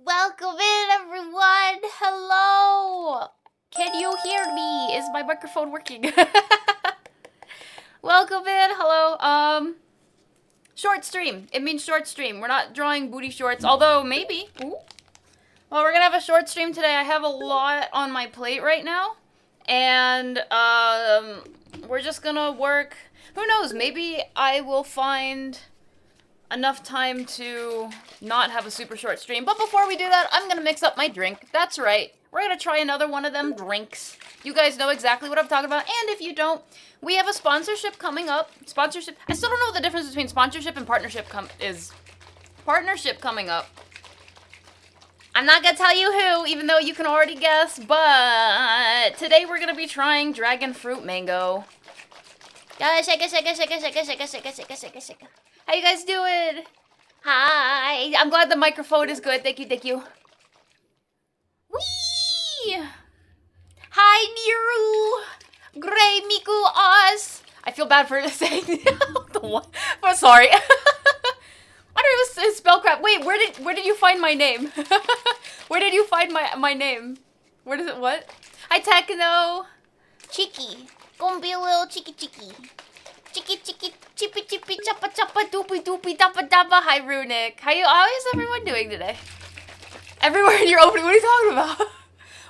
Welcome in, everyone! Hello! Can you hear me? Is my microphone working? Welcome in, hello. Short stream. It means short stream. We're not drawing booty shorts, although maybe. Ooh. Well, we're gonna have a short stream today. I have a lot on my plate right now. And, we're just gonna work. Who knows? Maybe I will find enough time to not have a super short stream. But before we do that, I'm gonna mix up my drink. That's right. We're gonna try another one of them drinks. You guys know exactly what I'm talking about. And if you don't, we have a sponsorship coming up. Sponsorship. I still don't know what the difference between sponsorship and partnership is. Partnership coming up. I'm not gonna tell you who, even though you can already guess, but today we're gonna be trying dragon fruit mango. Yeah, shake it, shake it, shake it, shake it, shake it, shake it, shake it, shake it, shake it. How you guys doing? Hi. I'm glad the microphone is good. Thank you, thank you. Whee! Hi, Niru. Grey Miku Oz. I feel bad for saying the one. I'm sorry. I don't know, spell crap. Wait, where did you find my name? Where did you find my name? Where does it what? Hi, Techno. Cheeky. Gonna be a little cheeky. Chicky, chippy, choppa, choppa, doopy, dappa, dappa. Hi, Runic. How is everyone doing today? Everywhere in your opening, what are you talking about?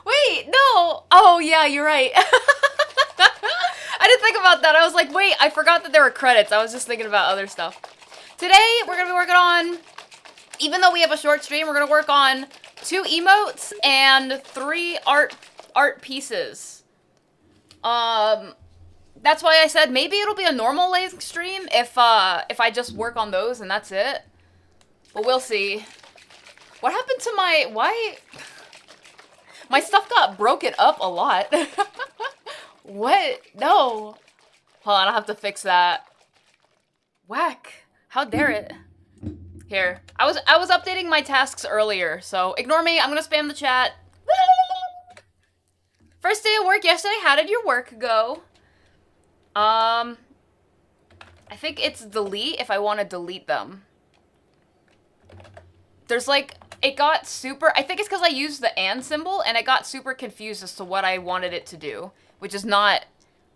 Wait, no. Oh, yeah, you're right. I didn't think about that. I was like, wait, I forgot that there were credits. I was just thinking about other stuff. Today, we're going to be working on, even though we have a short stream, we're going to work on 2 emotes and 3 art pieces. That's why I said maybe it'll be a normal lathe stream if I just work on those and that's it. But we'll see. What happened to why? My stuff got broken up a lot. What? No. Hold on, I'll have to fix that. Whack. How dare it? Here. I was updating my tasks earlier, so ignore me. I'm gonna spam the chat. First day of work yesterday. How did your work go? I think it's delete if I want to delete them. There's like, it got super, I think it's because I used the and symbol and it got super confused as to what I wanted it to do, which is not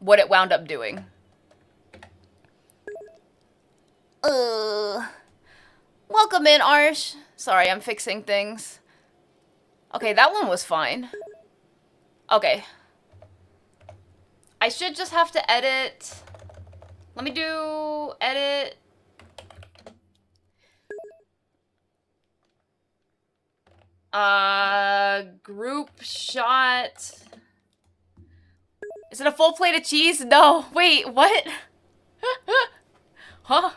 what it wound up doing. Welcome in, Arsh. Sorry, I'm fixing things. Okay, that one was fine. Okay. I should just have to edit. Let me do edit. Group shot. Is it a full plate of cheese? No. Wait, what? Huh?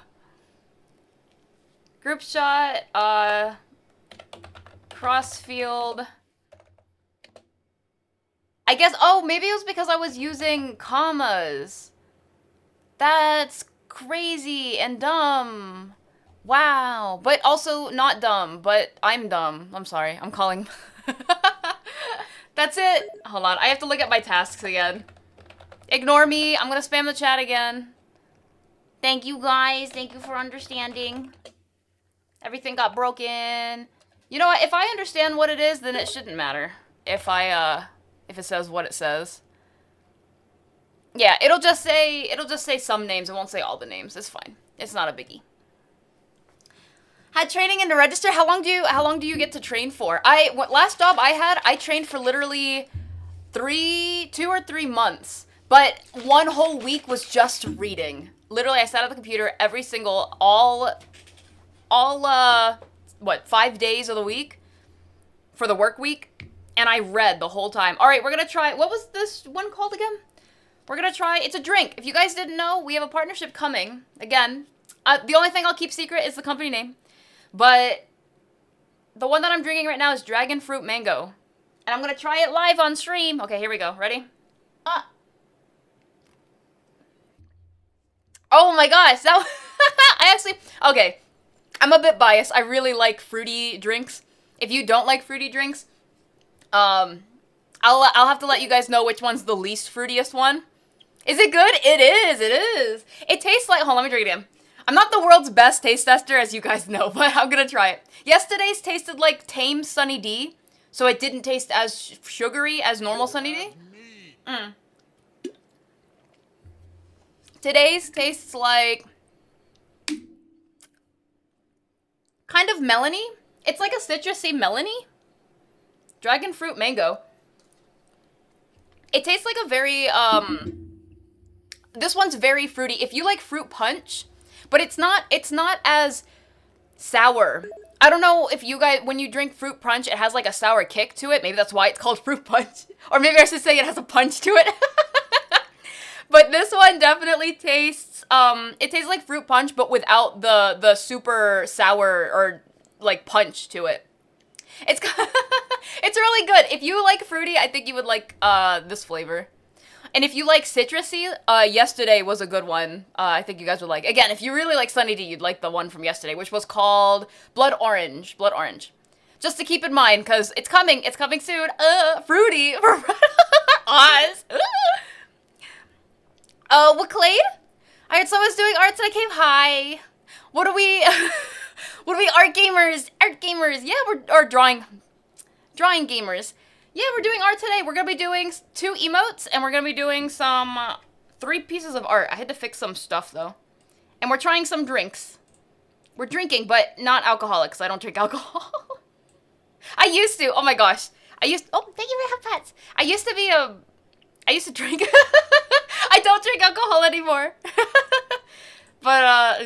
Group shot, crossfield. I guess, oh, maybe it was because I was using commas. That's crazy and dumb. Wow. But also not dumb, but I'm dumb. I'm sorry. I'm calling. That's it. Hold on. I have to look at my tasks again. Ignore me. I'm gonna spam the chat again. Thank you guys. Thank you for understanding. Everything got broken. You know what? If I understand what it is, then it shouldn't matter. If it says what it says. Yeah, it'll just say some names. It won't say all the names. It's fine. It's not a biggie. Had training in the register. How long do you get to train for? Last job I had, I trained for literally 2 or 3 months. But 1 whole week was just reading. Literally, I sat at the computer every single, what, 5 days of the week? For the work week? And I read the whole time. Alright, we're gonna try, what was this one called again? We're gonna try, it's a drink. If you guys didn't know, we have a partnership coming. Again, the only thing I'll keep secret is the company name. But the one that I'm drinking right now is Dragon Fruit Mango. And I'm gonna try it live on stream. Okay, here we go. Ready? Oh my gosh, that okay. I'm a bit biased. I really like fruity drinks. If you don't like fruity drinks, I'll have to let you guys know which one's the least fruitiest one. Is it good? It is, it is. It tastes like, hold on, let me drink it again. I'm not the world's best taste tester, as you guys know, but I'm gonna try it. Yesterday's tasted like tame Sunny D, so it didn't taste as sugary as normal Sunny D. Today's tastes like kind of melony. It's like a citrusy melony. Dragon fruit mango. It tastes like a very, this one's very fruity. If you like fruit punch, but it's not as sour. I don't know if you guys, when you drink fruit punch, it has like a sour kick to it. Maybe that's why it's called fruit punch. Or maybe I should say it has a punch to it. But this one definitely tastes, it tastes like fruit punch, but without the super sour or like punch to it. It's it's really good. If you like fruity, I think you would like this flavor. And if you like citrusy, yesterday was a good one. I think you guys would like. Again, if you really like Sunny D, you'd like the one from yesterday, which was called Blood Orange. Blood Orange. Just to keep in mind, because it's coming soon. Fruity. Oz. Waclade? I heard someone's doing arts and I came, hi. What are we, art gamers? Art gamers, yeah, or drawing gamers. Yeah, we're doing art today. We're gonna be doing 2 emotes, and we're gonna be doing some 3 pieces of art. I had to fix some stuff, though. And we're trying some drinks. We're drinking, but not alcoholic, because I don't drink alcohol. I used to, oh my gosh. Oh, thank you for your pets. I used to drink. I don't drink alcohol anymore. But,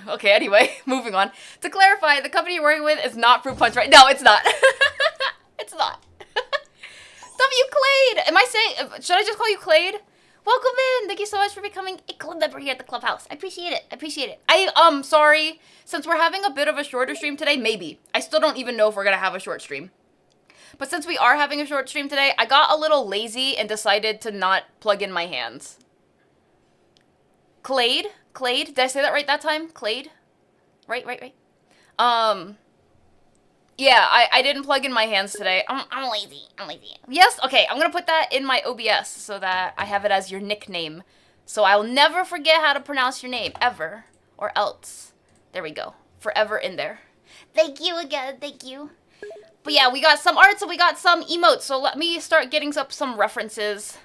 okay, anyway, moving on. To clarify, the company you're working with is not Fruit Punch, right? No, it's not. It's not. W. Clade! Am I saying, should I just call you Clade? Welcome in. Thank you so much for becoming a club member here at the clubhouse. I appreciate it. I appreciate it. Sorry. Since we're having a bit of a shorter stream today, maybe. I still don't even know if we're going to have a short stream. But since we are having a short stream today, I got a little lazy and decided to not plug in my hands. Clade? Clade? Did I say that right that time? Clade? Right. Yeah, I didn't plug in my hands today. I'm lazy. Yes? Okay, I'm gonna put that in my OBS so that I have it as your nickname. So I'll never forget how to pronounce your name, ever. Or else. There we go. Forever in there. Thank you again, thank you. But yeah, we got some arts and we got some emotes, so let me start getting up some references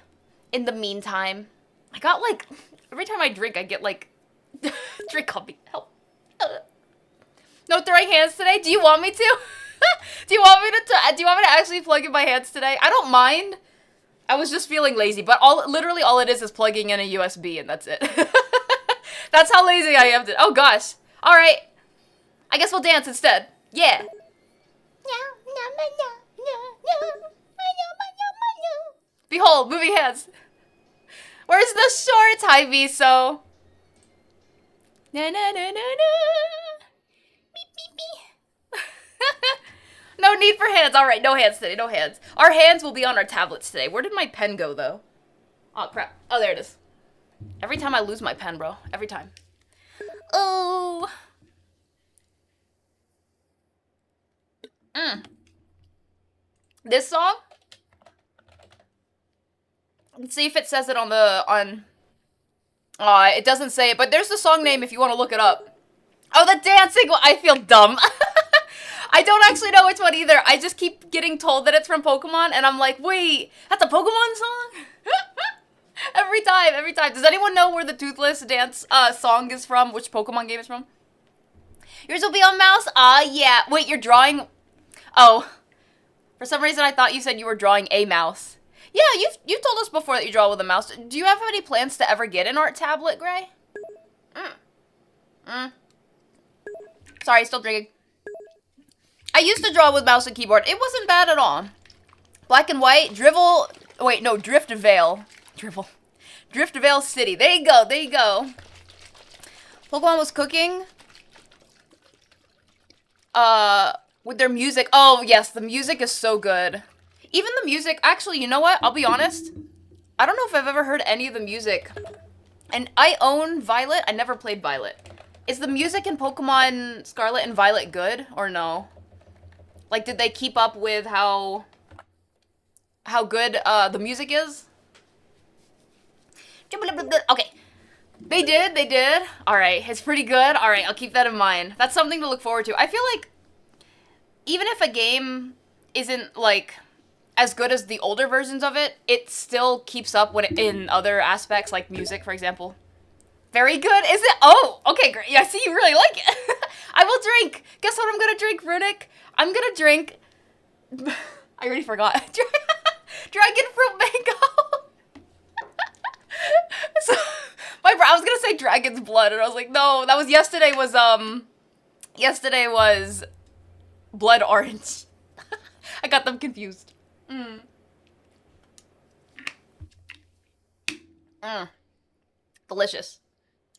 in the meantime. I got like, every time I drink, I get like, drink coffee, help. No throwing hands today? Do you want me to? Do you want me to actually plug in my hands today? I don't mind. I was just feeling lazy, but literally all it is plugging in a USB and that's it. That's how lazy I am. Oh gosh. All right. I guess we'll dance instead. Yeah. Behold, moving hands. Where's the shorts, Hi Miso? Na na na na na. Beep beep beep. No need for hands. All right, no hands today. No hands. Our hands will be on our tablets today. Where did my pen go though? Oh crap. Oh, there it is. Every time I lose my pen, bro. Every time. Oh. This song? Let's see if it says it on it doesn't say it, but there's the song name if you want to look it up. Oh, the dancing one. I feel dumb. I don't actually know which one either. I just keep getting told that it's from Pokemon, and I'm like, wait, that's a Pokemon song? Every time. Does anyone know where the Toothless dance song is from? Which Pokemon game it's from? Yours will be on mouse? Yeah. Wait, you're drawing... Oh. For some reason, I thought you said you were drawing a mouse. Yeah, you've told us before that you draw with a mouse. Do you have any plans to ever get an art tablet, Gray? Sorry, still drinking. I used to draw with mouse and keyboard. It wasn't bad at all. Black and white, Drift Vale. Drift Vale City. There you go. Pokemon was cooking. With their music. Oh, yes, the music is so good. Even the music, actually, you know what? I'll be honest. I don't know if I've ever heard any of the music. And I own Violet. I never played Violet. Is the music in Pokemon Scarlet and Violet good or no? Like, did they keep up with how good the music is? Okay. They did. Alright, it's pretty good. Alright, I'll keep that in mind. That's something to look forward to. I feel like even if a game isn't, like, as good as the older versions of it, it still keeps up in other aspects, like music, for example. Very good, is it? Oh, okay, great. Yeah, see, you really like it. I will drink. Guess what I'm gonna drink, Runic? I'm gonna drink... I already forgot. Dragon fruit mango. So, I was gonna say dragon's blood, and I was like, no, that was yesterday was blood orange. I got them confused. Delicious.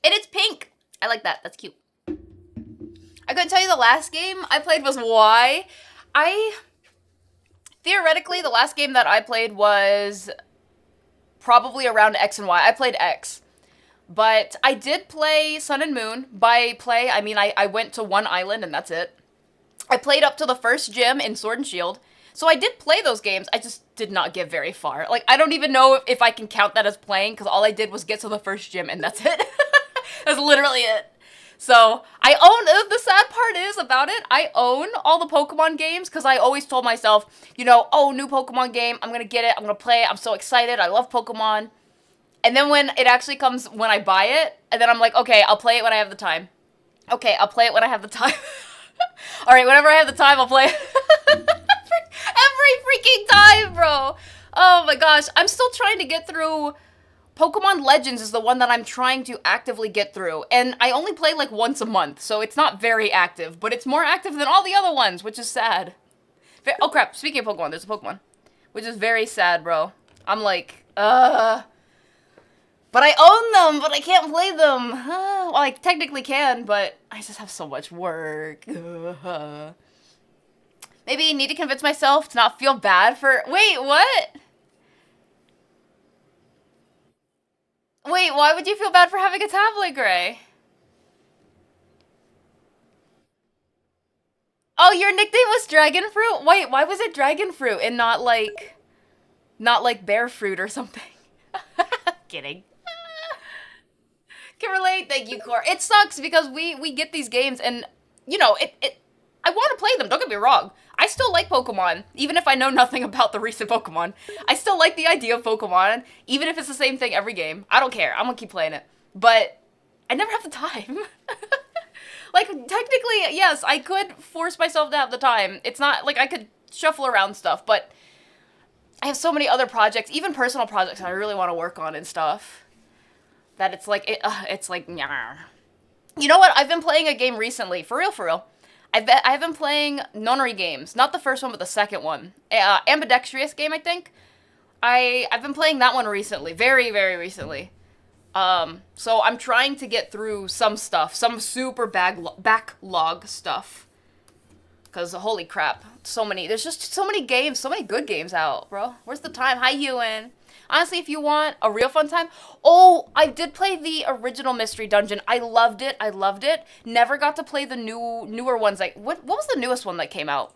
And it's pink. I like that. That's cute. I couldn't tell you the last game I played was Y. Theoretically, the last game that I played was probably around X and Y. I played X. But I did play Sun and Moon. By play, I mean I went to one island and that's it. I played up to the first gym in Sword and Shield. So I did play those games, I just did not get very far. Like, I don't even know if I can count that as playing, because all I did was get to the first gym, and that's it. That's literally it. So, I own, the sad part is about it, I own all the Pokemon games, because I always told myself, you know, oh, new Pokemon game, I'm gonna get it, I'm gonna play it, I'm so excited, I love Pokemon. And then when it actually comes, when I buy it, and then I'm like, okay, I'll play it when I have the time. Okay, I'll play it when I have the time. Alright, whenever I have the time, I'll play it. Every freaking time, bro. Oh my gosh. I'm still trying to get through... Pokemon Legends is the one that I'm trying to actively get through. And I only play like once a month, so it's not very active. But it's more active than all the other ones, which is sad. Oh crap, speaking of Pokemon, there's a Pokemon. Which is very sad, bro. I'm like, but I own them, but I can't play them. Well, I technically can, but I just have so much work. Maybe I need to convince myself to not feel bad for... Wait, what? Wait, why would you feel bad for having a tablet, Gray? Oh, your nickname was Dragon Fruit? Wait, why was it Dragon Fruit and not like... Not like Bear Fruit or something? Kidding. Can relate. Thank you, Core. It sucks because we get these games and, you know, I want to play them, don't get me wrong. I still like Pokemon, even if I know nothing about the recent Pokemon. I still like the idea of Pokemon, even if it's the same thing every game. I don't care. I'm gonna keep playing it. But I never have the time. Like, technically, yes, I could force myself to have the time. It's not like I could shuffle around stuff, but I have so many other projects, even personal projects I really want to work on and stuff, that it's like, it's like, nyah. You know what? I've been playing a game recently, for real, for real. I've been playing nonary games, not the first one, but the second one. Ambidextrous game, I think. I've been playing that one recently, very, very recently. So I'm trying to get through some stuff, some super backlog stuff. Because holy crap, so many, there's just so many games, so many good games out, bro. Where's the time? Hi, Ewan. Honestly, if you want a real fun time, oh, I did play the original Mystery Dungeon. I loved it. I loved it. Never got to play the newer ones. Like, what was the newest one that came out?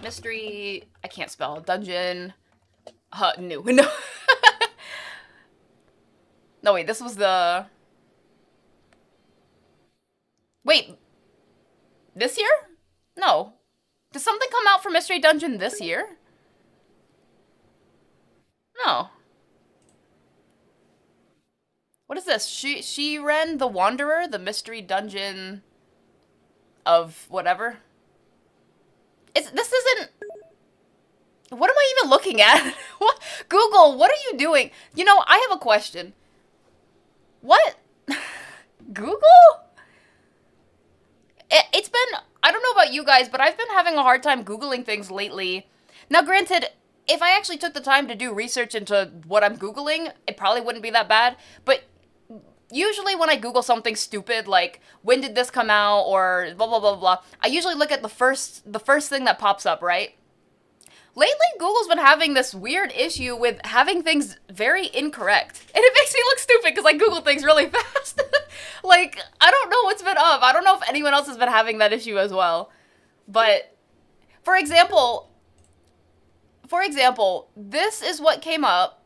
Mystery, I can't spell. Dungeon, new. No. No, wait, this was the... Wait, this year? No. Did something come out for Mystery Dungeon this year? No. What is this? Shiren the Wanderer? The Mystery Dungeon of whatever? This isn't... What am I even looking at? What? Google, what are you doing? You know, I have a question. What? Google? It's been... I don't know about you guys, but I've been having a hard time Googling things lately. Now, granted, if I actually took the time to do research into what I'm Googling, it probably wouldn't be that bad. But usually when I Google something stupid, like, when did this come out, or blah, blah, blah, blah, I usually look at the first thing that pops up, right? Lately, Google's been having this weird issue with having things very incorrect. And it makes me look stupid because I Google things really fast. Like, I don't know what's been up. I don't know if anyone else has been having that issue as well. But, for example, this is what came up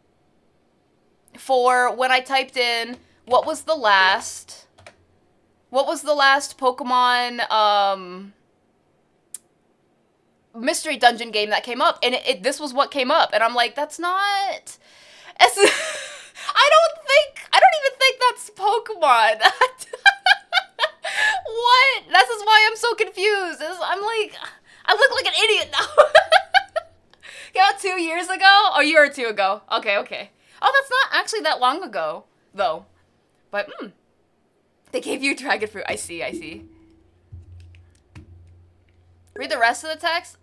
for when I typed in what was the last Pokemon, Mystery Dungeon game that came up, and this was what came up, and I'm like, that's not... I don't even think that's Pokemon. What? This is why I'm so confused. I'm like, I look like an idiot now. Came out 2 years ago? Oh, a year or two ago. Okay, okay. Oh, that's not actually that long ago, though. But, they gave you Dragon Fruit. I see, I see. Read the rest of the text?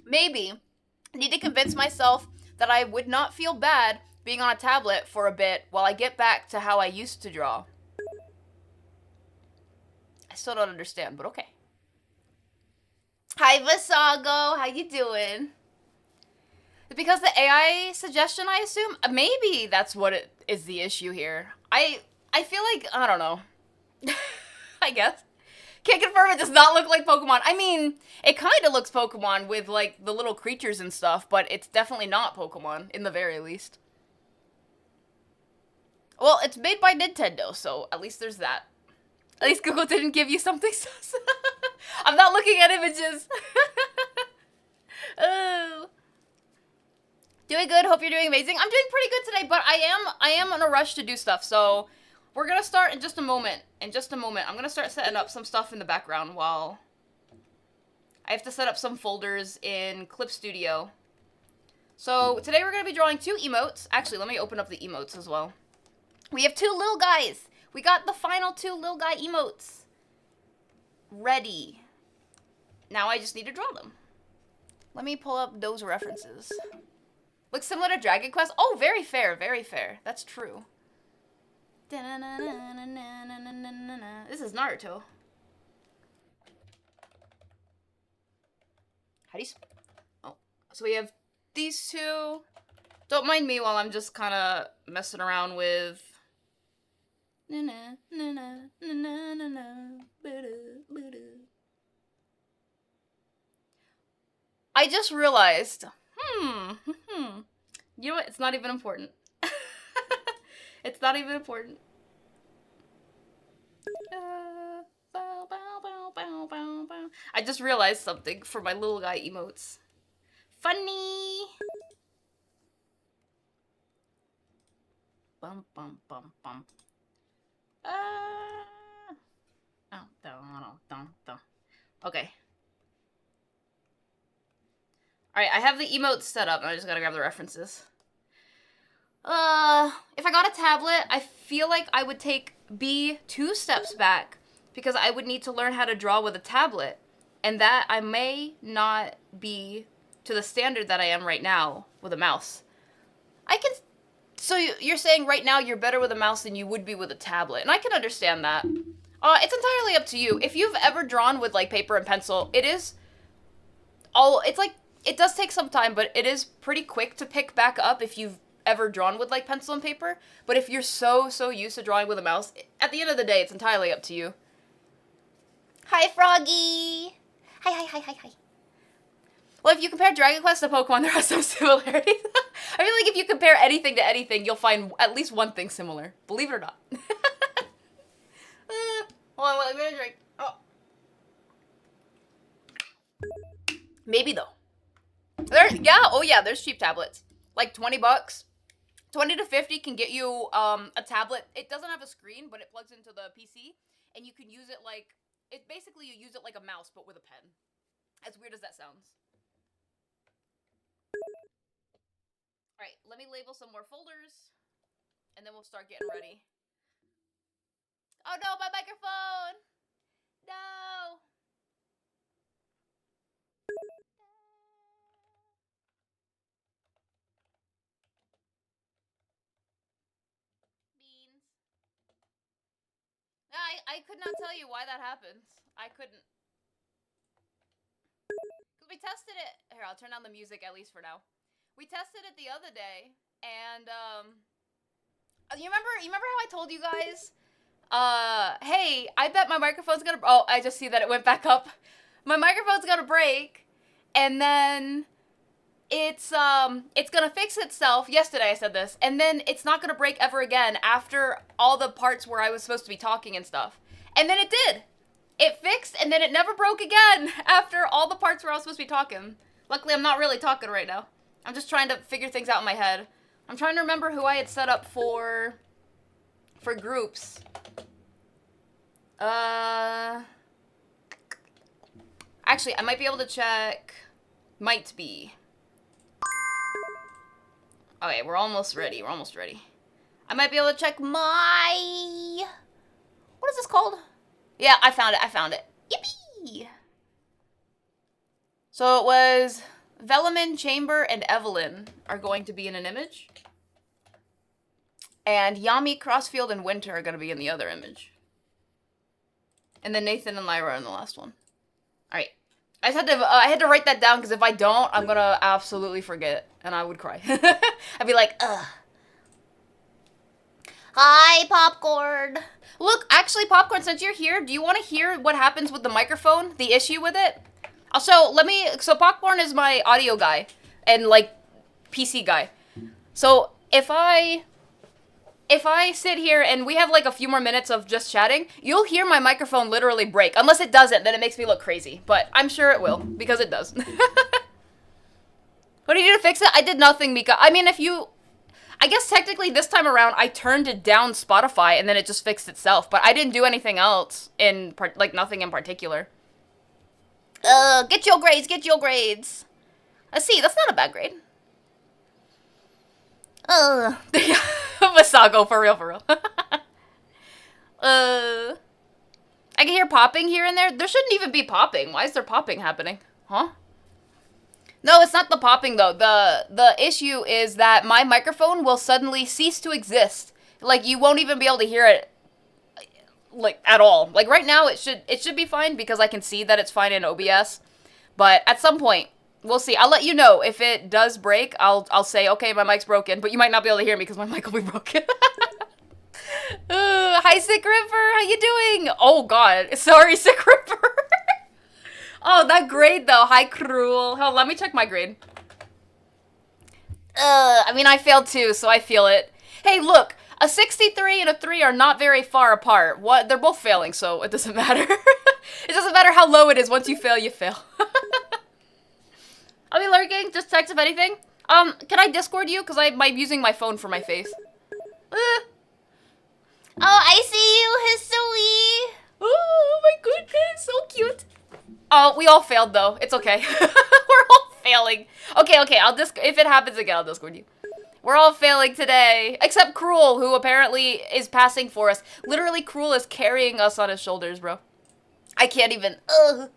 Maybe. I need to convince myself that I would not feel bad being on a tablet for a bit while I get back to how I used to draw. I still don't understand, but okay. Hi, Vasago. How you doing? Because the AI suggestion, I assume? Maybe that's what it is the issue here. I feel like, I don't know. I guess. Can't confirm it does not look like Pokemon. I mean, it kind of looks Pokemon with, like, the little creatures and stuff, but it's definitely not Pokemon, in the very least. Well, it's made by Nintendo, so at least there's that. At least Google didn't give you something sus. I'm not looking at images. Oh. Doing good. Hope you're doing amazing. I'm doing pretty good today, but I am in a rush to do stuff, so we're gonna start in just a moment. In just a moment, I'm gonna start setting up some stuff in the background while I have to set up some folders in Clip Studio. So today we're gonna be drawing 2 emotes. Actually, let me open up the emotes as well. We have 2 little guys. We got the final 2 little guy emotes ready. Now I just need to draw them. Let me pull up those references. Looks similar to Dragon Quest. Oh, very fair, very fair. That's true. This is Naruto. How do you... Oh, so we have these two. Don't mind me while I'm just kind of messing around with... I just realized... You know what? It's not even important. It's not even important. I just realized something for my little guy emotes. Funny! Bum, bum, bum, bum. Okay. Alright, I have the emotes set up, and I just gotta grab the references. If I got a tablet, I feel like I would take B 2 steps back, because I would need to learn how to draw with a tablet, and that I may not be to the standard that I am right now with a mouse. So you're saying right now you're better with a mouse than you would be with a tablet, and I can understand that. It's entirely up to you. If you've ever drawn with, like, paper and pencil, it's like, it does take some time, but it is pretty quick to pick back up if you've ever drawn with, like, pencil and paper. But if you're so used to drawing with a mouse, at the end of the day, it's entirely up to you. Hi, Froggy! Hi. Well, if you compare Dragon Quest to Pokemon, there are some similarities. I feel like if you compare anything to anything, you'll find at least one thing similar. Believe it or not. Hold on, I'm gonna drink. Oh. Maybe, though. There's cheap tablets. Like, $20. 20 to 50 can get you a tablet. It doesn't have a screen, but it plugs into the PC. And you can use it like... Basically, you use it like a mouse, but with a pen. As weird as that sounds. Alright, let me label some more folders, and then we'll start getting ready. Oh no, my microphone! No! Beans. I could not tell you why that happens. I couldn't. Because we tested it. Here, I'll turn down the music at least for now. We tested it the other day, and, you remember how I told you guys, hey, I bet my microphone's gonna, oh, I just see that it went back up. My microphone's gonna break, and then it's gonna fix itself. Yesterday I said this, and then it's not gonna break ever again after all the parts where I was supposed to be talking and stuff. And then it did. It fixed, and then it never broke again after all the parts where I was supposed to be talking. Luckily, I'm not really talking right now. I'm just trying to figure things out in my head. I'm trying to remember who I had set up for groups. Actually, I might be able to check. Might be. Okay, we're almost ready. I might be able to check my... What is this called? Yeah, I found it. Yippee! So it was... Velamin, Chamber, and Evelyn are going to be in an image. And Yami, Crossfield, and Winter are going to be in the other image. And then Nathan and Lyra are in the last one. Alright. I had to write that down, because if I don't, I'm going to absolutely forget. And I would cry. I'd be like, ugh. Hi, Popcorn. Look, actually, Popcorn, since you're here, do you want to hear what happens with the microphone? The issue with it? Also, so Popcorn is my audio guy, and, like, PC guy. So, if I sit here and we have, like, a few more minutes of just chatting, you'll hear my microphone literally break. Unless it doesn't, then it makes me look crazy. But I'm sure it will, because it does. What did you do to fix it? I did nothing, Mika. I mean, I guess technically this time around, I turned it down Spotify, and then it just fixed itself. But I didn't do anything else, nothing in particular. Get your grades. Let's see, that's not a bad grade. Masago, for real. I can hear popping here and there. There shouldn't even be popping. Why is there popping happening? Huh? No, it's not the popping though. The issue is that my microphone will suddenly cease to exist. Like you won't even be able to hear it like at all. Like right now it should be fine because I can see that it's fine in OBS. But at some point, we'll see. I'll let you know if it does break. I'll say, "Okay, my mic's broken," but you might not be able to hear me because my mic will be broken. Hi, Sick Ripper. How you doing? Oh God, sorry, Sick Ripper. Oh, that grade though. Hi, Cruel. Hell, let me check my grade. I mean, I failed too, so I feel it. Hey, look, a 63 and a 3 are not very far apart. What? They're both failing, so it doesn't matter. It doesn't matter how low it is. Once you fail, you fail. I'll be lurking. Just text if anything. Can I Discord you? Because I'm using my phone for my face. Oh, I see you, Hisui. Oh my goodness, so cute. Oh, we all failed though. It's okay. We're all failing. Okay, if it happens again, I'll Discord you. We're all failing today. Except Cruel, who apparently is passing for us. Literally, Cruel is carrying us on his shoulders, bro. I can't even. Ugh.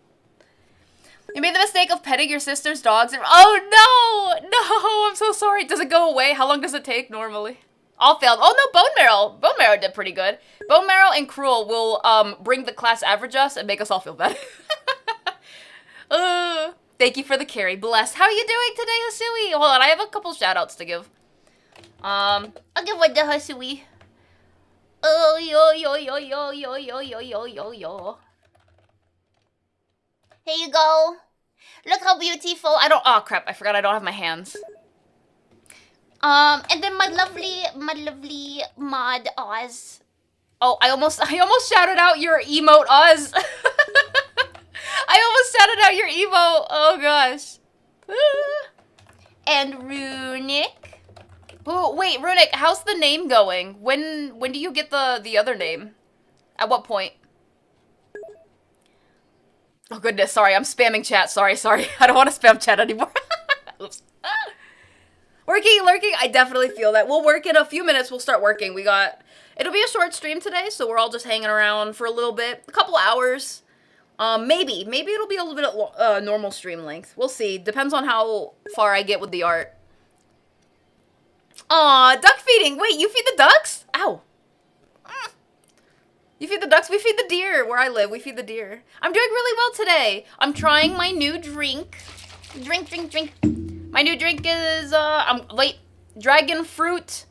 You made the mistake of petting your sister's dogs. Oh no! No, I'm so sorry. Does it go away? How long does it take normally? All failed. Oh no, Bone Marrow. Bone Marrow did pretty good. Bone Marrow and Cruel will bring the class average us and make us all feel better. Thank you for the carry. Bless. How are you doing today, Hasui? Hold on, I have a couple shout outs to give. I'll give one to Hasui. Oh yo. Here you go. Look how beautiful. Oh crap, I forgot I don't have my hands. And then my lovely mod Oz. Oh, I almost shouted out your emote, Oz. I almost shouted out your emote. Oh gosh. And Runic. Oh wait, Runic, how's the name going? When do you get the other name? At what point? Oh goodness, sorry, I'm spamming chat. Sorry. I don't want to spam chat anymore. Oops. Working, lurking, I definitely feel that. We'll work in a few minutes. We'll start working. It'll be a short stream today, so we're all just hanging around for a little bit. A couple hours. Maybe it'll be a little bit of normal stream length. We'll see. Depends on how far I get with the art. Aw, duck feeding. Wait, you feed the ducks? Ow. You feed the ducks? We feed the deer. Where I live, we feed the deer. I'm doing really well today. I'm trying my new drink. Drink. My new drink is, dragon fruit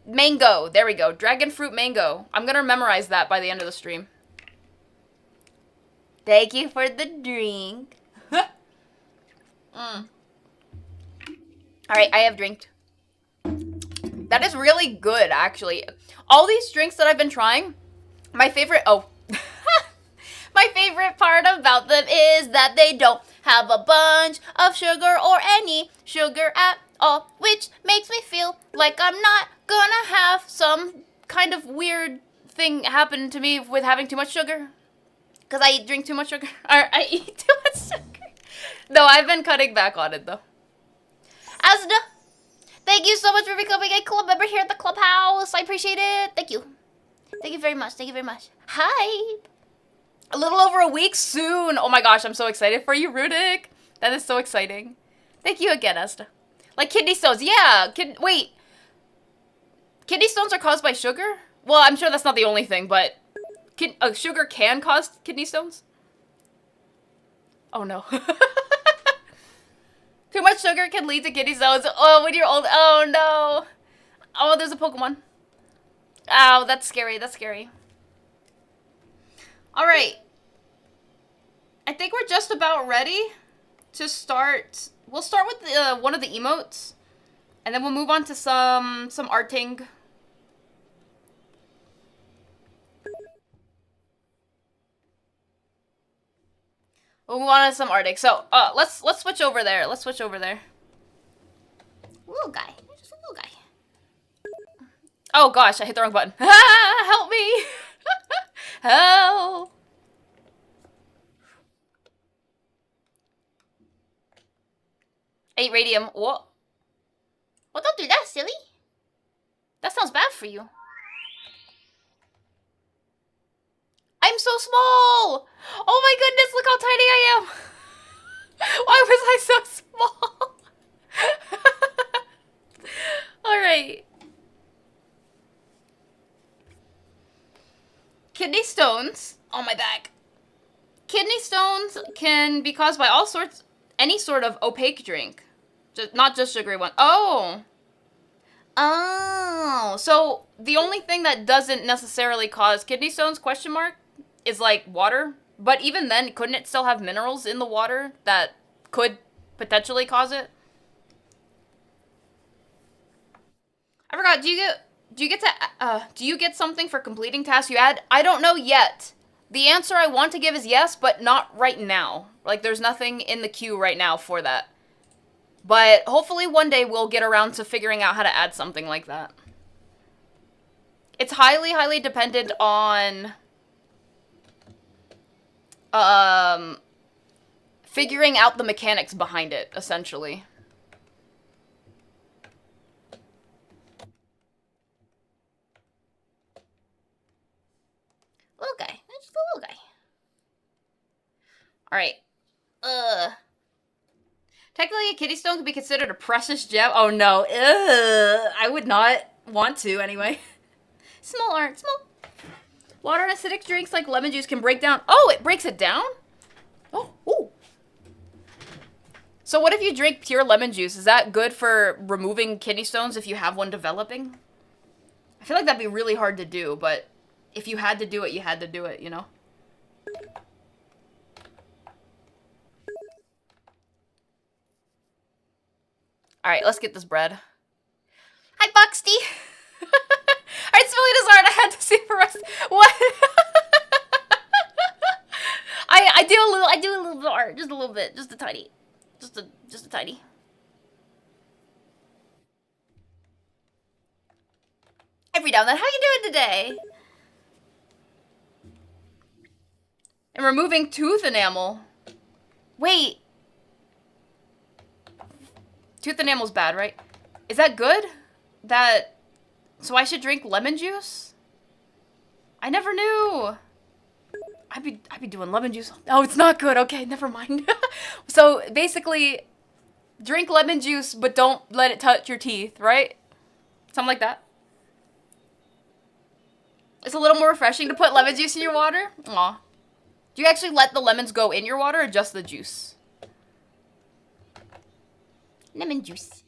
mango. There we go. Dragon fruit mango. I'm gonna memorize that by the end of the stream. Thank you for the drink. Alright, I have drinked. That is really good, actually. All these drinks that I've been trying, my favorite part about them is that they don't have a bunch of sugar or any sugar at all, which makes me feel like I'm not gonna have some kind of weird thing happen to me with having too much sugar. Because I drink too much sugar. Or I eat too much sugar. No, I've been cutting back on it, though. Asda, thank you so much for becoming a club member here at the clubhouse. I appreciate it. Thank you. Thank you very much. Hi. A little over a week soon. Oh my gosh, I'm so excited for you, Rudik. That is so exciting. Thank you again, Asda. Like kidney stones. Yeah. Wait. Kidney stones are caused by sugar? Well, I'm sure that's not the only thing, but... sugar can cause kidney stones? Oh no. Too much sugar can lead to kidney stones. Oh, when you're old. Oh no. Oh, there's a Pokemon. Ow, that's scary. Alright. I think we're just about ready to start. We'll start with one of the emotes. And then we'll move on to some arting. We'll move on to some arting. So, let's switch over there. Little guy. Just a little guy. Oh gosh, I hit the wrong button. Help me! Help! Eight radium. What? Well, don't do that, silly. That sounds bad for you. I'm so small! Oh my goodness, look how tiny I am! Why was I so small? stones on my back. Kidney stones can be caused by any sort of opaque drink. Not just sugary one. Oh. Oh. So the only thing that doesn't necessarily cause kidney stones, question mark, is like water. But even then, couldn't it still have minerals in the water that could potentially cause it? I forgot, do you get something for completing tasks you add? I don't know yet. The answer I want to give is yes, but not right now. Like, there's nothing in the queue right now for that. But hopefully one day we'll get around to figuring out how to add something like that. It's highly, highly dependent on figuring out the mechanics behind it, essentially. Little guy. Just a little guy. Alright. Technically, a kidney stone could be considered a precious gem. Oh no. I would not want to, anyway. Small art. Small. Water and acidic drinks like lemon juice can break down. Oh, it breaks it down? Oh, ooh. So what if you drink pure lemon juice? Is that good for removing kidney stones if you have one developing? I feel like that'd be really hard to do, but if you had to do it, you had to do it, you know? Alright, let's get this bread. Hi, Buxty! Alright, Smelita's art, I had to see for us. What? I do a little bit of art, just a little bit, just a tiny. Just a tiny. Every now and then, how you doing today? And removing tooth enamel. Wait. Tooth enamel's bad, right? Is that good? So I should drink lemon juice? I never knew. I'd be doing lemon juice. Oh, it's not good. Okay, never mind. So basically, drink lemon juice, but don't let it touch your teeth, right? Something like that. It's a little more refreshing to put lemon juice in your water. Aw. Do you actually let the lemons go in your water or just the juice? Lemon juice.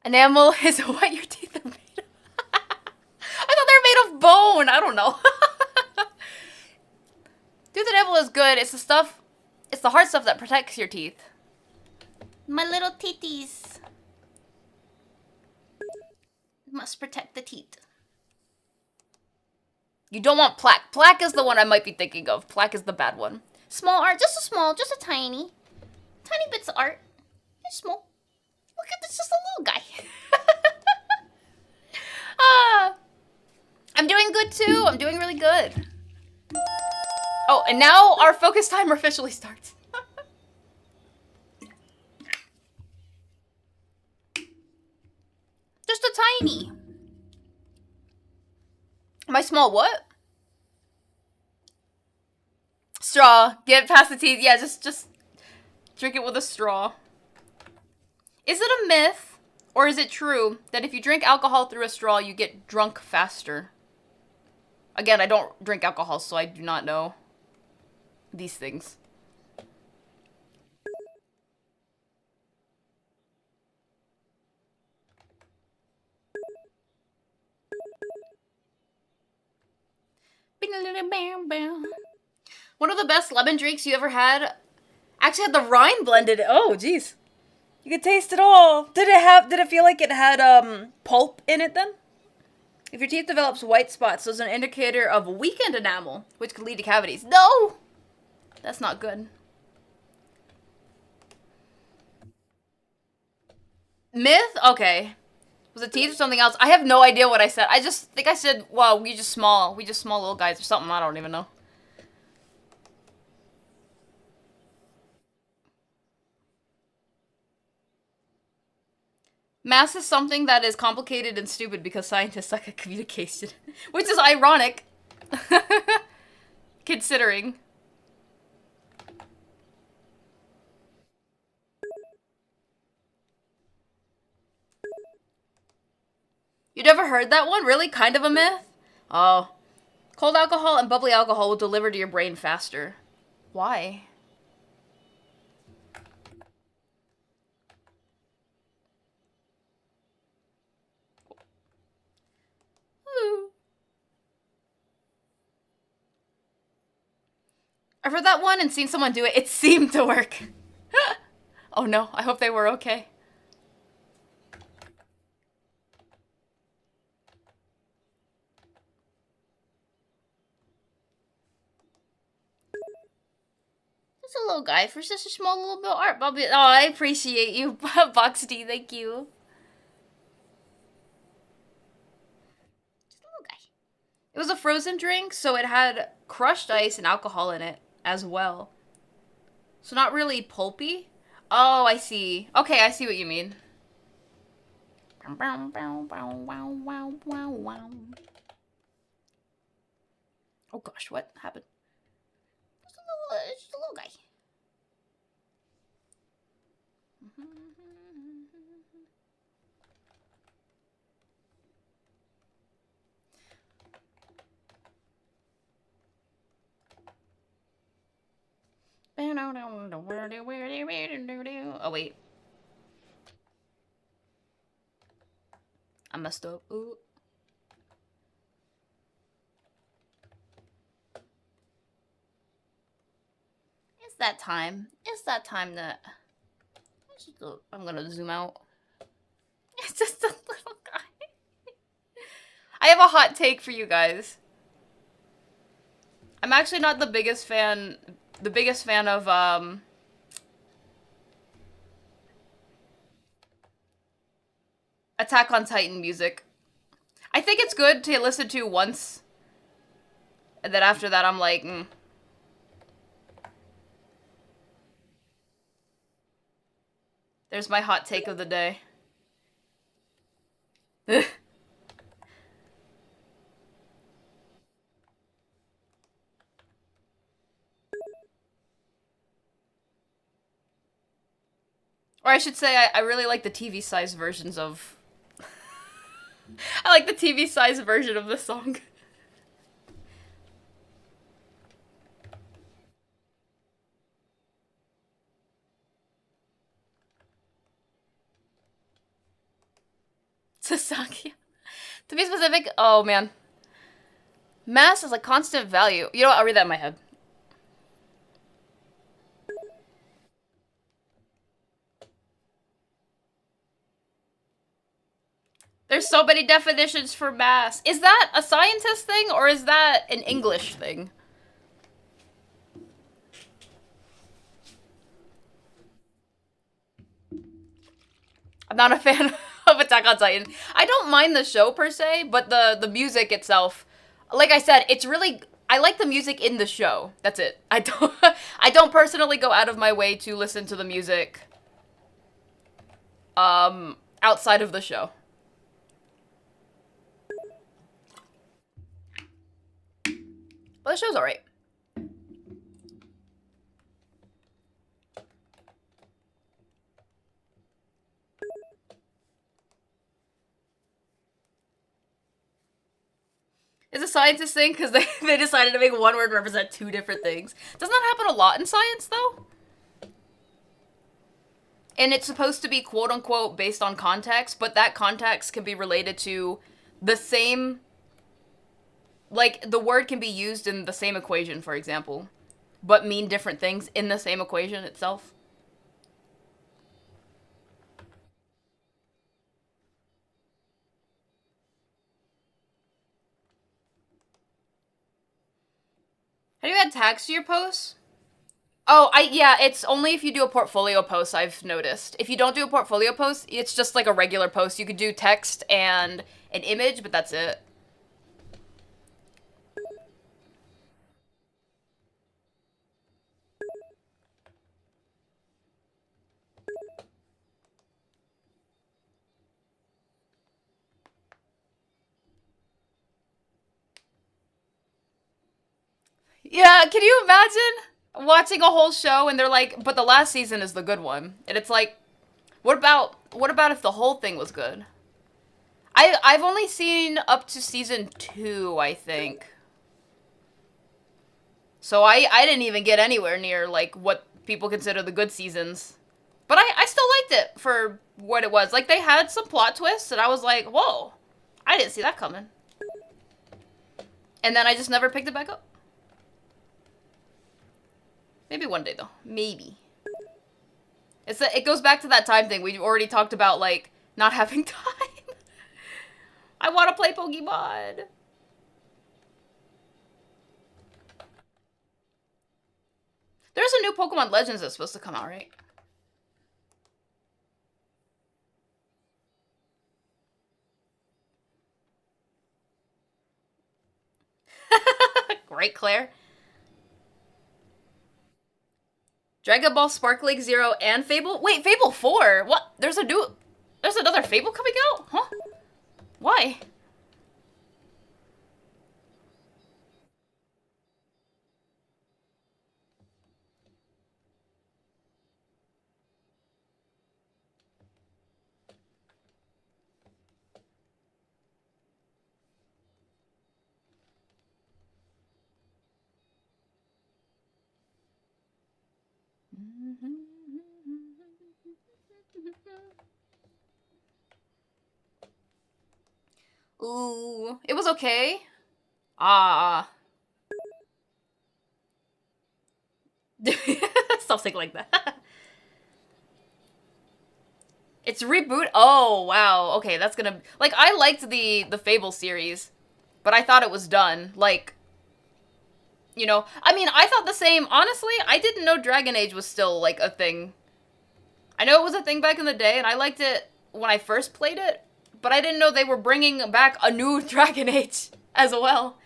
Enamel is what your teeth are made of. I thought they were made of bone. I don't know. Tooth enamel is good. It's the hard stuff that protects your teeth. My little titties. Must protect the teeth. You don't want plaque. Plaque is the one I might be thinking of. Plaque is the bad one. Small art. Just a tiny. Tiny bits of art. It's small. Look at this, just a little guy. I'm doing good too. I'm doing really good. Oh, and now our focus timer officially starts. Just a tiny. My small what? Straw. Get past the teeth. Yeah, just drink it with a straw. Is it a myth, or is it true, that if you drink alcohol through a straw, you get drunk faster? Again, I don't drink alcohol, so I do not know these things. One of the best lemon drinks you ever had actually had the rind blended. Oh, jeez. You could taste it all. Did it feel like it had pulp in it then? If your teeth develops white spots, those are an indicator of weakened enamel, which could lead to cavities. No! That's not good. Myth? Okay. Was it teeth or something else? I have no idea what I said. I just think I said, well, we just small little guys or something. I don't even know. Math is something that is complicated and stupid because scientists suck at communication. Which is ironic. Considering. You never heard that one? Really? Kind of a myth? Oh. Cold alcohol and bubbly alcohol will deliver to your brain faster. Why? Ooh. I've heard that one and seen someone do it. It seemed to work. Oh no, I hope they were okay. Just a little guy for such a small little bit of art. Bobby. Oh, I appreciate you, Box D. Thank you. Just a little guy. It was a frozen drink, so it had crushed ice and alcohol in it as well. So not really pulpy. Oh, I see. Okay, I see what you mean. Oh gosh, what happened? Just a little guy. Oh wait. I messed up. Ooh. It's that time. It's that time that... I'm gonna zoom out. It's just a little guy. I have a hot take for you guys. I'm actually not the biggest fan of, Attack on Titan music. I think it's good to listen to once. And then after that, I'm like, There's my hot take of the day. Or I should say, I really like the TV-sized versions of... I like the TV-sized version of the song. Sasaki. To be specific, oh man. Mass is a constant value. You know what, I'll read that in my head. There's so many definitions for mass. Is that a scientist thing or is that an English thing? I'm not a fan of Attack on Titan. I don't mind the show per se, but the music itself, like I said, it's really... I like the music in the show. That's it. I don't personally go out of my way to listen to the music outside of the show. But the show's alright. It's a scientist thing because they decided to make one word represent two different things. Doesn't that happen a lot in science, though? And it's supposed to be quote-unquote based on context, but that context can be related to the same... Like, the word can be used in the same equation, for example, but mean different things in the same equation itself. Have you had tags to your posts? Oh, yeah, it's only if you do a portfolio post, I've noticed. If you don't do a portfolio post, it's just like a regular post. You could do text and an image, but that's it. Yeah, can you imagine watching a whole show and they're like, but the last season is the good one. And it's like, what about if the whole thing was good? I've only seen up to season 2, I think. So I didn't even get anywhere near like what people consider the good seasons. But I still liked it for what it was. Like they had some plot twists and I was like, whoa, I didn't see that coming. And then I just never picked it back up. Maybe one day though. Maybe. It goes back to that time thing. We've already talked about like not having time. I want to play Pokemon. There's a new Pokemon Legends that's supposed to come out, right? Great, Claire. Dragon Ball Spark League Zero and Fable? Wait, Fable 4? What? There's another Fable coming out? Huh? Why? Ooh, it was okay. Ah. Something like that. It's reboot. Oh, wow. Okay, that's gonna like I liked the Fable series, but I thought it was done. Like, you know, I mean, I thought the same. Honestly, I didn't know Dragon Age was still like a thing. I know it was a thing back in the day, and I liked it when I first played it, but I didn't know they were bringing back a new Dragon Age as well.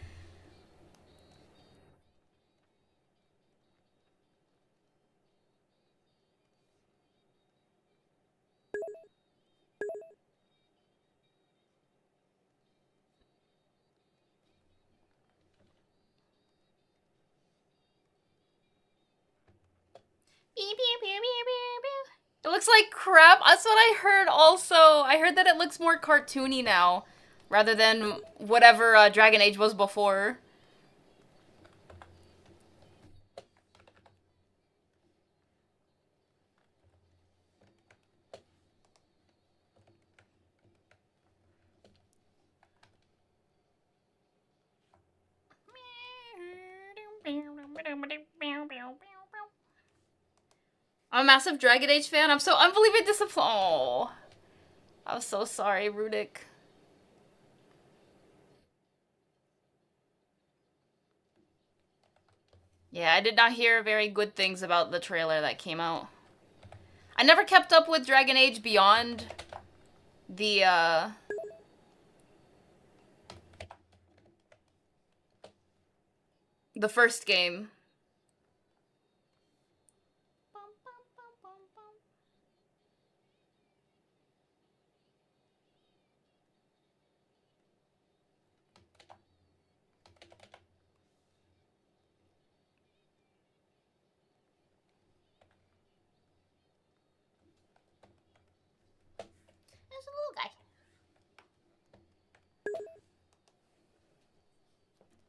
It looks like crap. That's what I heard also. I heard that it looks more cartoony now, rather than whatever Dragon Age was before. I'm a massive Dragon Age fan. I'm so unbelievably disappointed. Oh, I'm so sorry, Rudik. Yeah, I did not hear very good things about the trailer that came out. I never kept up with Dragon Age beyond the the first game. There's a little guy.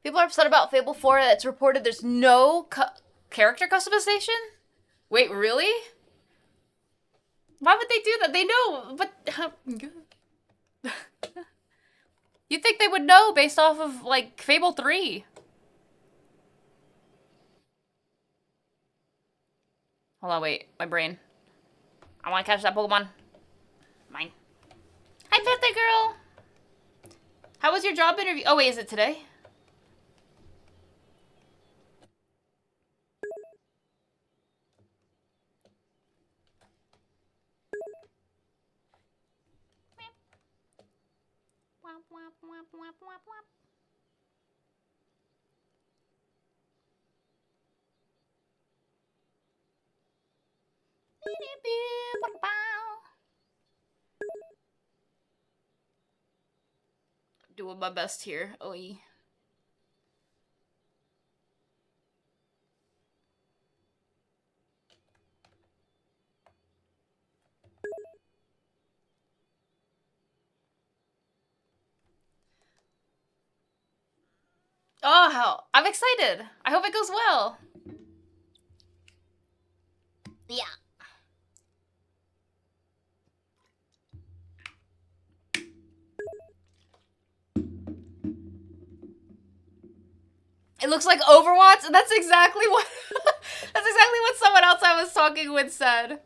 People are upset about Fable 4 that it's reported there's no character customization? Wait, really? Why would they do that? They know, but... You'd think they would know based off of, like, Fable 3. Hold on, wait. My brain. I want to catch that Pokemon. Mine. Hi, birthday girl! How was your job interview? Oh, wait, is it today? Doing my best here. Oi. Oh, hell. I'm excited. I hope it goes well. Yeah. It looks like Overwatch. That's exactly what that's exactly what someone else I was talking with said.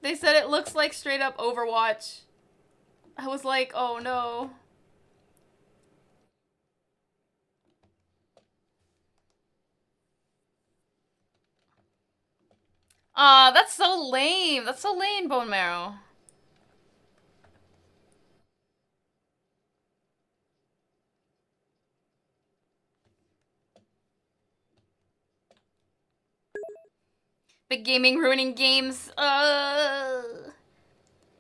They said it looks like straight up Overwatch. I was like, oh no. Aw, that's so lame. That's so lame, Bone Marrow. Big gaming ruining games.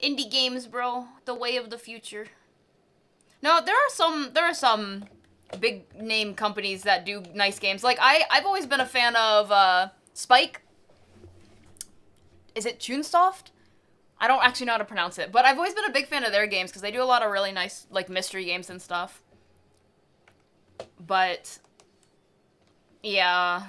Indie games, bro. The way of the future. No, there are some big name companies that do nice games. Like I've always been a fan of Spike. Is it Chunsoft? I don't actually know how to pronounce it, but I've always been a big fan of their games because they do a lot of really nice like mystery games and stuff. But yeah.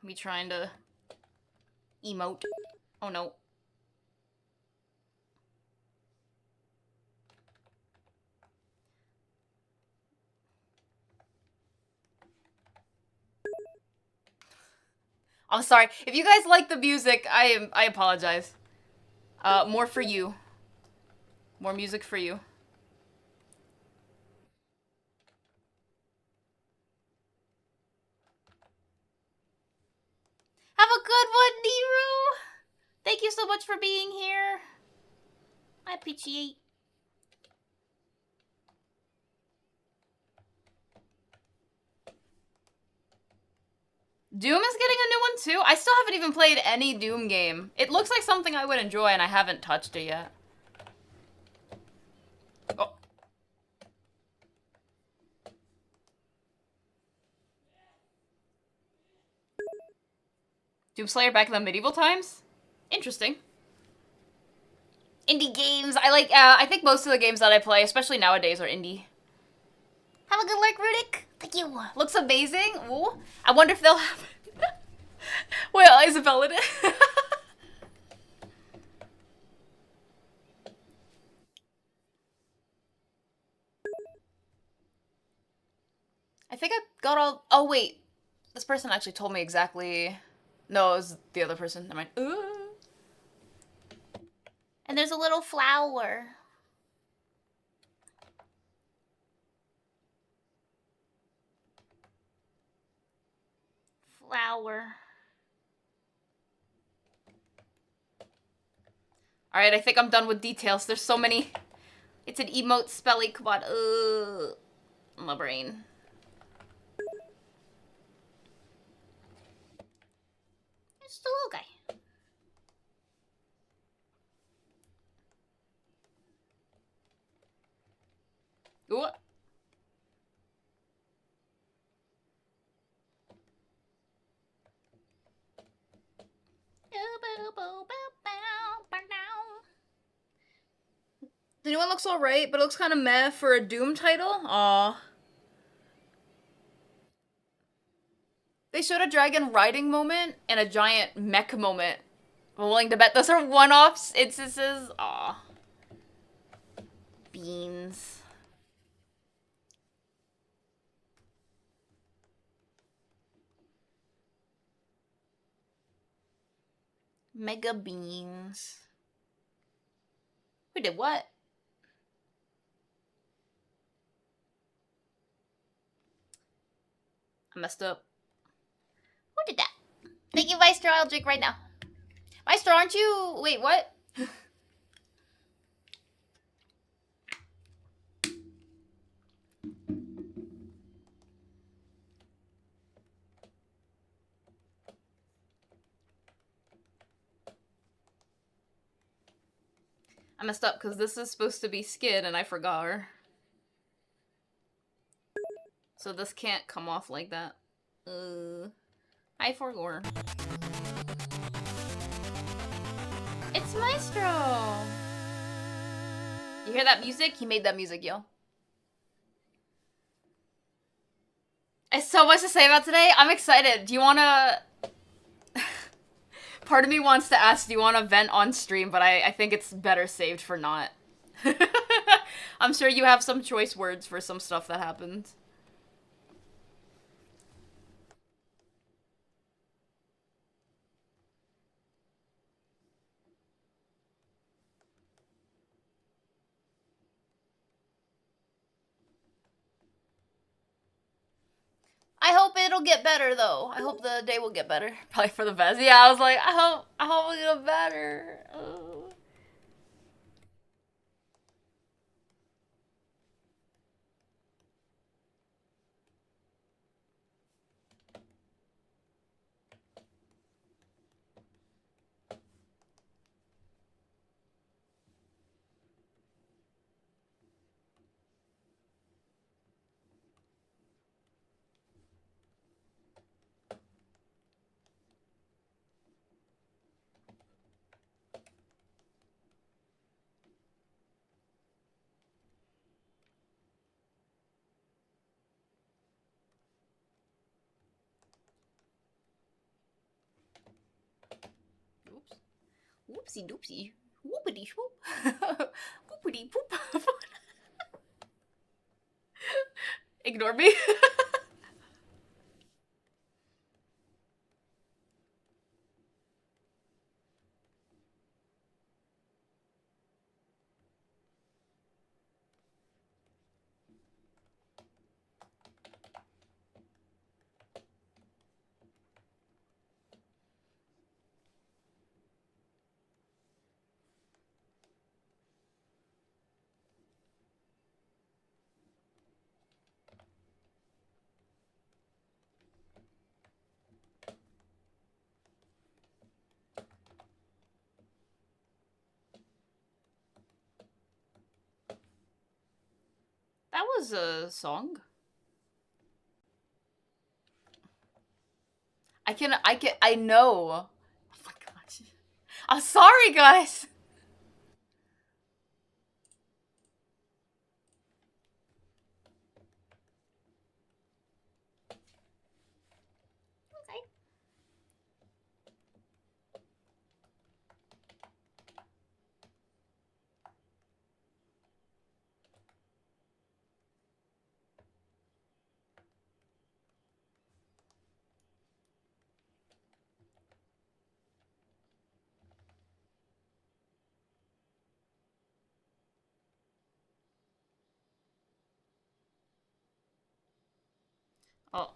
Me trying to emote. Oh no. I'm sorry. If you guys like the music, I apologize. More for you. More music for you. Have a good one, Nero. Thank you so much for being here. I appreciate. Doom is getting a new one too? I still haven't even played any Doom game. It looks like something I would enjoy and I haven't touched it yet. Oh. Doomslayer back in the medieval times? Interesting. Indie games. I think most of the games that I play, especially nowadays, are indie. Have a good lurk, Rudik. Thank you. Looks amazing. Ooh. I wonder if they'll have... Well, Isabella did. I think I got all... Oh, wait. This person actually told me exactly... No, it was the other person. Never mind. Ooh. And there's a little flower. Flower. Alright, I think I'm done with details. There's so many... It's an emote spelly. Come on. My brain. It's the little guy. Ooh. The new one looks alright, but it looks kind of meh for a Doom title. Aw. They showed a dragon riding moment and a giant mech moment. I'm willing to bet those are one-offs instances. Aw. Beans. Mega beans. Who did what? I messed up. Who did that? Thank you, Maestro. I'll drink right now. Maestro, aren't you... Wait, what? I messed up because this is supposed to be Skid and I forgot her. So this can't come off like that. I forgot. It's Maestro! You hear that music? He made that music, yo. It's so much to say about today. I'm excited. Do you wanna... Part of me wants to ask, do you want to vent on stream? But I think it's better saved for not. I'm sure you have some choice words for some stuff that happened. I hope it'll get better though. I hope the day will get better. Probably for the best. Yeah, I was like, I hope it'll get better. Oops. Whoopsie doopsie. Whoopity whoop. Whoopity poop. Ignore me. That was a song. I know. Oh my gosh. I'm sorry, guys. Okay. Oh.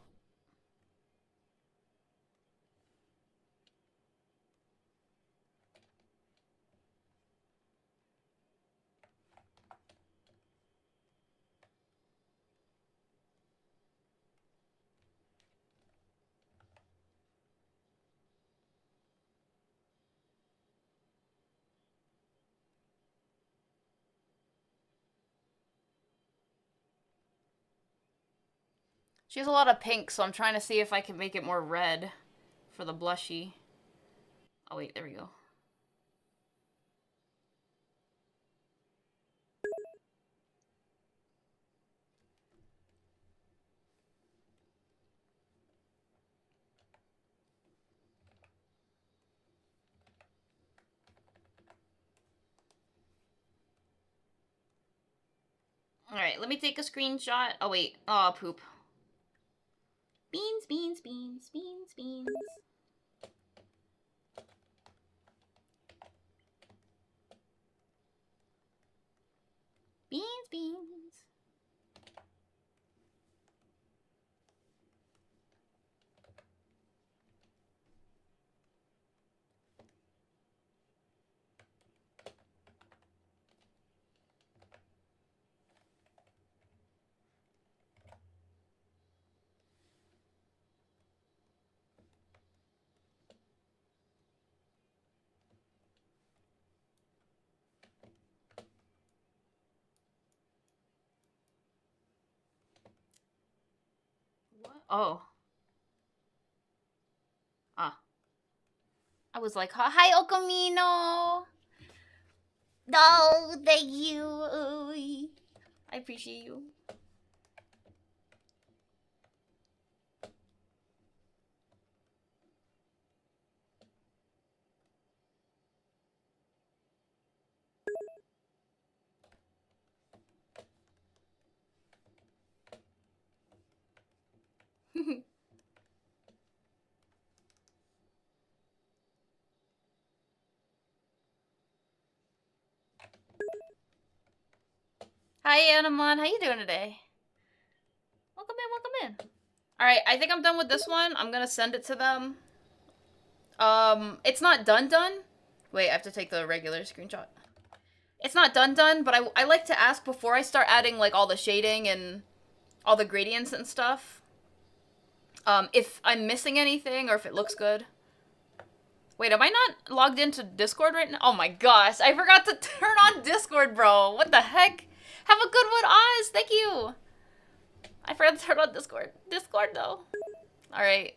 She has a lot of pink, so I'm trying to see if I can make it more red for the blushy. Oh wait, there we go. Alright, let me take a screenshot. Oh wait, oh poop. Beans, beans, beans, beans, beans. Beans, beans. Oh. Ah. I was like, hi, Okamino. No, thank you. I appreciate you. Hi, Anamon. How you doing today? Welcome in, welcome in. Alright, I think I'm done with this one. I'm gonna send it to them. It's not done. Wait, I have to take the regular screenshot. It's not done, but I like to ask before I start adding, like, all the shading and all the gradients and stuff. If I'm missing anything or if it looks good. Wait, am I not logged into Discord right now? Oh my gosh, I forgot to turn on Discord, bro. What the heck? Have a good one, Oz. Thank you. I forgot to turn on Discord. Discord, though. Alright.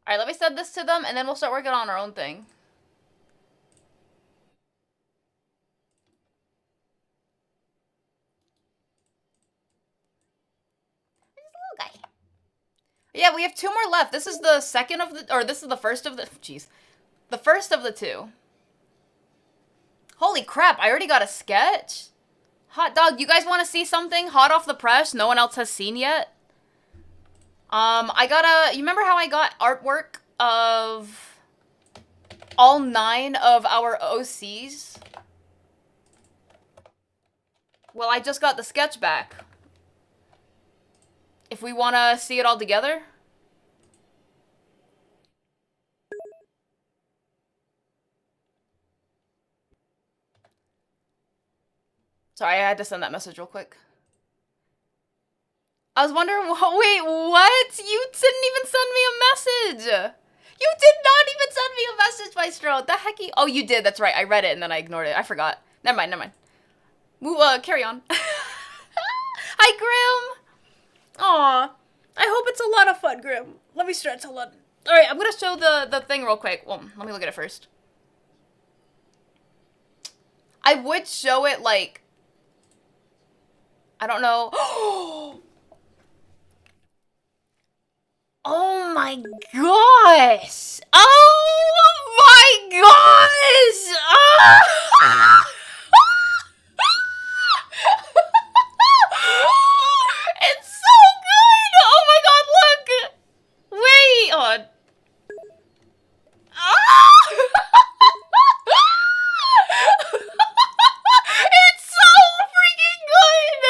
Alright, let me send this to them, and then we'll start working on our own thing. This little guy. Yeah, we have 2 more left. This is the second of the... Or this is the first of the... Jeez. The first of the 2. Holy crap, I already got a sketch? Hot dog, you guys want to see something hot off the press no one else has seen yet? I got a... You remember how I got artwork of all 9 of our OCs? Well, I just got the sketch back. If we want to see it all together? Sorry, I had to send that message real quick. I was wondering, wait, what? You didn't even send me a message! You did not even send me a message, Maestro! The heck you... Oh, you did, that's right. I read it and then I ignored it. I forgot. Never mind. Move, carry on. Hi, Grim! Aw. I hope it's a lot of fun, Grim. Let me stretch a lot. Alright, I'm gonna show the thing real quick. Well, let me look at it first. I would show it, like... I don't know. Oh my gosh! Oh my gosh! Ah! It's so good! Oh my god, look! Wait, hold on. Ah! It's so freaking good!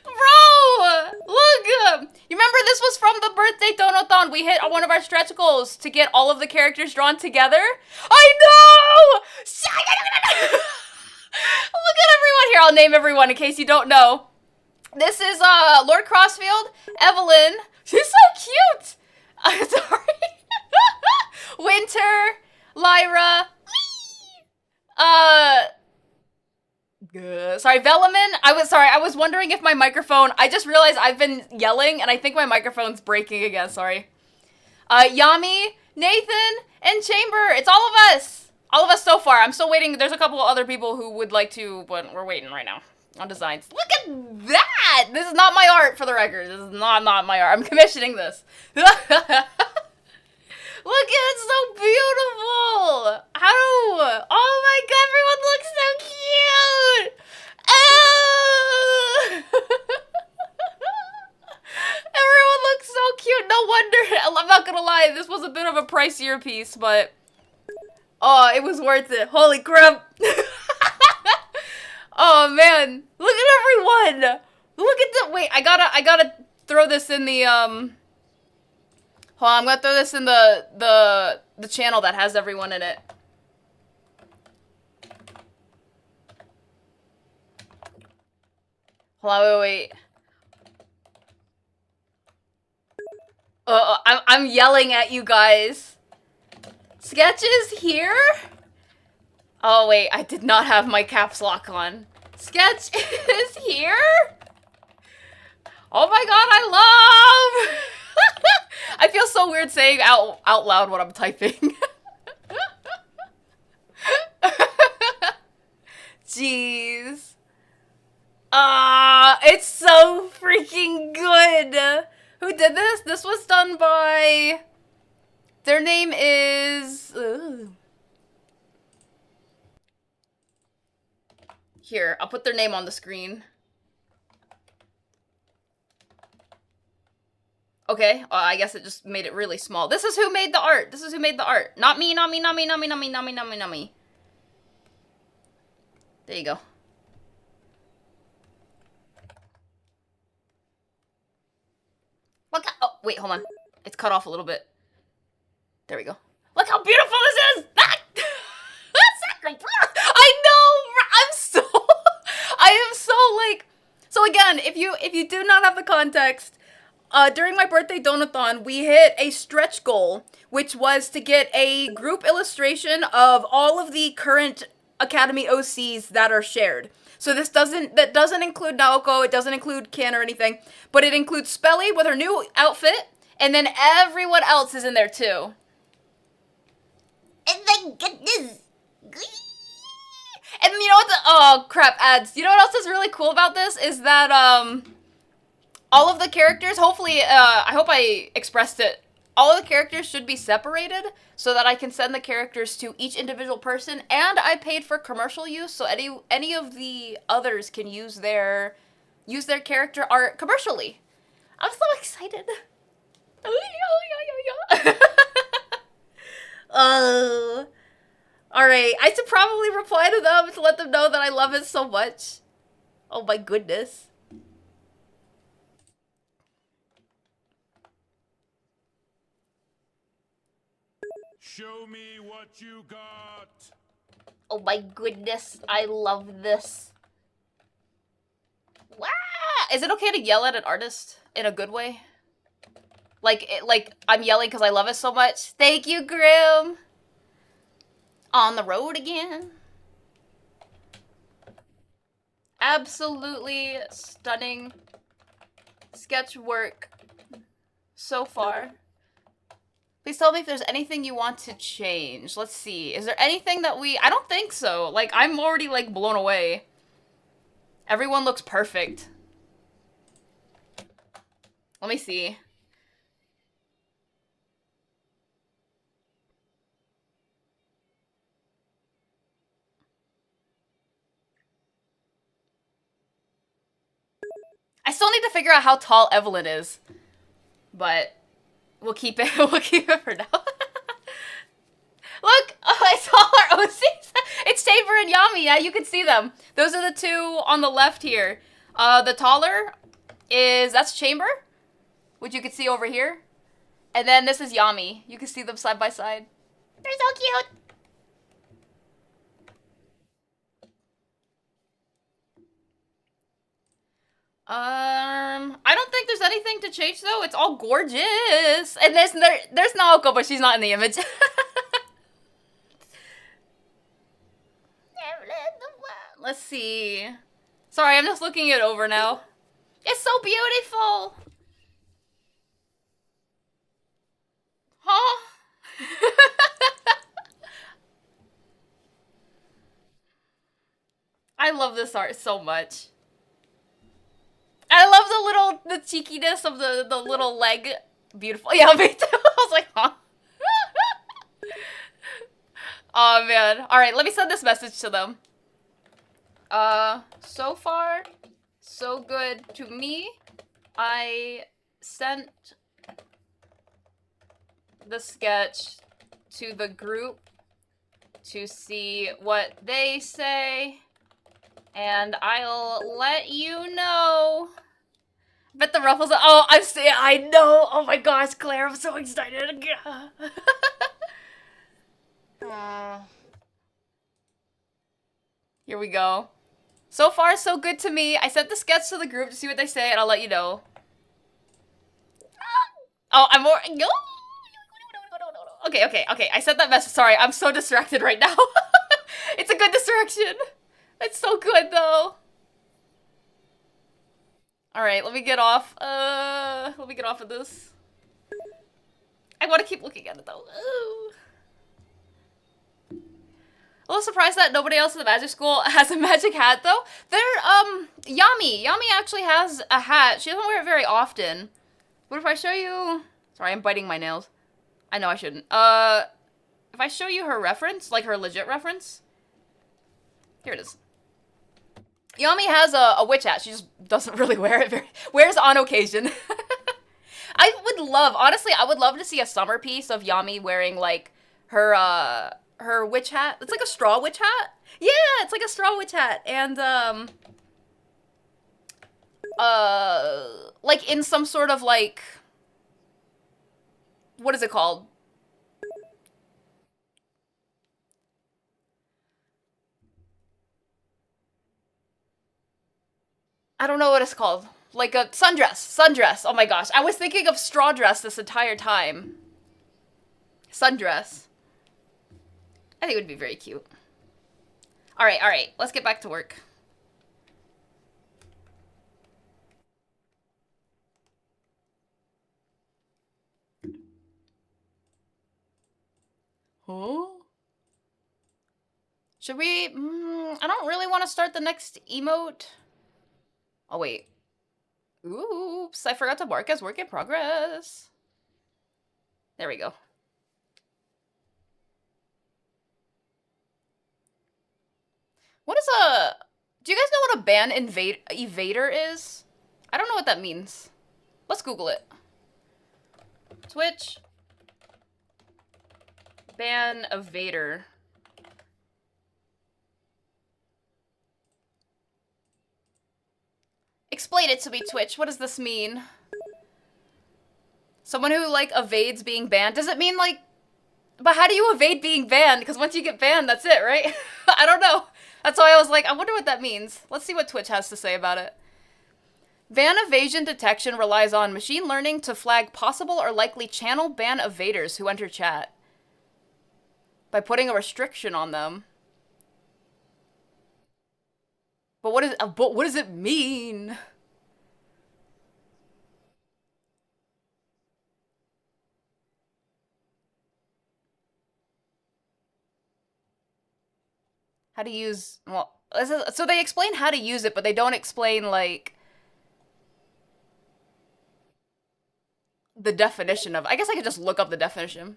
Bro! Look! You remember this was from the birthday donathon? We hit one of our stretch goals to get all of the characters drawn together. I know! Look at everyone here. I'll name everyone in case you don't know. This is Lord Crossfield, Evelyn. She's so cute. Sorry. Winter, Lyra. Sorry, Velamin. I was wondering if my microphone. I just realized I've been yelling and I think my microphone's breaking again. Sorry. Yami, Nathan, and Chamber. It's all of us. All of us so far. I'm still waiting. There's a couple other people who would like to, but we're waiting right now on designs. Look at that! This is not my art, for the record. This is not my art. I'm commissioning this. Look at it, it's so beautiful! How? Oh my god, everyone looks so cute! Oh! Everyone looks so cute. No wonder. I'm not gonna lie, this was a bit of a pricier piece, but oh, it was worth it. Holy crap! Oh man, look at everyone. Look at the. Wait, I gotta throw this in the Hold on, I'm gonna throw this in the channel that has everyone in it. Hold on, wait. I'm yelling at you guys. Sketches here? Oh wait, I did not have my caps lock on. Sketch is here? Oh my god, I love! I feel so weird saying out loud what I'm typing. Jeez. It's so freaking good. Who did this? This was done by... Their name is... Here, I'll put their name on the screen. Okay, I guess it just made it really small. This is who made the art. This is who made the art. Not me, not me, not me, not me, not me, not me, not me, not me. There you go. Look how, oh, wait, hold on. It's cut off a little bit. There we go. Look how beautiful this is! Ah! I know! I am so, like... So again, if you do not have the context, during my birthday donathon, we hit a stretch goal, which was to get a group illustration of all of the current Academy OCs that are shared. So that doesn't include Naoko, it doesn't include Kin or anything, but it includes Spelly with her new outfit, and then everyone else is in there too. And my goodness. And you know what oh crap, ads. You know what else is really cool about this is that all of the characters, hopefully, I hope I expressed it. All of the characters should be separated so that I can send the characters to each individual person, and I paid for commercial use, so any of the others can use their character art commercially. I'm so excited. Oh. Alright, I should probably reply to them to let them know that I love it so much. Oh my goodness. Show me what you got. Oh my goodness, I love this. Wow! Is it okay to yell at an artist in a good way? Like I'm yelling because I love it so much. Thank you, Grim. On the road again. Absolutely stunning sketch work so far. Please tell me if there's anything you want to change. Let's see. Is there anything that I don't think so. Like, I'm already, like, blown away. Everyone looks perfect. Let me see. I still need to figure out how tall Evelyn is. But we'll keep it for now. Look! Oh, I saw our OCs! It's Tabor and Yami, yeah, you can see them. Those are the two on the left here. The taller that's Chamber, which you can see over here. And then this is Yami. You can see them side by side. They're so cute! I don't think there's anything to change though. It's all gorgeous. And there's Naoko, but she's not in the image. Let's see. Sorry, I'm just looking it over now. It's so beautiful. Huh? I love this art so much. I love the cheekiness of the little leg. Beautiful. Yeah, me too. I was like, huh? Oh man. Alright, let me send this message to them. So far, so good to me. I sent the sketch to the group to see what they say, and I'll let you know. Bet the ruffles. Oh, I know. Oh my gosh, Claire, I'm so excited. Here we go. So far, so good to me. I sent the sketch to the group to see what they say, and I'll let you know. Oh, I'm more. Okay. I sent that message. Sorry, I'm so distracted right now. It's a good distraction. It's so good though. All right, let me get off. Let me get off of this. I want to keep looking at it though. Ooh. A little surprised that nobody else in the magic school has a magic hat though. Yami actually has a hat. She doesn't wear it very often. But if I show you, sorry, I'm biting my nails. I know I shouldn't. If I show you her reference, like her legit reference, here it is. Yami has a witch hat. She just doesn't really wear it wears on occasion. I would love, honestly, I would love to see a summer piece of Yami wearing like her witch hat. It's like a straw witch hat. Yeah, it's like a straw witch hat. And like in some sort of like, what is it called? I don't know what it's called. Like a sundress. Oh my gosh. I was thinking of straw dress this entire time. Sundress. I think it would be very cute. All right. Let's get back to work. Oh? Should we? I don't really want to start the next emote. Oh, wait. Oops, I forgot to mark as work in progress. There we go. What is a... Do you guys know what a ban evader is? I don't know what that means. Let's Google it. Twitch. Ban evader. Explain it to me, Twitch. What does this mean? Someone who, like, evades being banned? Does it mean, like... But how do you evade being banned? Because once you get banned, that's it, right? I don't know. That's why I was like, I wonder what that means. Let's see what Twitch has to say about it. Ban evasion detection relies on machine learning to flag possible or likely channel ban evaders who enter chat by putting a restriction on them. But what does it mean? How to use, well, so they explain how to use it, but they don't explain, like, the definition of, I guess I could just look up the definition.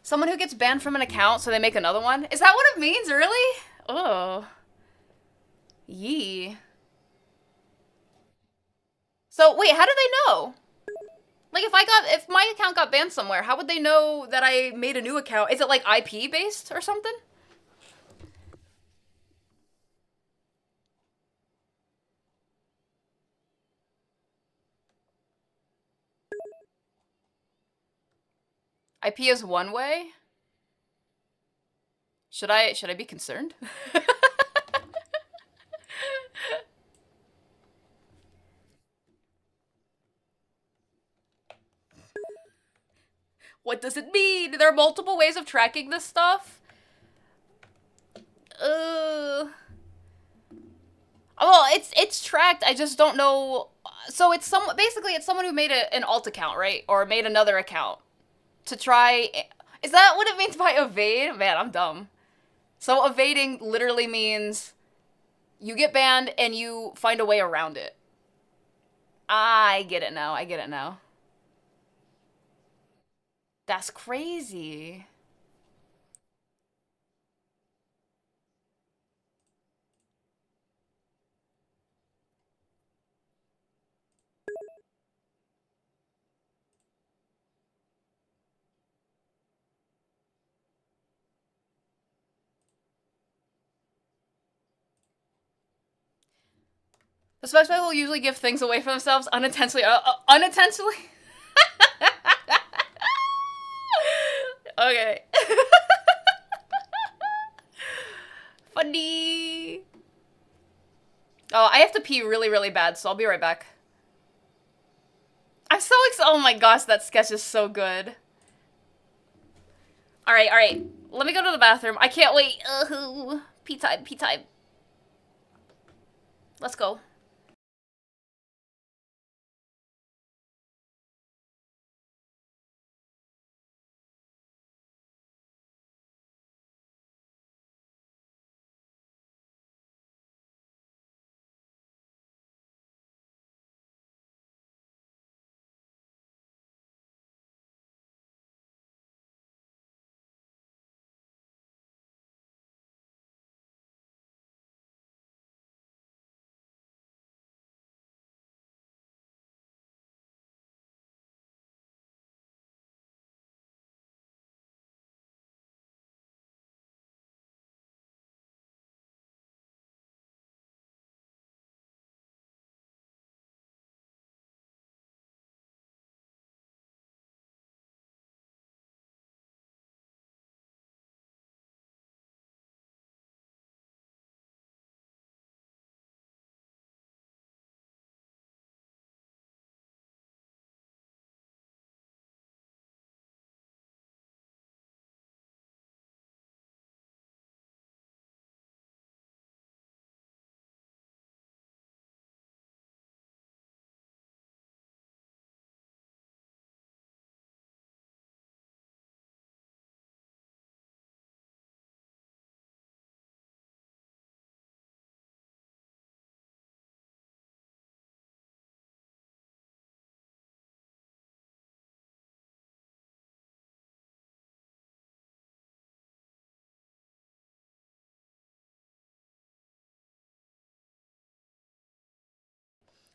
Someone who gets banned from an account, so they make another one? Is that what it means, really? Oh. Yee. So, wait, how do they know? Like, if my account got banned somewhere, how would they know that I made a new account? Is it, like, IP-based or something? IP is one way? Should I be concerned? What does it mean? There are multiple ways of tracking this stuff? Well, it's tracked. I just don't know. So it's basically it's someone who made an alt account, right? Or made another account to try. Is that what it means by evade? Man, I'm dumb. So evading literally means you get banned and you find a way around it. I get it now. That's crazy. The suspect will usually give things away for themselves unintentionally. Unintentionally? Okay. Funny. Oh, I have to pee really, really bad, so I'll be right back. I'm so excited. Oh my gosh, that sketch is so good. All right. Let me go to the bathroom. I can't wait. Pee time, pee time. Let's go.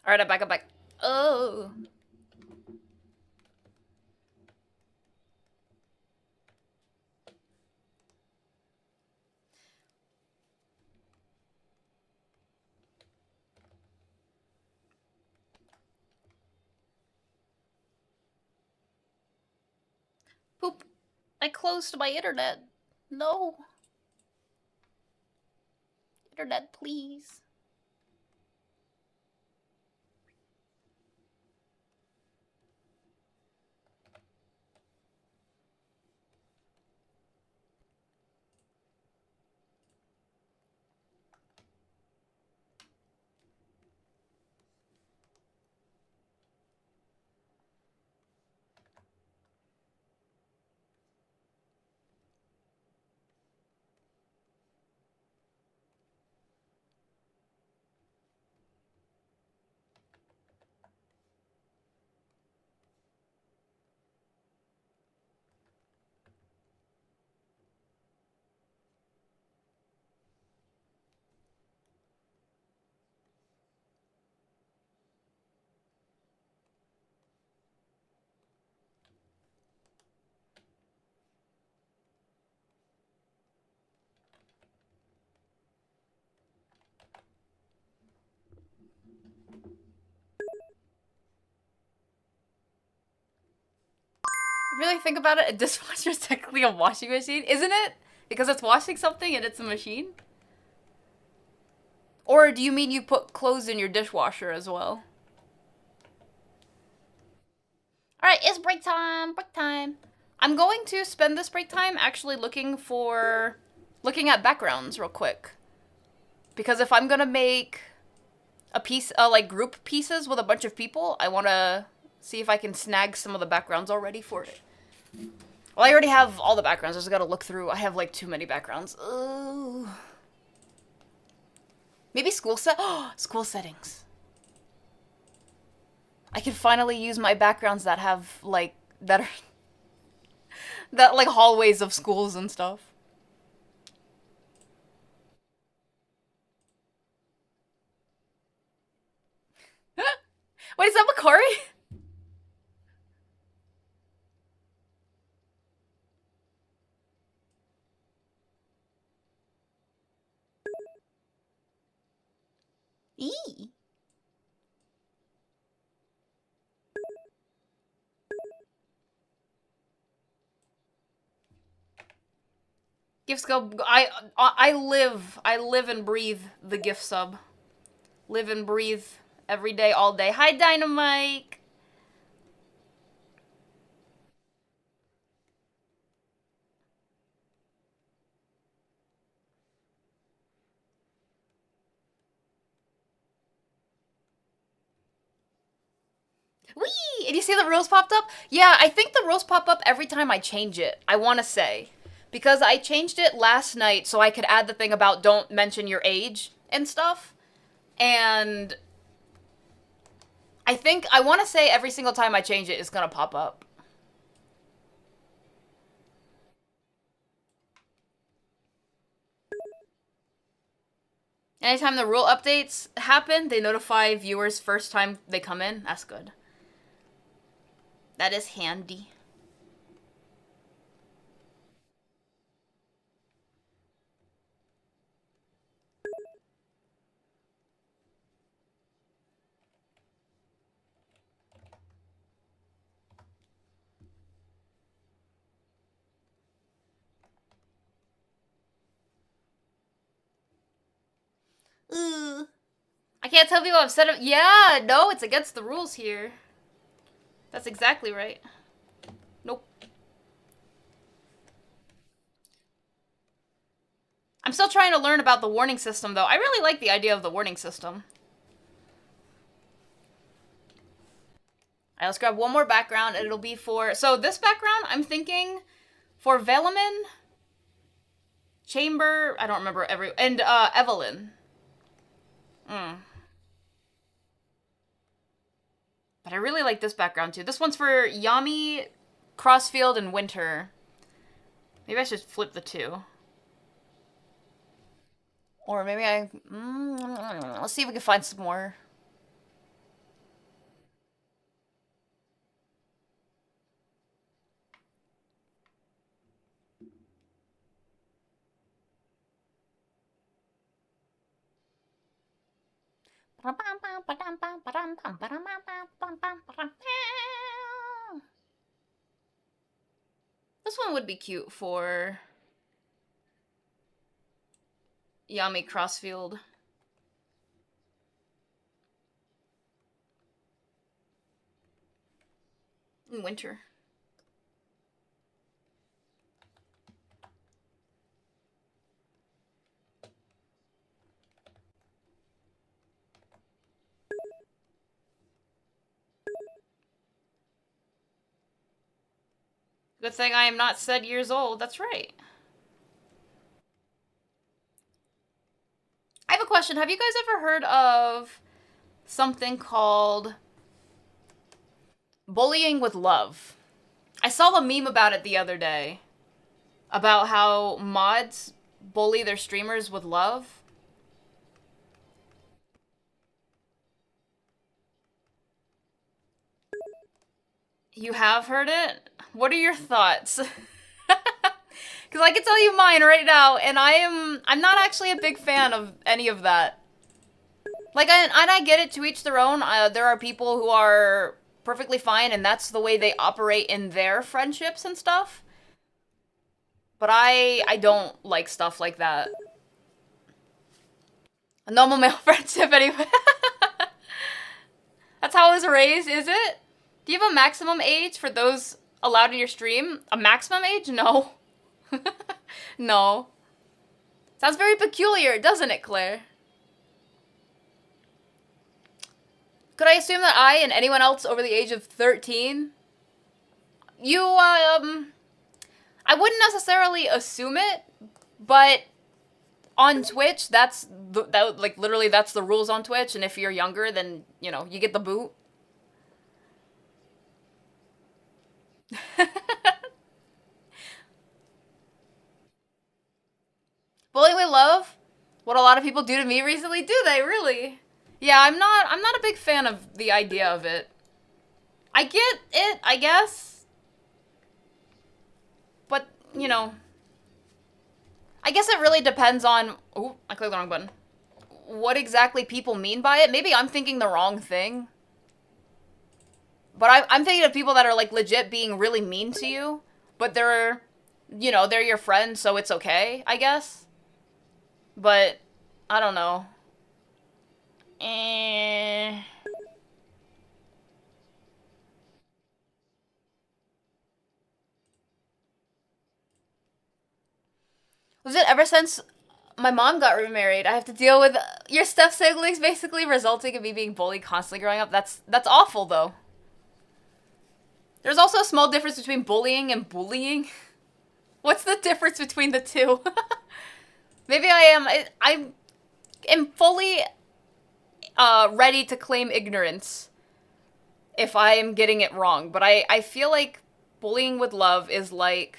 All right, I'm back. Oh. Poop. I closed my internet. No. Internet, please. Really think about it, a dishwasher is technically a washing machine, isn't it? Because it's washing something and it's a machine? Or do you mean you put clothes in your dishwasher as well? Alright, it's break time, break time. I'm going to spend this break time actually looking at backgrounds real quick. Because if I'm gonna make a piece, like group pieces with a bunch of people, I wanna see if I can snag some of the backgrounds already for it. Well, I already have all the backgrounds. I just gotta look through. I have like too many backgrounds. Ooh. Maybe school settings. I can finally use my backgrounds that have like that are that like hallways of schools and stuff. Wait, is that Makari? Eee. Gift sub. I live and breathe the gift sub. Live and breathe every day, all day. Hi, Dynamite. do you see the rules popped up? Yeah, I think the rules pop up every time I change it, I want to say. Because I changed it last night so I could add the thing about don't mention your age and stuff. And I want to say every single time I change it, it's going to pop up. Anytime the rule updates happen, they notify viewers first time they come in. That's good. That is handy. Ugh. I can't tell people I've set up. Yeah, no, it's against the rules here. That's exactly right. Nope. I'm still trying to learn about the warning system, though. I really like the idea of the warning system. Alright, let's grab one more background, and it'll be for... So this background, I'm thinking for Velamin, Chamber, I don't remember and Evelyn. But I really like this background, too. This one's for Yami, Crossfield, and Winter. Maybe I should flip the two. Or maybe let's see if we can find some more. This one would be cute for Yami Crossfield. In winter. Good thing I am not said years old. That's right. I have a question. Have you guys ever heard of something called bullying with love? I saw a meme about it the other day. About how mods bully their streamers with love. You have heard it? What are your thoughts? Because I can tell you mine right now, and I'm not actually a big fan of any of that. Like, I get it, to each their own. There are people who are perfectly fine, and that's the way they operate in their friendships and stuff. But I don't like stuff like that. A normal male friendship, anyway. That's how I was raised, is it? Do you have a maximum age for those allowed in your stream? A maximum age? No. No. Sounds very peculiar, doesn't it, Claire? Could I assume that I and anyone else over the age of 13? I wouldn't necessarily assume it, but on Twitch, literally that's the rules on Twitch, and if you're younger, then, you know, you get the boot. Bullying with love? What a lot of people do to me recently, do they? Really? Yeah, I'm not a big fan of the idea of it. I get it, I guess. But, you know, I guess it really depends on... Oh, I clicked the wrong button. What exactly people mean by it. Maybe I'm thinking the wrong thing. But I'm thinking of people that are, like, legit being really mean to you. But they're, you know, they're your friends, so it's okay, I guess. But, I don't know. Was it ever since my mom got remarried, I have to deal with your step-siblings basically resulting in me being bullied constantly growing up? That's awful, though. There's also a small difference between bullying and bullying. What's the difference between the two? Maybe I am fully ready to claim ignorance if I am getting it wrong, but I feel like bullying with love is like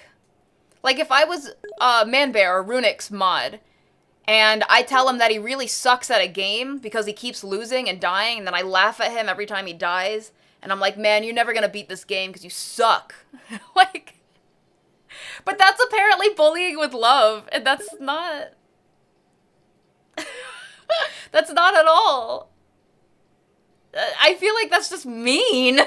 if I was Manbear or Runik's mod, and I tell him that he really sucks at a game because he keeps losing and dying, and then I laugh at him every time he dies, and I'm like, man, you're never gonna beat this game because you suck. Like, but that's apparently bullying with love, and that's not. That's not at all. I feel like that's just mean.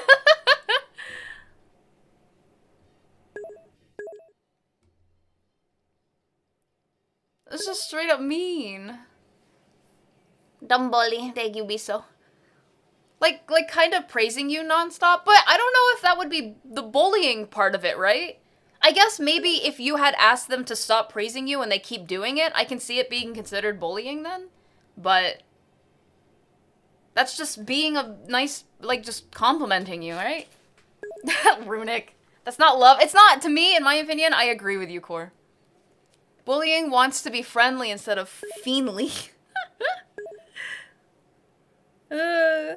It's just straight up mean. Dumb bully, thank you, Biso. Like kind of praising you nonstop, but I don't know if that would be the bullying part of it, right? I guess maybe if you had asked them to stop praising you and they keep doing it, I can see it being considered bullying then. But that's just being a nice, like, just complimenting you, right? Runic. That's not love. It's not, to me, in my opinion, I agree with you, Core. Bullying wants to be friendly instead of fiendly. I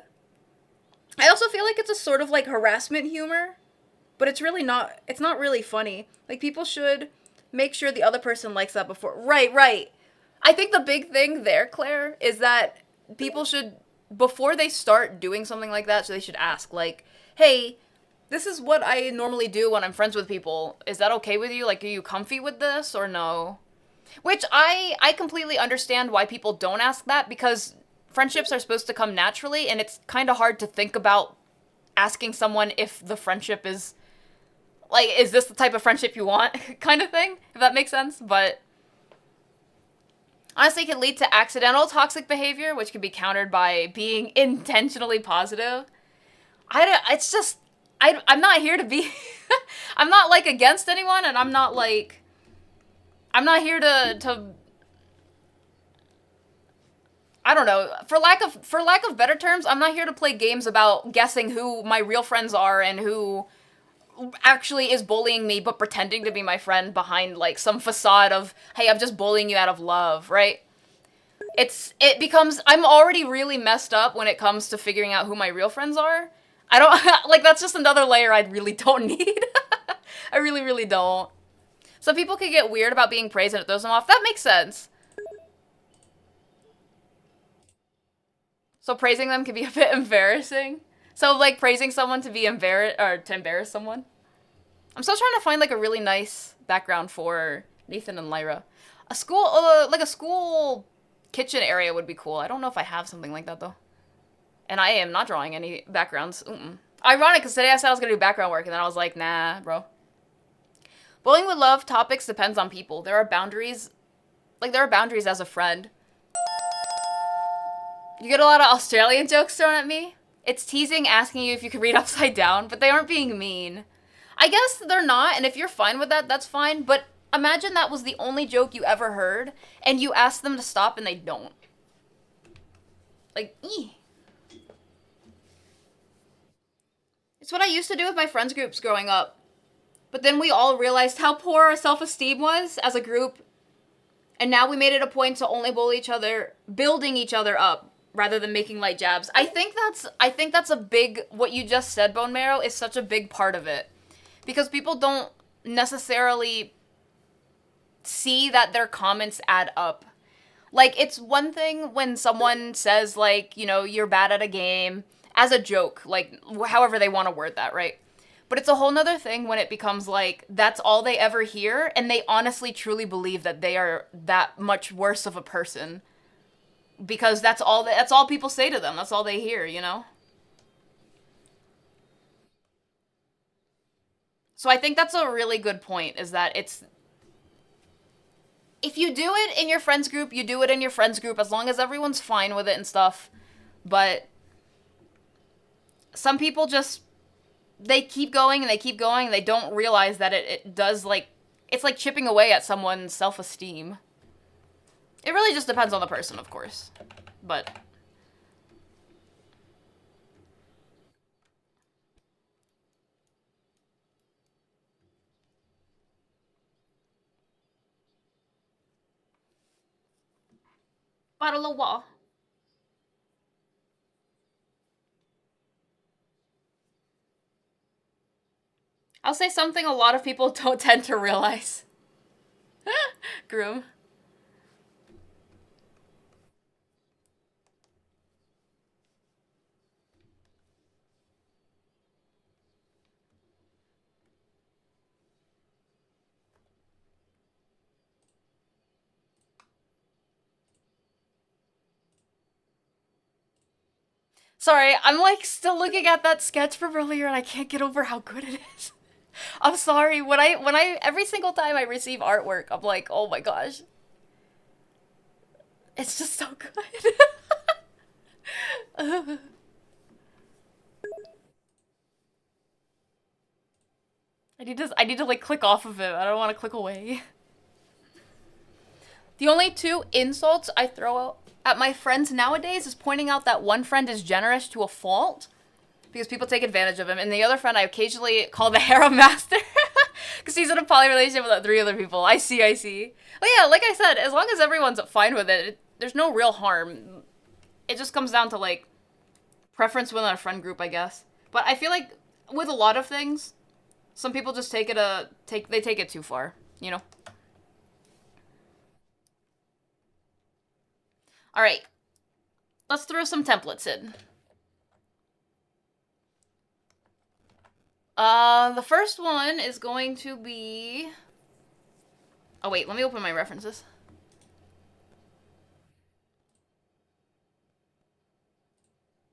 also feel like it's a sort of, like, harassment humor. But it's really not, it's not really funny. Like, people should make sure the other person likes that before. Right, right. I think the big thing there, Claire, is that people should, before they start doing something like that, so they should ask, like, hey, this is what I normally do when I'm friends with people. Is that okay with you? Like, are you comfy with this or no? Which I completely understand why people don't ask that, because friendships are supposed to come naturally, and it's kind of hard to think about asking someone if the friendship is, like, is this the type of friendship you want? Kind of thing, if that makes sense. But honestly, it can lead to accidental toxic behavior, which can be countered by being intentionally positive. It's just, I'm not here to be, I'm not, like, against anyone, and I'm not, like, I'm not here to I don't know, for lack of better terms, I'm not here to play games about guessing who my real friends are and who actually is bullying me but pretending to be my friend behind, like, some facade of, hey, I'm just bullying you out of love, right? It becomes, I'm already really messed up when it comes to figuring out who my real friends are. I don't, like, that's just another layer I really don't need. I really, really don't. Some people can get weird about being praised and it throws them off. That makes sense. So praising them can be a bit embarrassing. So, like, praising someone to be embarrassed, or to embarrass someone. I'm still trying to find, like, a really nice background for Nathan and Lyra. A school, like a school kitchen area would be cool. I don't know if I have something like that, though. And I am not drawing any backgrounds. Ironic, because today I said I was going to do background work, and then I was like, nah, bro. Bullying with love topics depends on people. There are boundaries. Like, there are boundaries as a friend. You get a lot of Australian jokes thrown at me. It's teasing, asking you if you can read upside down, but they aren't being mean. I guess they're not, and if you're fine with that, that's fine, but imagine that was the only joke you ever heard, and you ask them to stop and they don't. Like, eeh. It's what I used to do with my friends groups growing up. But then we all realized how poor our self-esteem was as a group, and now we made it a point to only bully each other, building each other up, rather than making light jabs. I think that's a big, what you just said, Bone Marrow, is such a big part of it. Because people don't necessarily see that their comments add up. Like, it's one thing when someone says, like, you know, you're bad at a game, as a joke, like, however they want to word that, right? But it's a whole nother thing when it becomes, like, that's all they ever hear, and they honestly truly believe that they are that much worse of a person. Because that's all people say to them. That's all they hear, you know? So I think that's a really good point, is that it's, if you do it in your friends group, you do it in your friends group, as long as everyone's fine with it and stuff. But some people just, they keep going and they keep going and they don't realize that it does, like, it's like chipping away at someone's self-esteem. It really just depends on the person, of course. But Bottle of water. I'll say something a lot of people don't tend to realize. Groom. Sorry, I'm like still looking at that sketch from earlier and I can't get over how good it is. I'm sorry. When I every single time I receive artwork, I'm like, "Oh my gosh. It's just so good." I need to like click off of it. I don't want to click away. The only two insults I throw out at my friends nowadays is pointing out that one friend is generous to a fault because people take advantage of him, and the other friend I occasionally call the harem master because he's in a poly relationship with three other people. I see. But yeah, like I said, as long as everyone's fine with it, there's no real harm. It just comes down to like preference within a friend group, I guess. But I feel like with a lot of things, some people just take it too far, you know. All right, let's throw some templates in. The first one is going to be. Oh wait, let me open my references.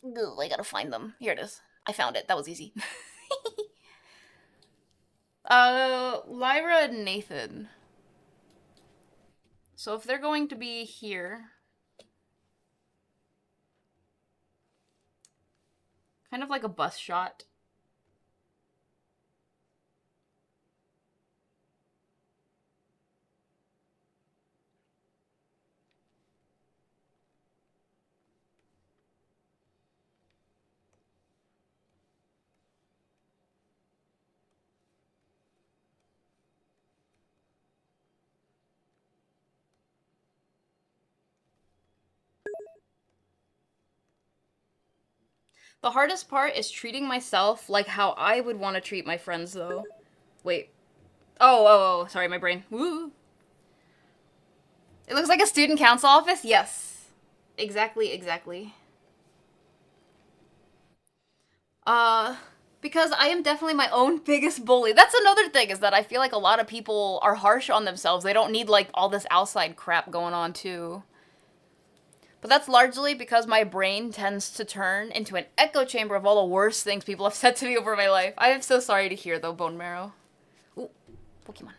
Ugh, I gotta find them. Here it is. I found it. That was easy. Lyra and Nathan. So if they're going to be here, kind of like a bus shot. The hardest part is treating myself like how I would want to treat my friends, though. Wait. Oh, sorry, my brain. Woo. It looks like a student council office? Yes. Exactly. Uh, because I am definitely my own biggest bully. That's another thing, is that I feel like a lot of people are harsh on themselves. They don't need, like, all this outside crap going on, too. But that's largely because my brain tends to turn into an echo chamber of all the worst things people have said to me over my life. I am so sorry to hear, though, Bone Marrow. Ooh, Pokemon.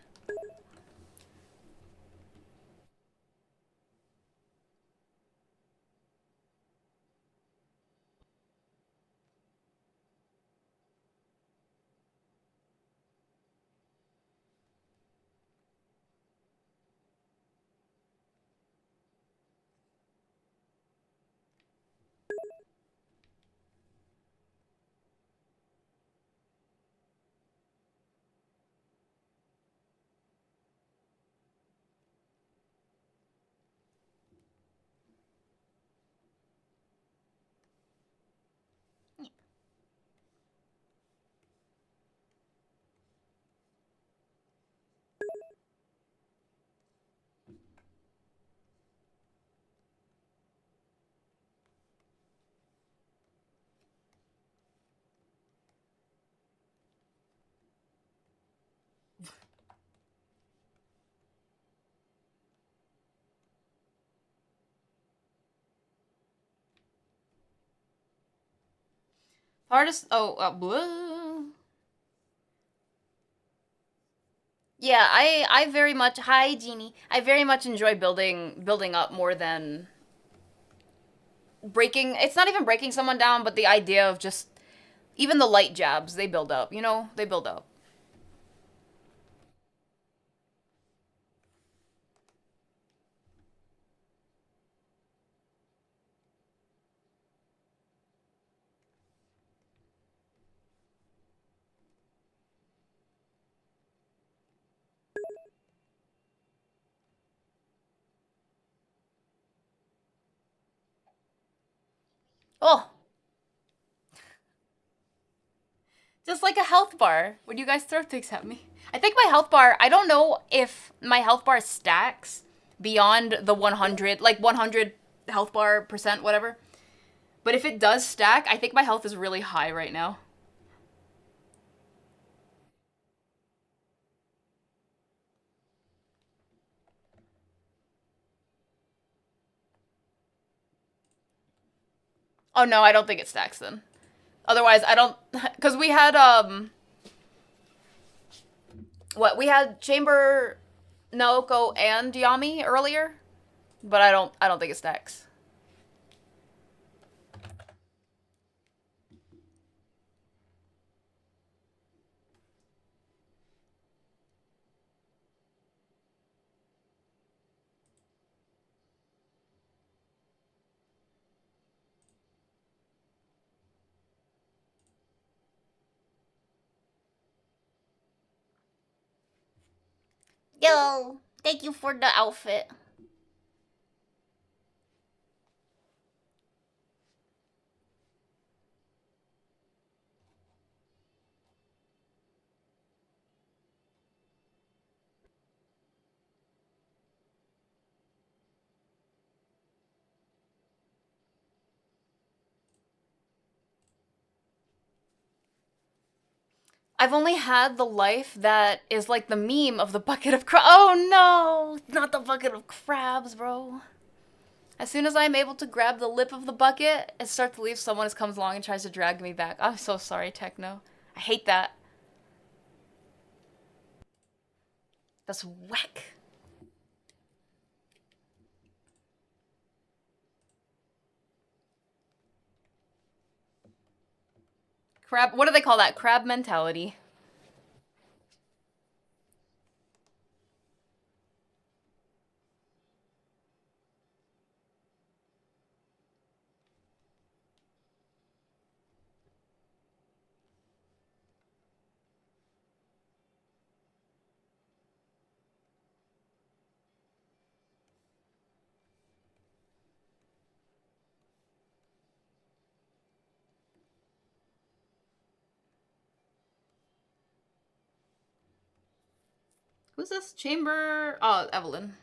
Hardest. Blah. Yeah, I very much. Hi, Jeannie. I very much enjoy building up more than breaking. It's not even breaking someone down, but the idea of just even the light jabs, they build up. You know, they build up. Oh, just like a health bar when you guys throw things at me. I think my health bar, I don't know if my health bar stacks beyond the 100, like 100 health bar percent, whatever. But if it does stack, I think my health is really high right now. Oh no, I don't think it stacks then. Otherwise, I don't, because we had what we had Chamber, Naoko, and Yami earlier, but I don't think it stacks. Yo, thank you for the outfit. I've only had the life that is like the meme of the bucket of crabs. Oh no, not the bucket of crabs, bro. As soon as I'm able to grab the lip of the bucket and start to leave, someone comes along and tries to drag me back. I'm so sorry, Techno. I hate that. That's whack. Crab, what do they call that? Crab mentality. Who's this? Chamber. Oh, Evelyn.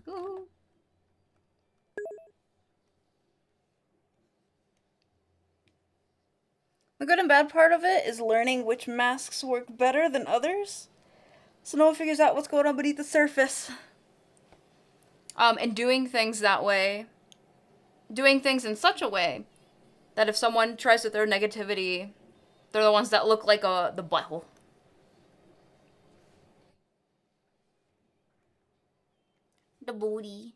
Ooh. The good and bad part of it is learning which masks work better than others, so no one figures out what's going on beneath the surface. And doing things that way, doing things in such a way that if someone tries to throw negativity, they're the ones that look like the butthole. The booty.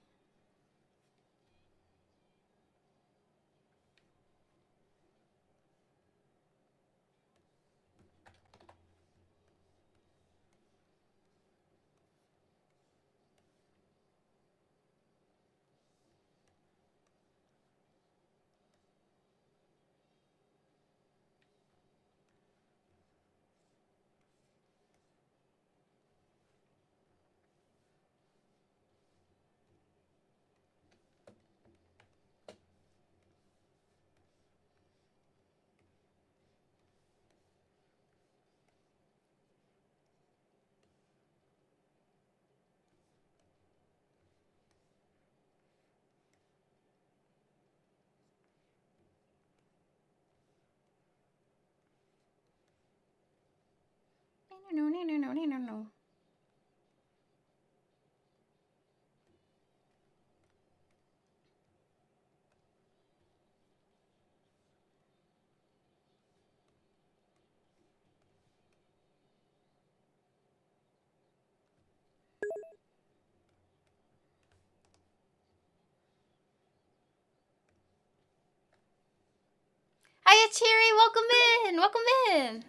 Hiya, Cherry. Welcome in. Welcome in.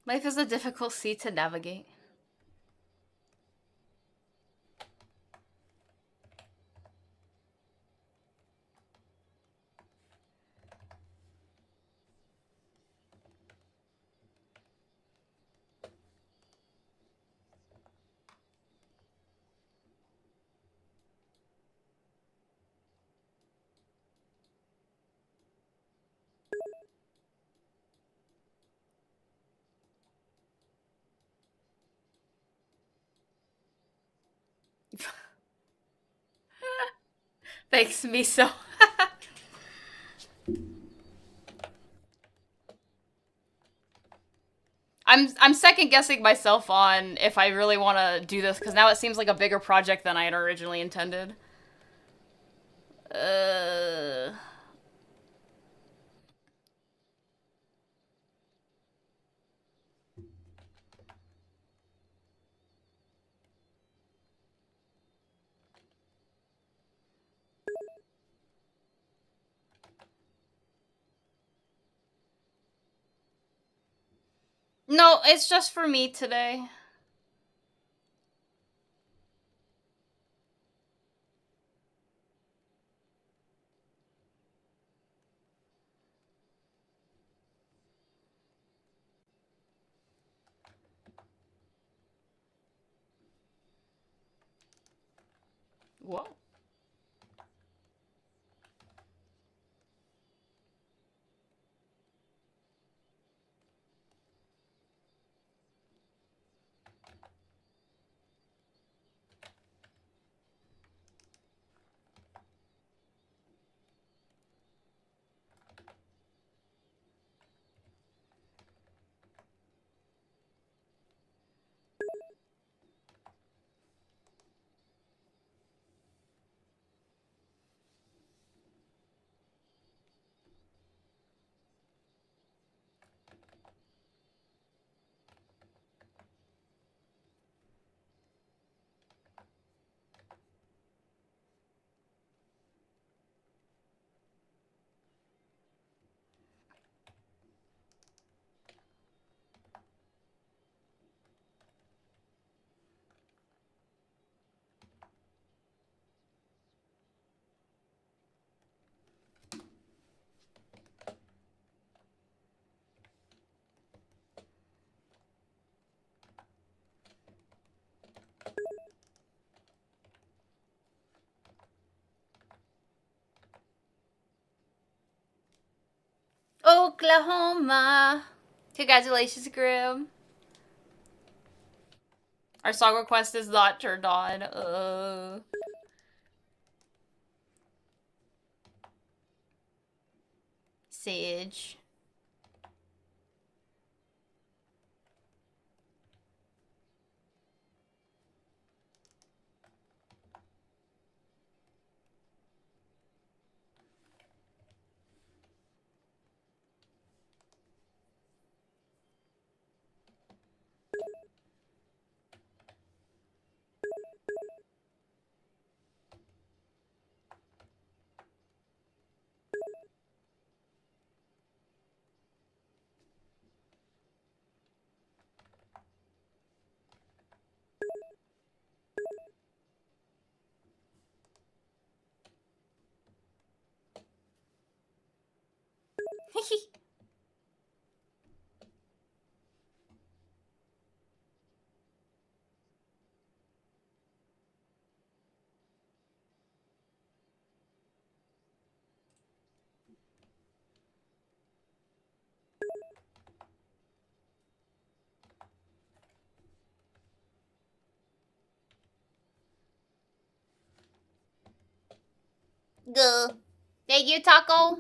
Life is a difficult sea to navigate. Thanks, Miso. I'm second guessing myself on if I really want to do this because now it seems like a bigger project than I had originally intended. No, it's just for me today. Whoa. Oklahoma. Congratulations, Grim. Our song request is not turned on. Sage. Good. Thank you, Taco.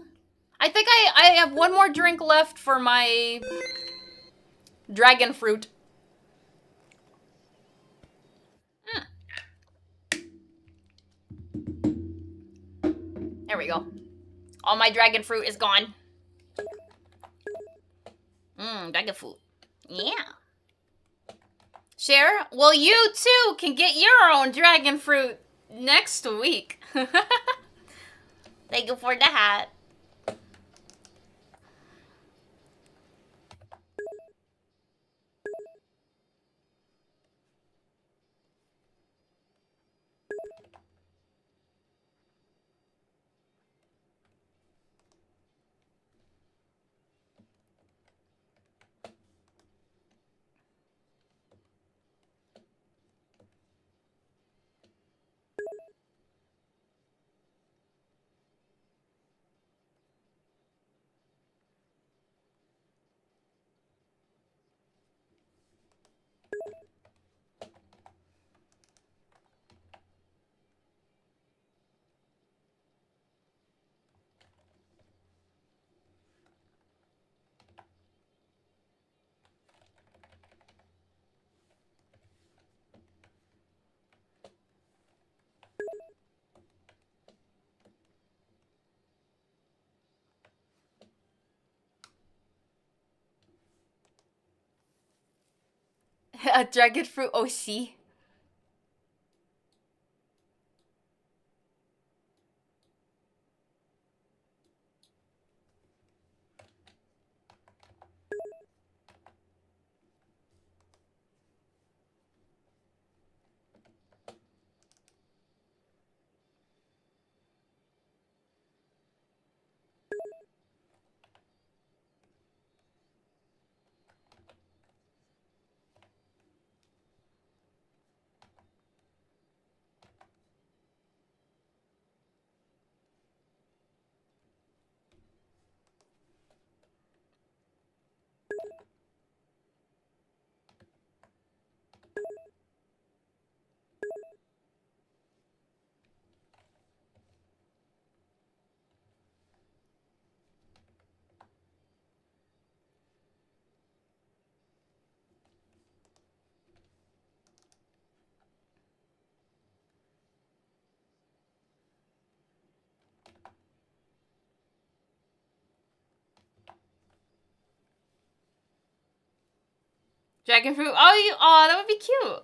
I think I have one more drink left for my dragon fruit. There we go. All my dragon fruit is gone. Dragon fruit. Yeah. Share? Well, you too can get your own dragon fruit next week. Thank you for the hat. A dragon fruit OC. Dragon fruit. Oh, that would be cute.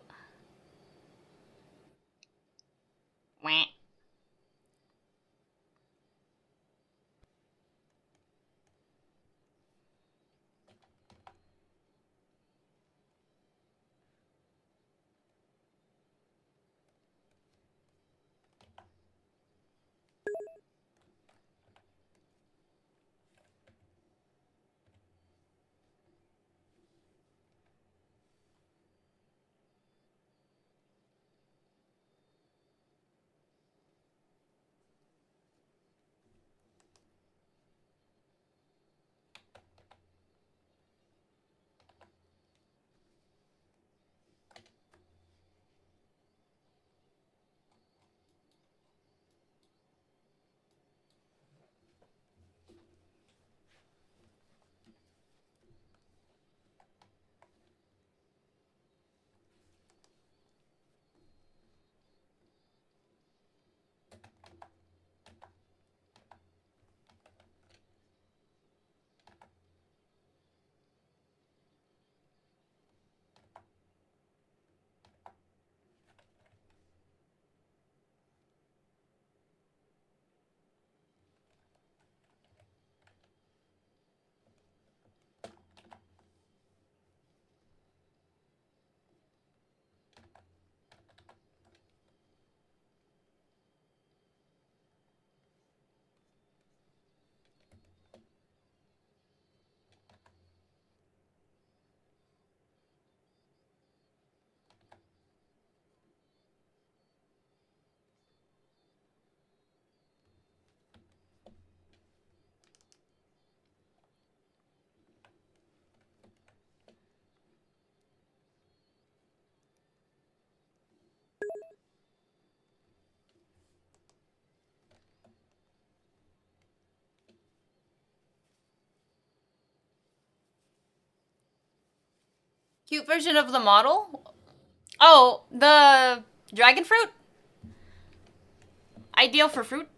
Wah. Cute version of the model? Oh, the dragon fruit? Ideal for fruit?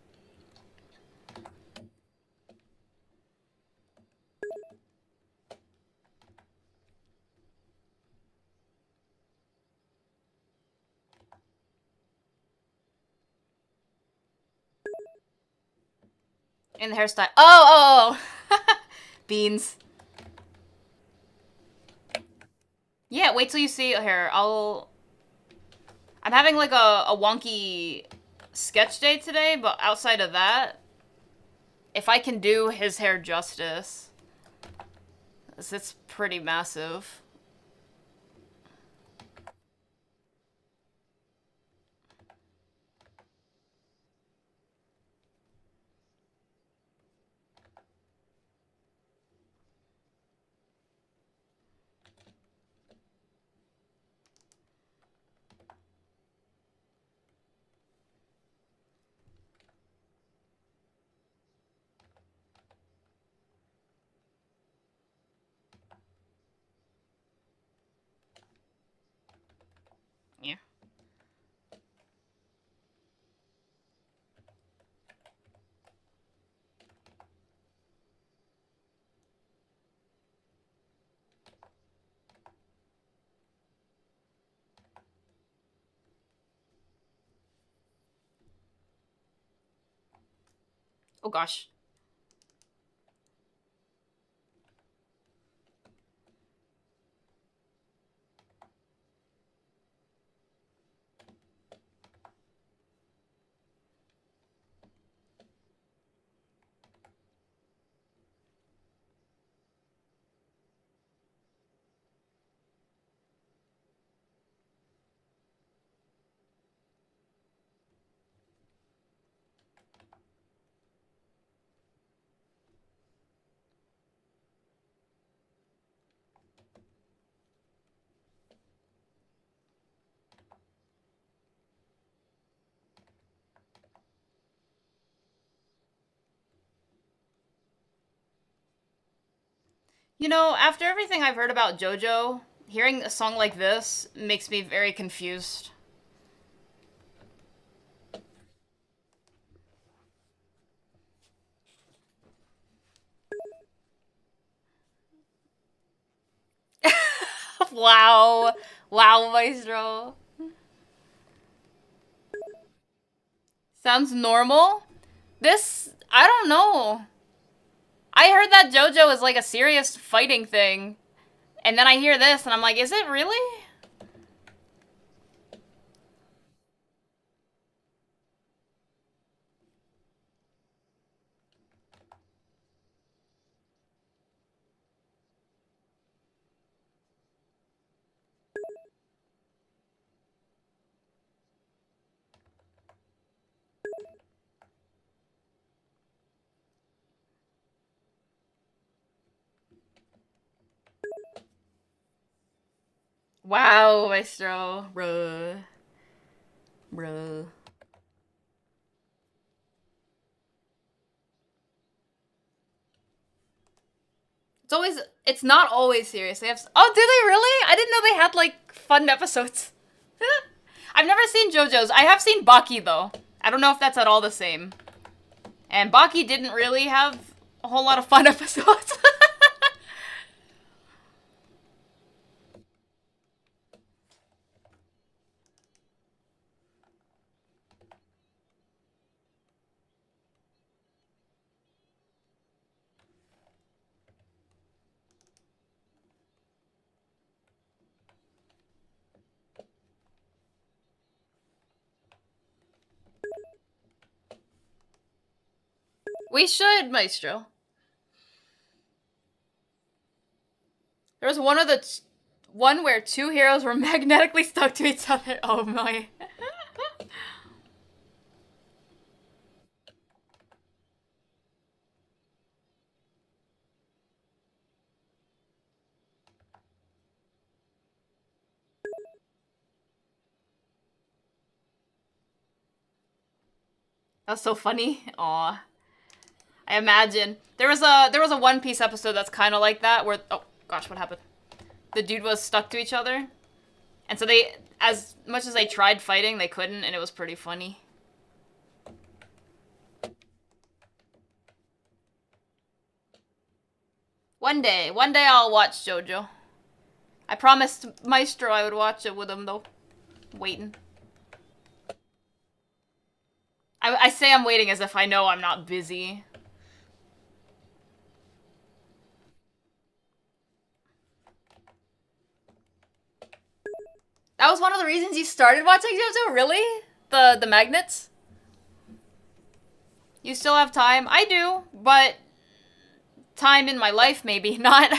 In the hairstyle. Oh! Beans. Yeah, wait till you see here. I'm having like a wonky sketch day today, but outside of that, if I can do his hair justice, it's pretty massive. Yeah. Oh gosh. You know, after everything I've heard about JoJo, hearing a song like this makes me very confused. Wow. Wow, Maestro. Sounds normal? This, I don't know. I heard that JoJo is like a serious fighting thing. And then I hear this and I'm like, is it really? Wow, Maestro. Bruh. Bruh. It's always, it's not always serious. They have, oh, do they really? I didn't know they had like fun episodes. I've never seen JoJo's. I have seen Baki though. I don't know if that's at all the same. And Baki didn't really have a whole lot of fun episodes. We should, Maestro. There was one where two heroes were magnetically stuck to each other. Oh my. That's so funny. Aw. I imagine. There was a One Piece episode that's kinda like that where, oh gosh, what happened? the dude was stuck to each other. And so they, as much as they tried fighting, they couldn't, and it was pretty funny. One day I'll watch JoJo. I promised Maestro I would watch it with him, though. Waiting. I say I'm waiting as if I know I'm not busy. That was one of the reasons you started watching JoJo? Really? The magnets? You still have time? I do, but time in my life maybe, not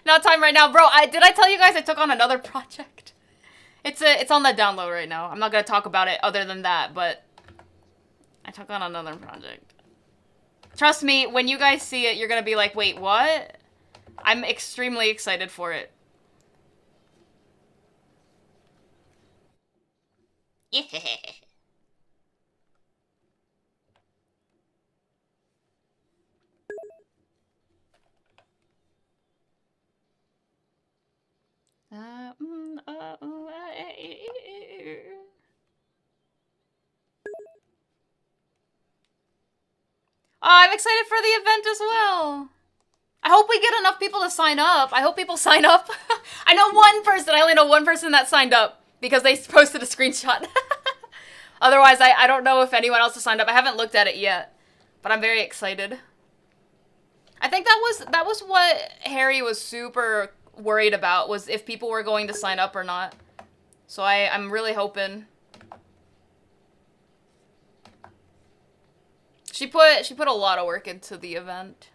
not time right now. Bro, did I tell you guys I took on another project? It's on the download right now. I'm not gonna talk about it other than that, but I took on another project. Trust me, when you guys see it, you're gonna be like, wait, what? I'm extremely excited for it. Yeah. Oh, I'm excited for the event as well. I hope we get enough people to sign up. I hope people sign up. I know one person. I only know one person that signed up because they posted a screenshot. Otherwise, I don't know if anyone else has signed up. I haven't looked at it yet, but I'm very excited. I think that was what Harry was super worried about, was if people were going to sign up or not. So I'm really hoping. She put a lot of work into the event.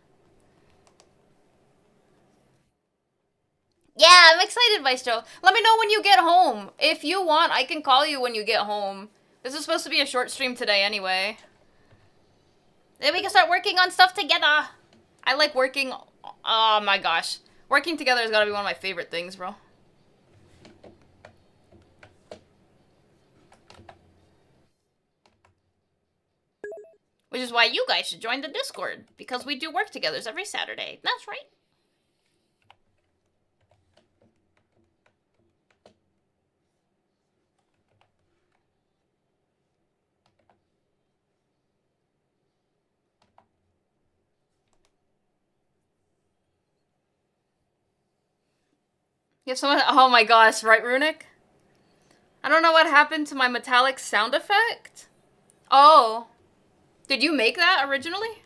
Yeah, I'm excited, Maestro. Let me know when you get home. If you want, I can call you when you get home. This is supposed to be a short stream today anyway. Then we can start working on stuff together. I like working. Oh my gosh. Working together has got to be one of my favorite things, bro. Which is why you guys should join the Discord, because we do work together every Saturday. That's right. You have someone. Oh my gosh, right, Runic? I don't know what happened to my metallic sound effect. Oh. Did you make that originally?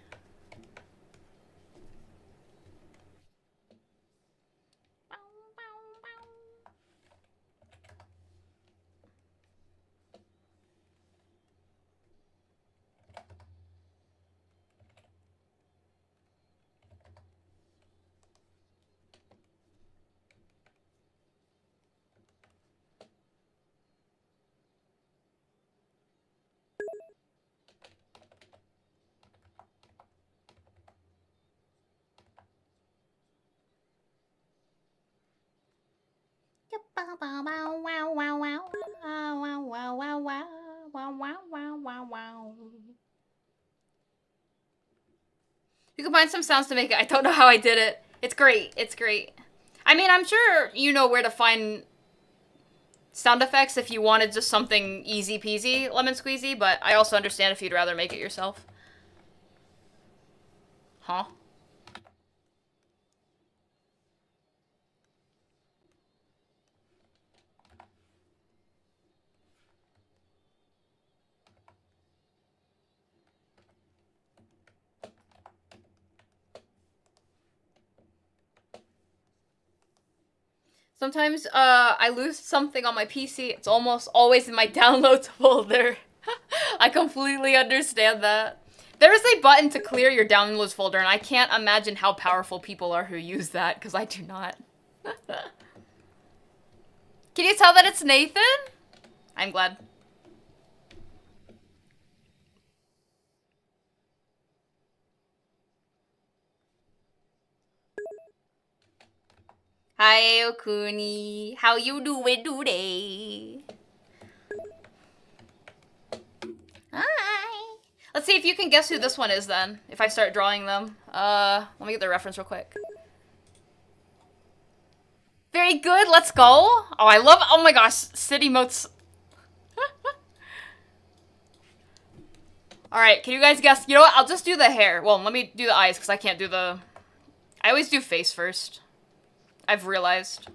You can find some sounds to make it. I don't know how I did it. It's great. It's great. I mean, I'm sure you know where to find sound effects if you wanted just something easy peasy, lemon squeezy, but I also understand if you'd rather make it yourself. Huh? Sometimes I lose something on my PC. It's almost always in my downloads folder. I completely understand that. There is a button to clear your downloads folder, and I can't imagine how powerful people are who use that, because I do not. Can you tell that it's Nathan? I'm glad. Hi, Okuni. How you doing today? Hi. Let's see if you can guess who this one is then, if I start drawing them. Let me get the reference real quick. Very good. Let's go. Oh, I love. Oh my gosh, city moats. All right, can you guys guess? You know what? I'll just do the hair. Well, let me do the eyes because I can't do the. I always do face first. I've realized.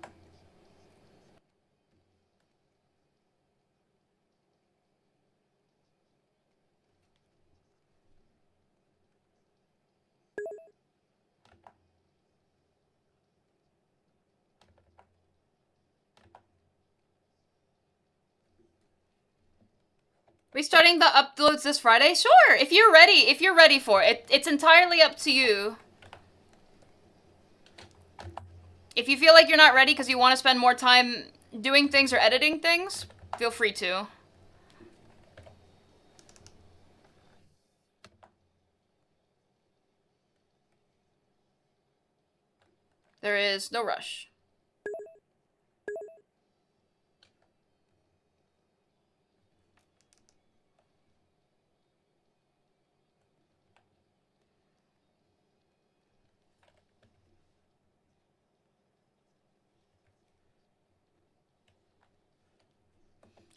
Restarting the uploads this Friday? Sure, if you're ready. If you're ready for it. It's entirely up to you. If you feel like you're not ready because you want to spend more time doing things or editing things, feel free to. There is no rush.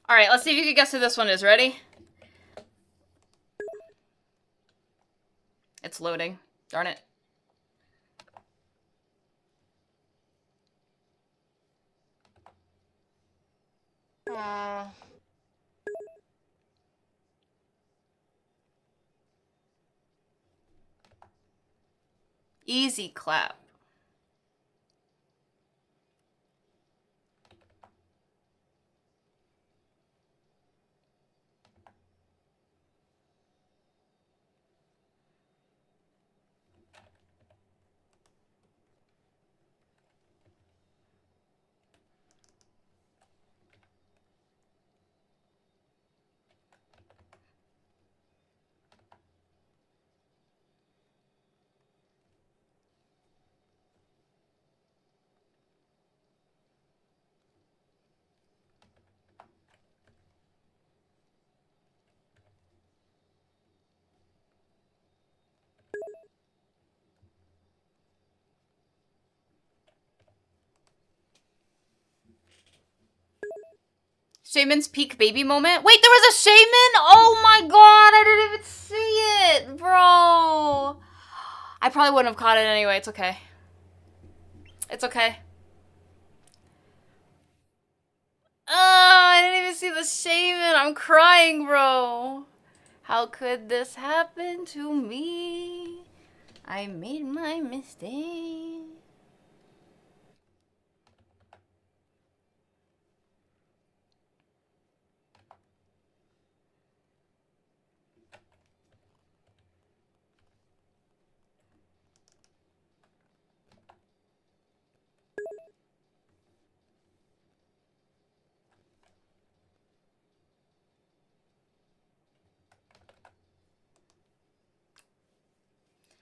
All right, let's see if you can guess who this one is. Ready? It's loading. Darn it. Easy clap. Shaman's peak baby moment. Wait, there was a shaman? Oh my god, I didn't even see it, bro. I probably wouldn't have caught it anyway. It's okay. It's okay. I didn't even see the shaman. I'm crying, bro. How could this happen to me? I made my mistake.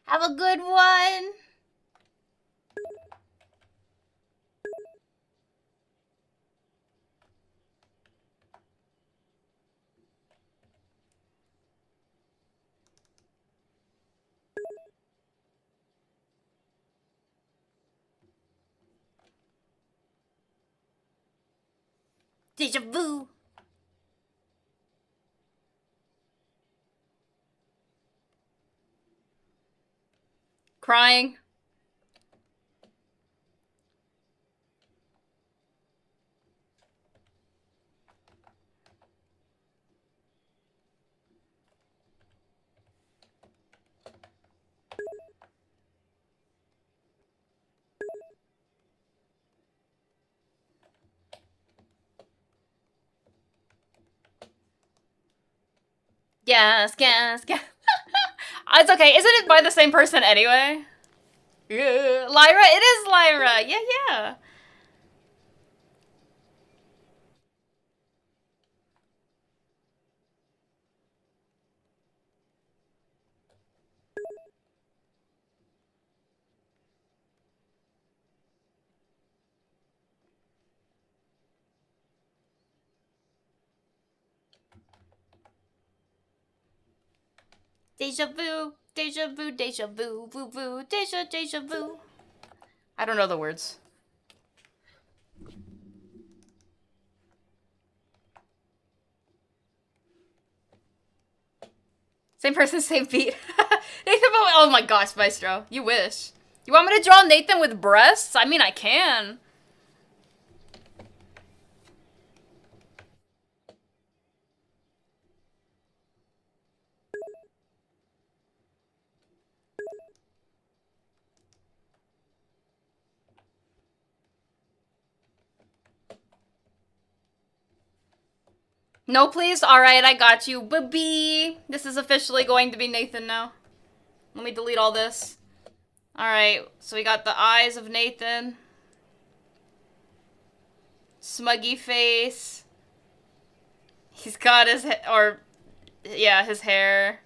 Have a good one. Deja vu. Crying. Yes, yes, yes. It's okay. Isn't it by the same person anyway? Yeah. Lyra? It is Lyra. Yeah, yeah. Deja vu, deja vu, deja vu, vu, vu, deja vu. I don't know the words. Same person, same beat. Nathan, oh my gosh, Maestro. You wish. You want me to draw Nathan with breasts? I mean, I can. No, please? Alright, I got you. Baby. This is officially going to be Nathan now. Let me delete all this. Alright, so we got the eyes of Nathan. Smuggy face. He's got his yeah, his hair.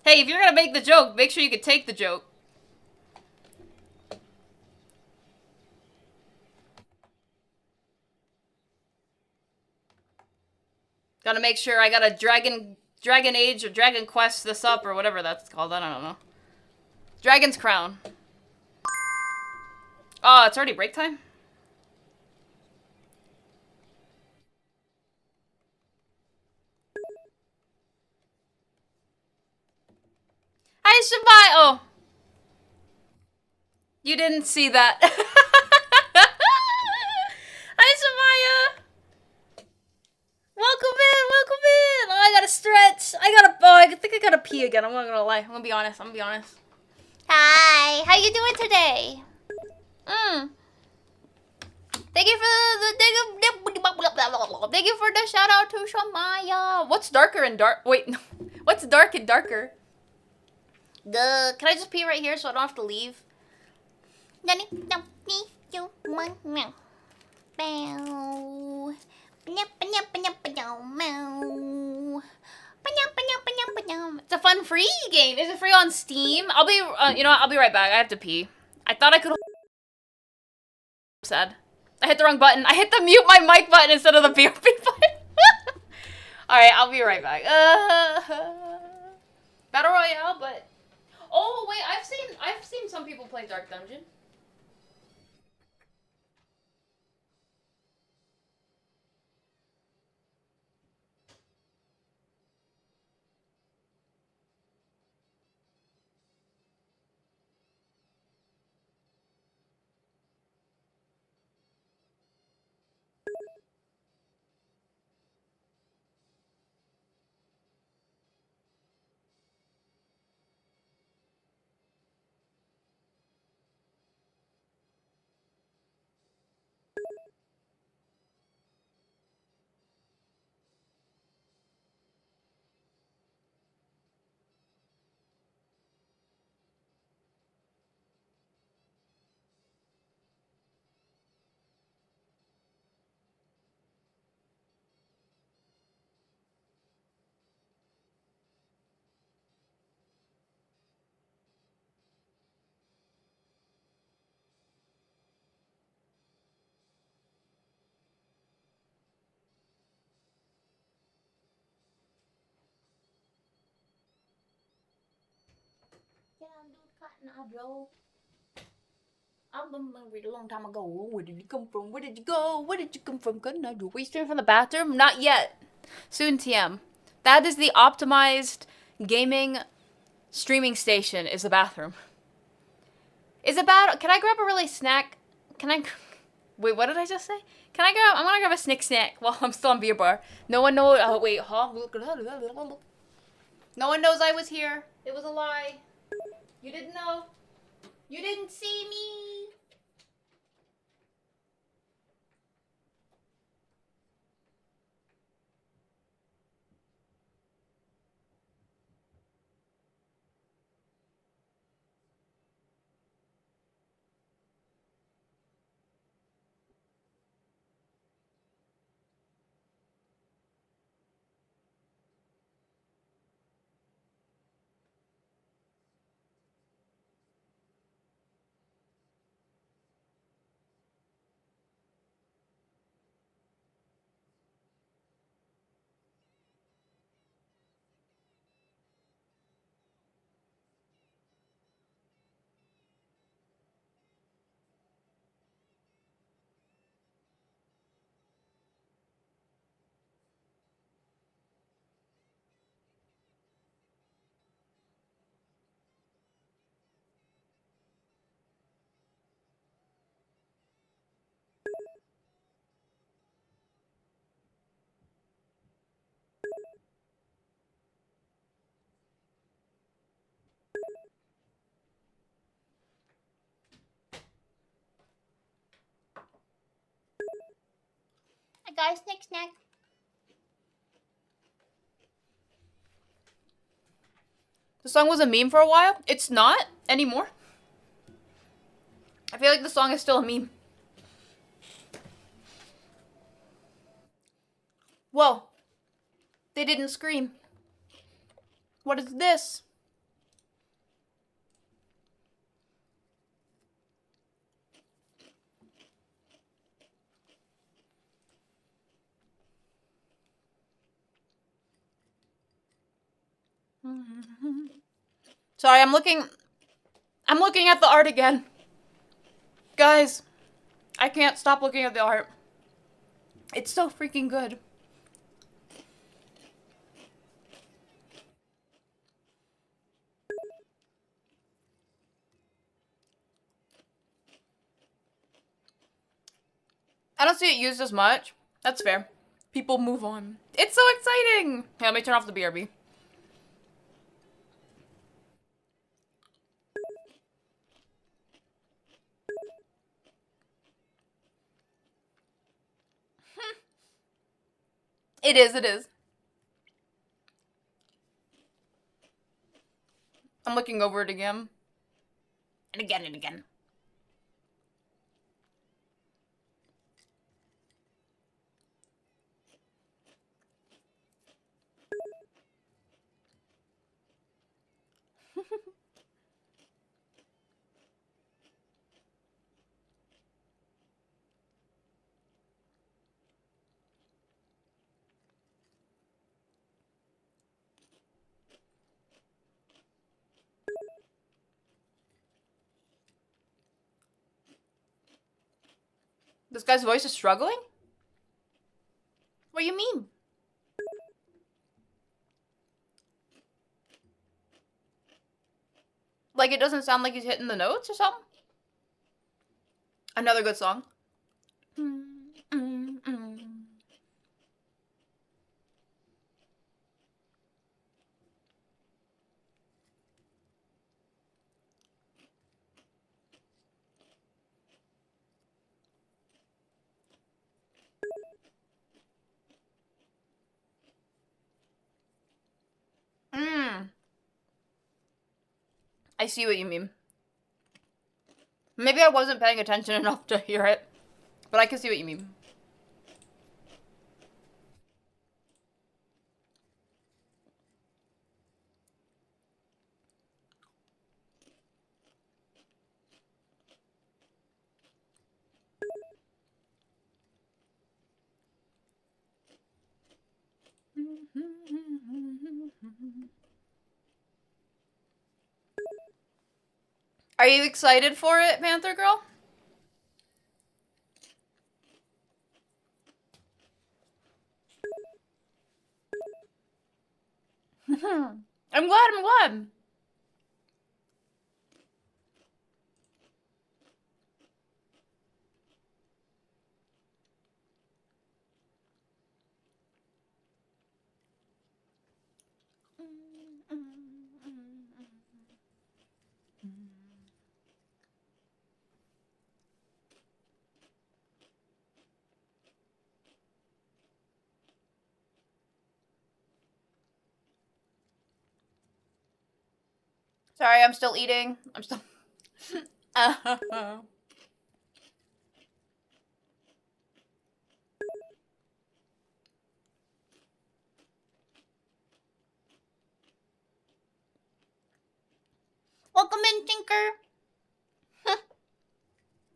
Hey, if you're gonna make the joke, make sure you can take the joke. Gotta make sure I got a Dragon Age or Dragon Quest this up or whatever that's called. I don't know. Dragon's Crown. Oh, it's already break time? Hi, Shabai! Oh. You didn't see that. Hi, Shamaya! Welcome in, welcome in! Oh, I gotta stretch. I think I gotta pee again. I'm not gonna lie. I'm gonna be honest. Hi, how you doing today? Thank you for the shout out to Shamaya. What's darker and dark? Wait, no. What's dark and darker? Duh. Can I just pee right here so I don't have to leave? It's a fun free game. Is it free on Steam? I'll be, you know what? I'll be right back. I have to pee. I thought I could. Sad. I hit the wrong button. I hit the mute my mic button instead of the BRB button. Alright, I'll be right back. Battle Royale, but... Oh, wait, I've seen some people play Dark Dungeon. Yeah, dude, Cotton Eye Joe. I'm married a long time ago. Where did you come from? Where did you go? Where did you come from? Cotton Eye Joe. Were you streaming from the bathroom? Not yet. Soon, TM. That is the optimized gaming streaming station, is the bathroom. Is it bad? Can I grab a really snack? Can I... Wait, what did I just say? I'm gonna grab a snack while I'm still on beer bar. No one knows... Oh, wait, huh? No one knows I was here. It was a lie. You didn't know. You didn't see me. guys. Snack. The song was a meme for a while. It's not anymore. I feel like the song is still a meme. Whoa. They didn't scream. What is this? Sorry, I'm looking at the art again. Guys, I can't stop looking at the art. It's so freaking good. I don't see it used as much. That's fair. People move on. It's so exciting! Hey, let me turn off the BRB. It is. I'm looking over it again. And again and again. This guy's voice is struggling? What do you mean? Like it doesn't sound like he's hitting the notes or something? Another good song. I see what you mean. Maybe I wasn't paying attention enough to hear it, but I can see what you mean. Are you excited for it, Panther Girl? I'm glad. Sorry, I'm still eating. I'm still... Welcome in, Tinker.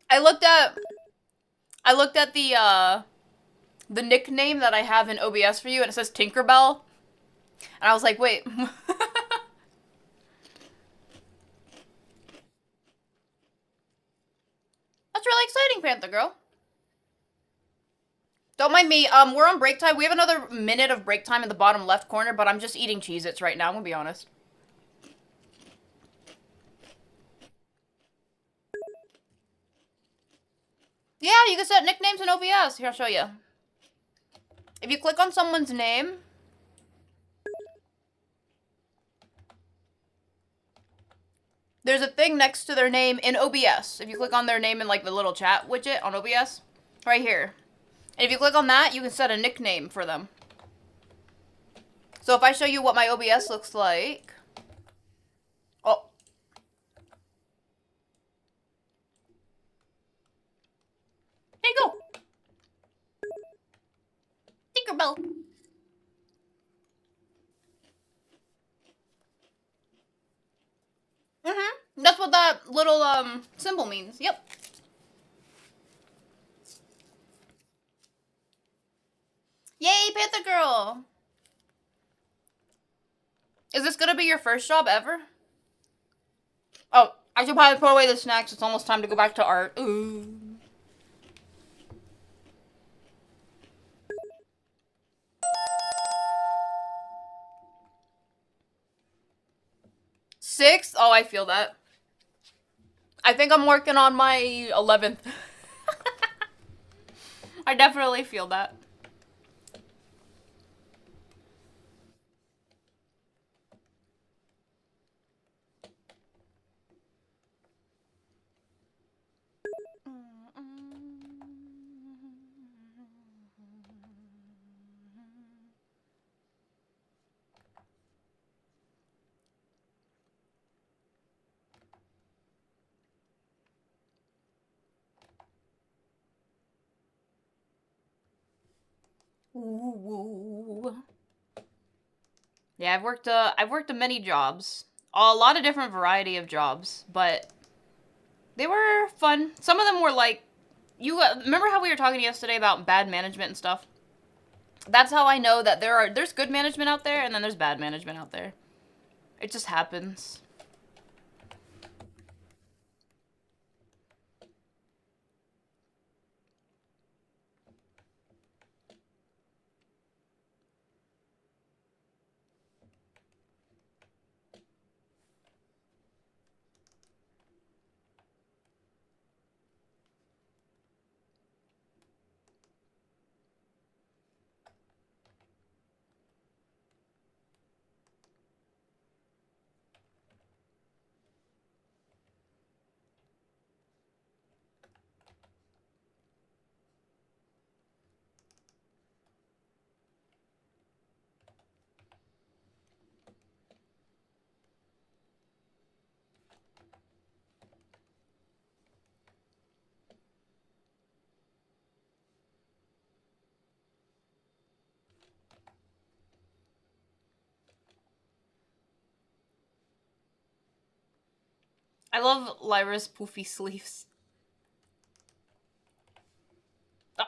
I looked at the nickname that I have in OBS for you, and it says Tinkerbell. And I was like, wait. That's really exciting, Panther Girl. Don't mind me. We're on break time. We have another minute of break time in the bottom left corner, but I'm just eating Cheez-Its right now, I'm gonna be honest. Yeah, you can set nicknames in OBS. Here, I'll show you. If you click on someone's name... There's a thing next to their name in OBS. If you click on their name in, like, the little chat widget on OBS. Right here. And if you click on that, you can set a nickname for them. So if I show you what my OBS looks like... Oh. There you go. Tinkerbell. Mm-hmm. That's what that little symbol means. Yep. Yay, Panther Girl! Is this gonna be your first job ever? Oh, I should probably put away the snacks. It's almost time to go back to art. Ooh. Sixth? Oh, I feel that. I think I'm working on my 11th. I definitely feel that. Ooh. Yeah, I've worked many jobs. A lot of different variety of jobs, but they were fun. Some of them were like, you remember how we were talking yesterday about bad management and stuff? That's how I know that there's good management out there and then there's bad management out there. It just happens. I love Lyra's poofy sleeves. Ah.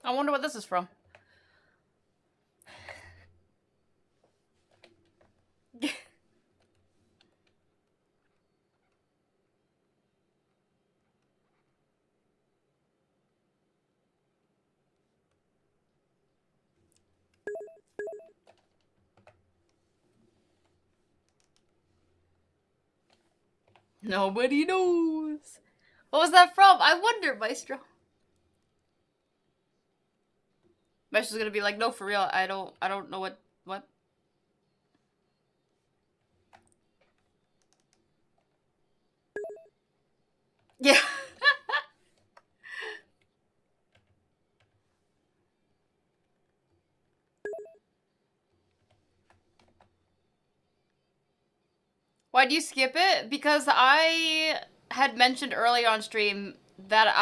I wonder what this is from. Nobody knows. What was that from? I wonder, Maestro. Maestro's gonna be like, no, for real. I don't know what. Yeah. Why'd you skip it? Because I had mentioned earlier on stream that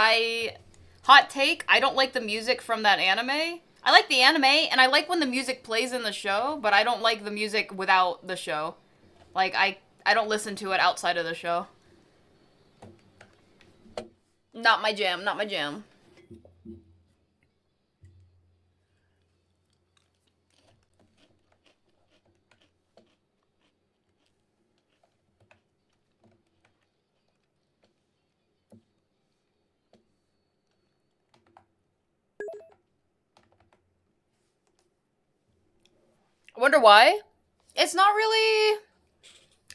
hot take, I don't like the music from that anime. I like the anime, and I like when the music plays in the show, but I don't like the music without the show. Like, I don't listen to it outside of the show. Not my jam, not my jam. I wonder why? It's not really...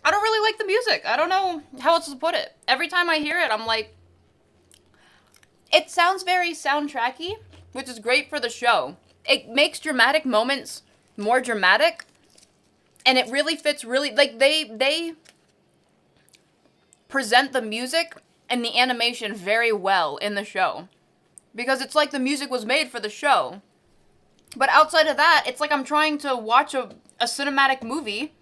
I don't really like the music. I don't know how else to put it. Every time I hear it, I'm like... It sounds very soundtracky, which is great for the show. It makes dramatic moments more dramatic, and it really fits really... Like, they present the music and the animation very well in the show. Because it's like the music was made for the show. But outside of that, it's like I'm trying to watch a cinematic movie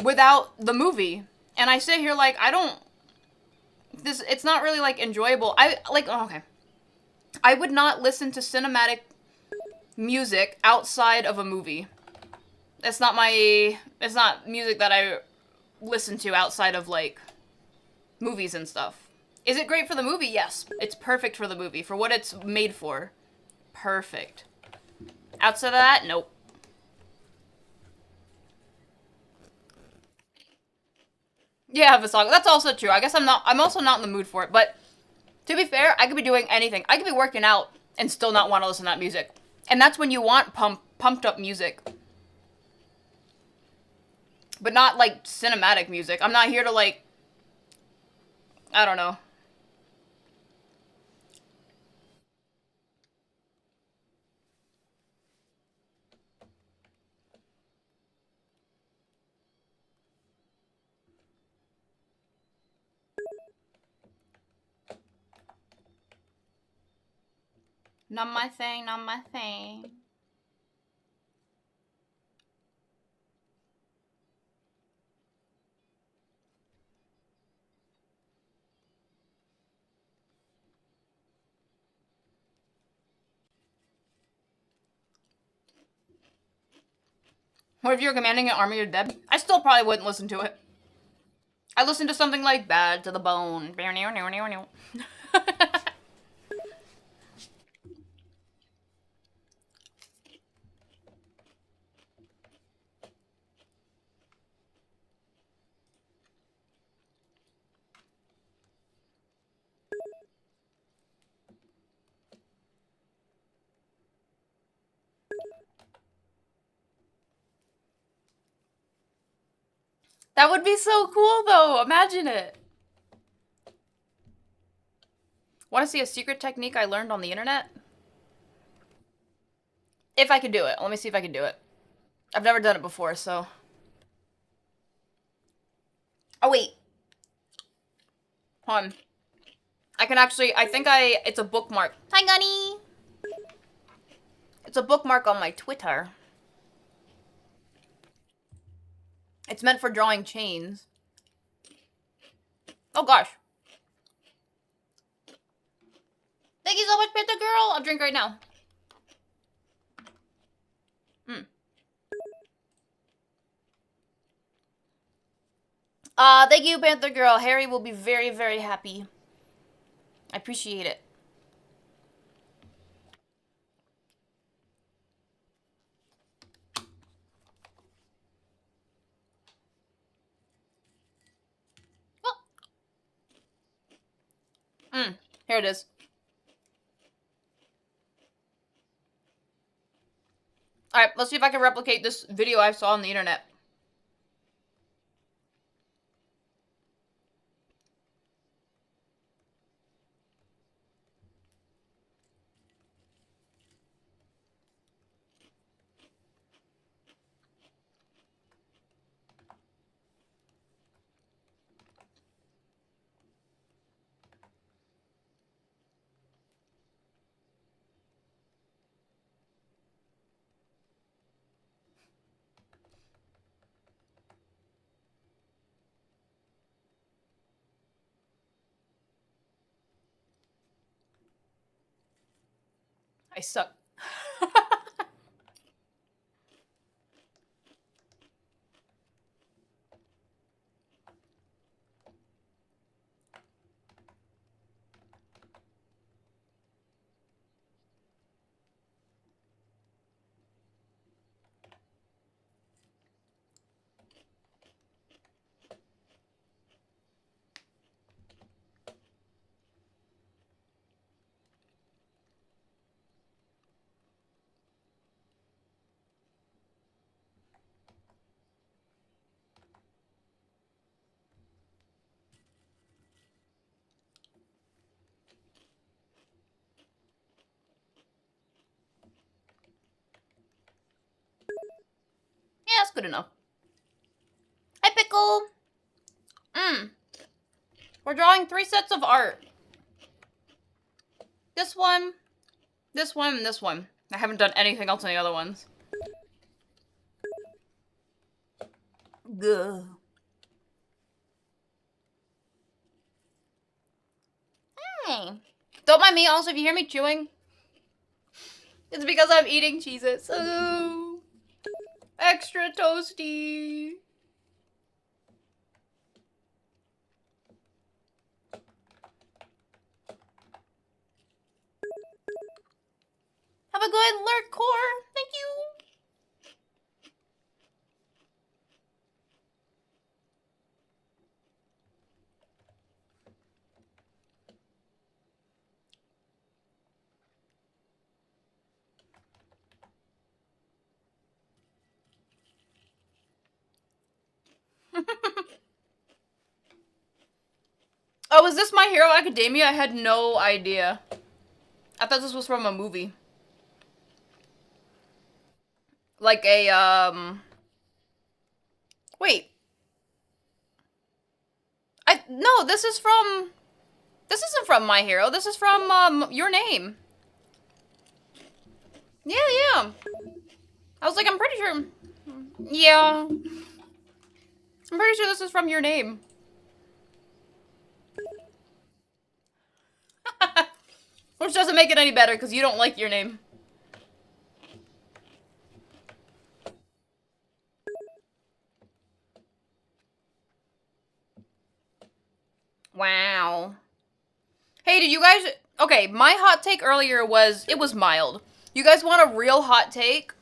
without the movie. And I sit here like, I don't... It's not really, like, enjoyable. Okay. I would not listen to cinematic music outside of a movie. It's not music that I listen to outside of, like, movies and stuff. Is it great for the movie? Yes. It's perfect for the movie. For what it's made for. Perfect. Outside of that, nope. Yeah, Visaga. That's also true. I guess I'm also not in the mood for it, but to be fair, I could be doing anything. I could be working out and still not want to listen to that music. And that's when you want pumped up music. But not, like, cinematic music. I'm not here to, like, I don't know. Not my thing, not my thing. What if you're commanding an army of dead? I still probably wouldn't listen to it. I listen to something like Bad to the Bone. That would be so cool, though. Imagine it. Want to see a secret technique I learned on the internet? If I could do it. Let me see if I can do it. I've never done it before, so... Oh, wait. Hold on. I can actually... It's a bookmark. Hi, Gunny! It's a bookmark on my Twitter. It's meant for drawing chains. Oh, gosh. Thank you so much, Panther Girl! I'll drink right now. Thank you, Panther Girl. Harry will be very, very happy. I appreciate it. Here it is. Alright, let's see if I can replicate this video I saw on the internet. I suck. Yeah, that's good enough. Hi, Pickle! We're drawing 3 sets of art. This one, and this one. I haven't done anything else on the other ones. Gah. Hey. Don't mind me also if you hear me chewing. It's because I'm eating Cheez-Its. Oh, extra toasty. Have a good lurk core. Thank you. Oh, is this My Hero Academia? I had no idea. I thought this was from a movie. Like a, Wait. No, this isn't from My Hero. This is from, Your Name. Yeah, yeah. I was like, I'm pretty sure. Yeah. I'm pretty sure this is from Your Name. Which doesn't make it any better, because you don't like Your Name. Wow. Hey, did you guys... Okay, my hot take earlier was... It was mild. You guys want a real hot take?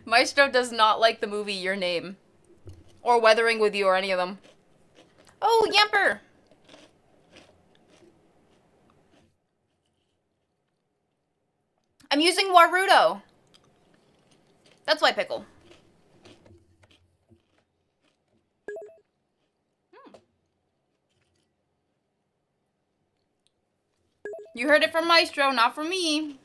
Maestro does not like the movie Your Name. Or Weathering with You, or any of them. Oh, Yamper! I'm using Warudo. That's why, Pickle. You heard it from Maestro, not from me.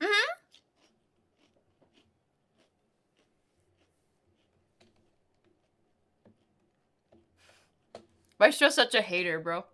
Mm-hmm. Maestro's such a hater, bro.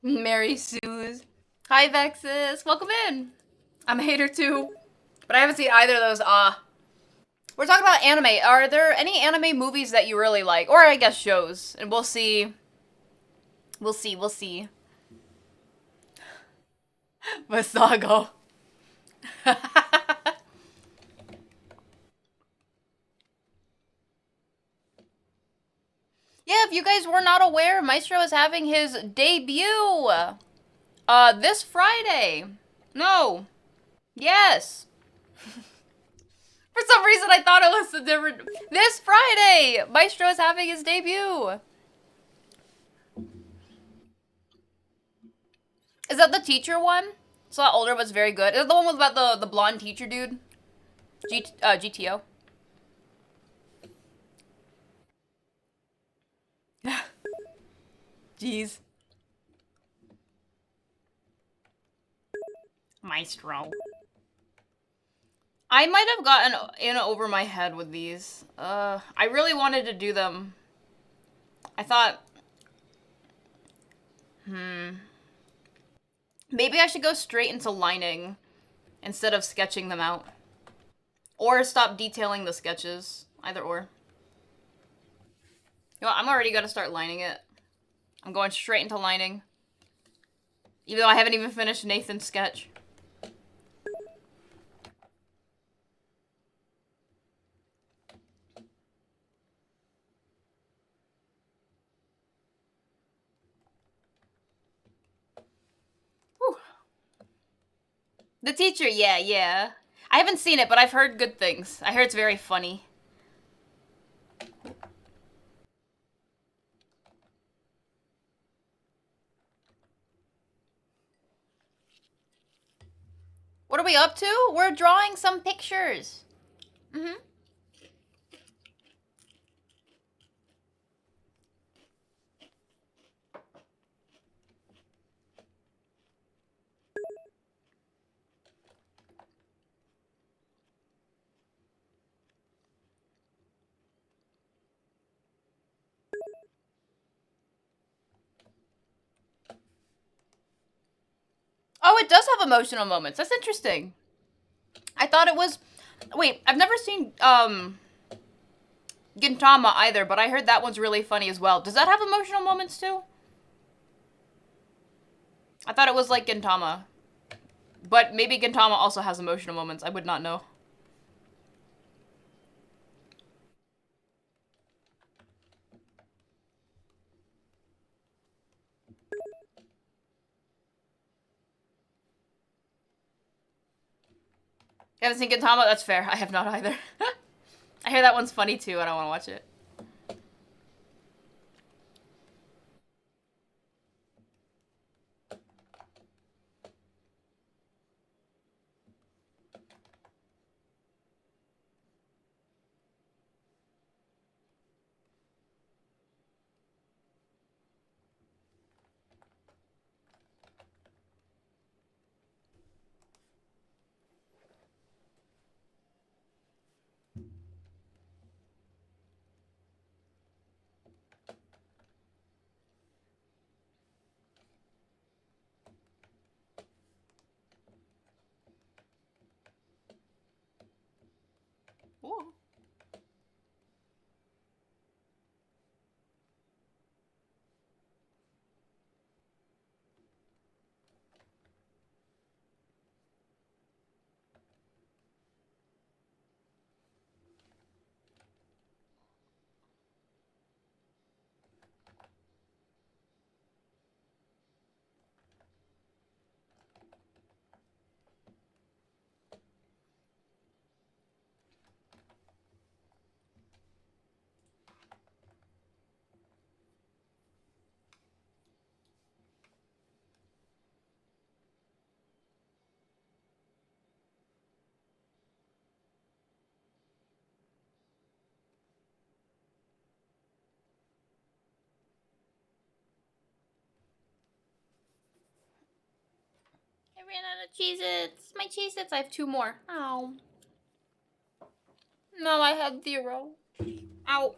Mary Sue's. Hi, Vexus. Welcome in. I'm a hater too. But I haven't seen either of those. We're talking about anime. Are there any anime movies that you really like? Or I guess shows. And we'll see. We'll see. Masago. Yeah, if you guys were not aware, Maestro is having his debut. This Friday. No. Yes. For some reason, I thought it was a different. This Friday, Maestro is having his debut. Is that the teacher one? It's a lot older, but it's very good. Is it the one with about the blonde teacher dude? GTO. Jeez. Maestro. I might have gotten in over my head with these. I really wanted to do them. I thought, maybe I should go straight into lining instead of sketching them out. Or stop detailing the sketches. Either or. You know what, I'm already gonna start lining it. I'm going straight into lining. Even though I haven't even finished Nathan's sketch. Whew. The teacher, yeah. I haven't seen it, but I've heard good things. I heard it's very funny. What are we up to? We're drawing some pictures. Mm-hmm. Oh, it does have emotional moments. That's interesting. I thought it was... Wait, I've never seen, Gintama either, but I heard that one's really funny as well. Does that have emotional moments too? I thought it was like Gintama. But maybe Gintama also has emotional moments. I would not know. You haven't seen Gintama? That's fair. I have not either. I hear that one's funny too, and I want to watch it. Ooh. I ran out of Cheez-Its. My Cheez-Its. I have 2 more. Ow. No, I had 0. Ow.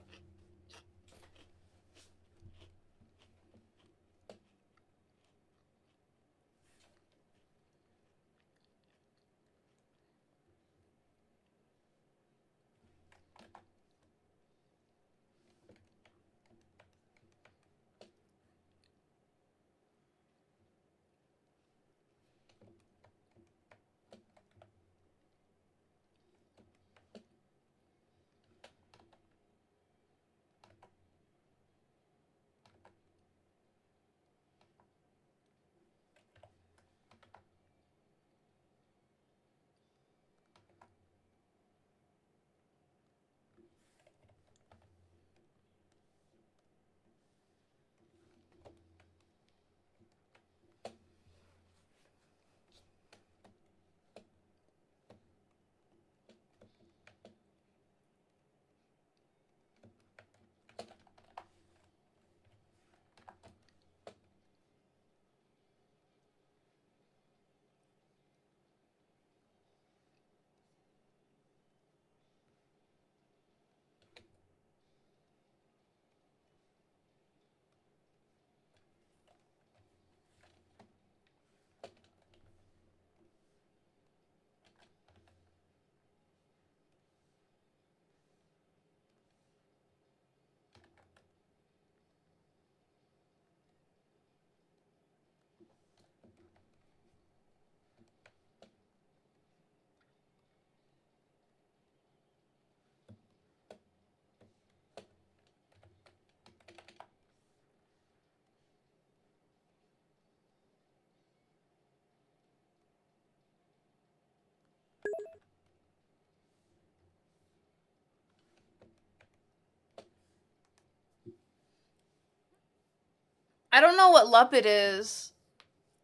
I don't know what Lupit is.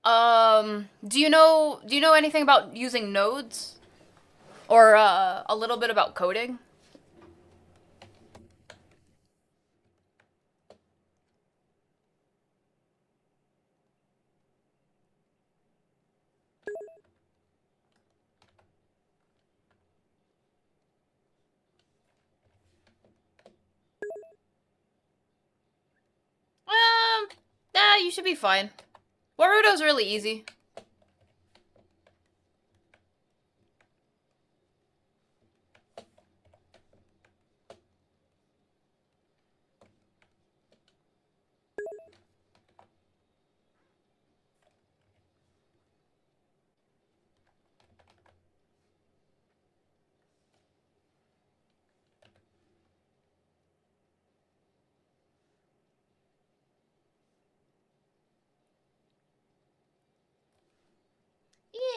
Do you know anything about using nodes? Or a little bit about coding? Yeah, you should be fine. Warudo's really easy.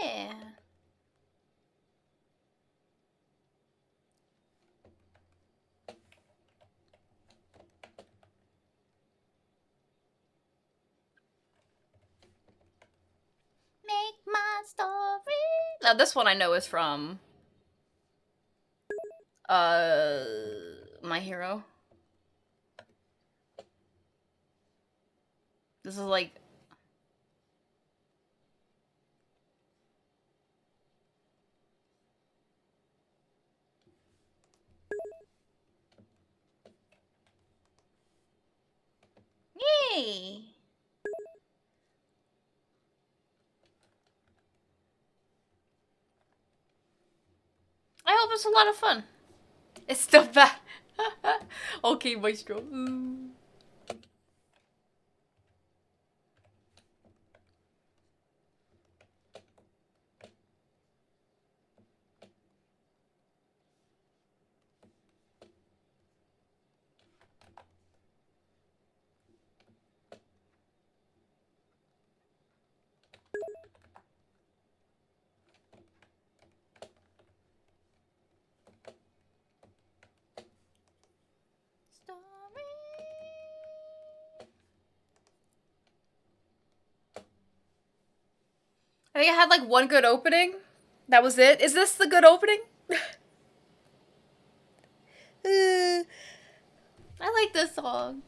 Yeah. Make my story. Now this one I know is from My Hero. This is like yay. I hope it's a lot of fun. It's still bad. Okay, Maestro. Ooh. I think I had like one good opening. That was it. Is this the good opening? I like this song.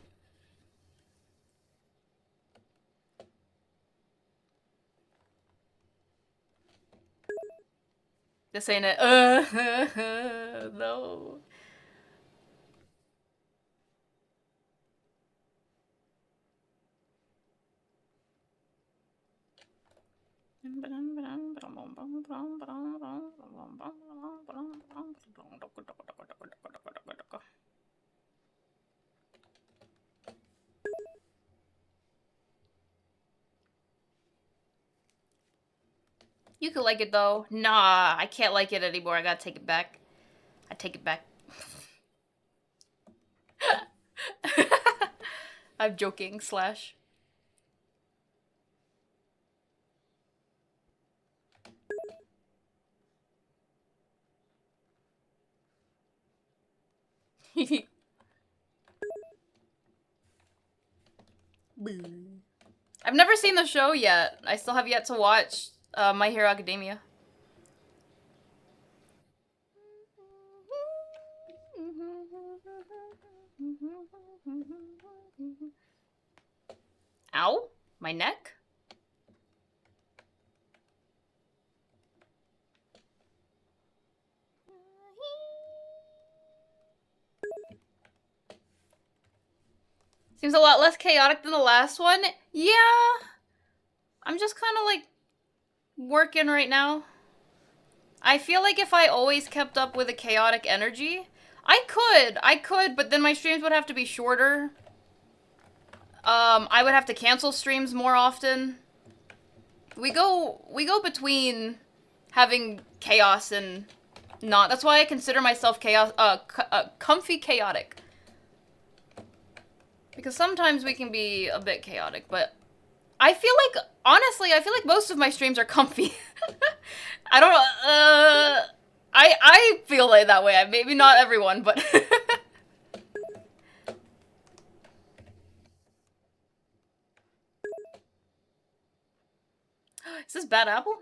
This ain't it. No. You could like it though. Nah, I can't like it anymore. I gotta take it back. I take it back. I'm joking, slash. I've never seen the show yet. I still have yet to watch My Hero Academia. Ow? My neck? Seems a lot less chaotic than the last one. Yeah. I'm just kind of like working right now. I feel like if I always kept up with a chaotic energy, I could, but then my streams would have to be shorter. I would have to cancel streams more often. We go between having chaos and not. That's why I consider myself comfy chaotic. Because sometimes we can be a bit chaotic, but I feel like, honestly, I feel like most of my streams are comfy. I don't I feel like that way. Maybe not everyone, but Is this bad apple?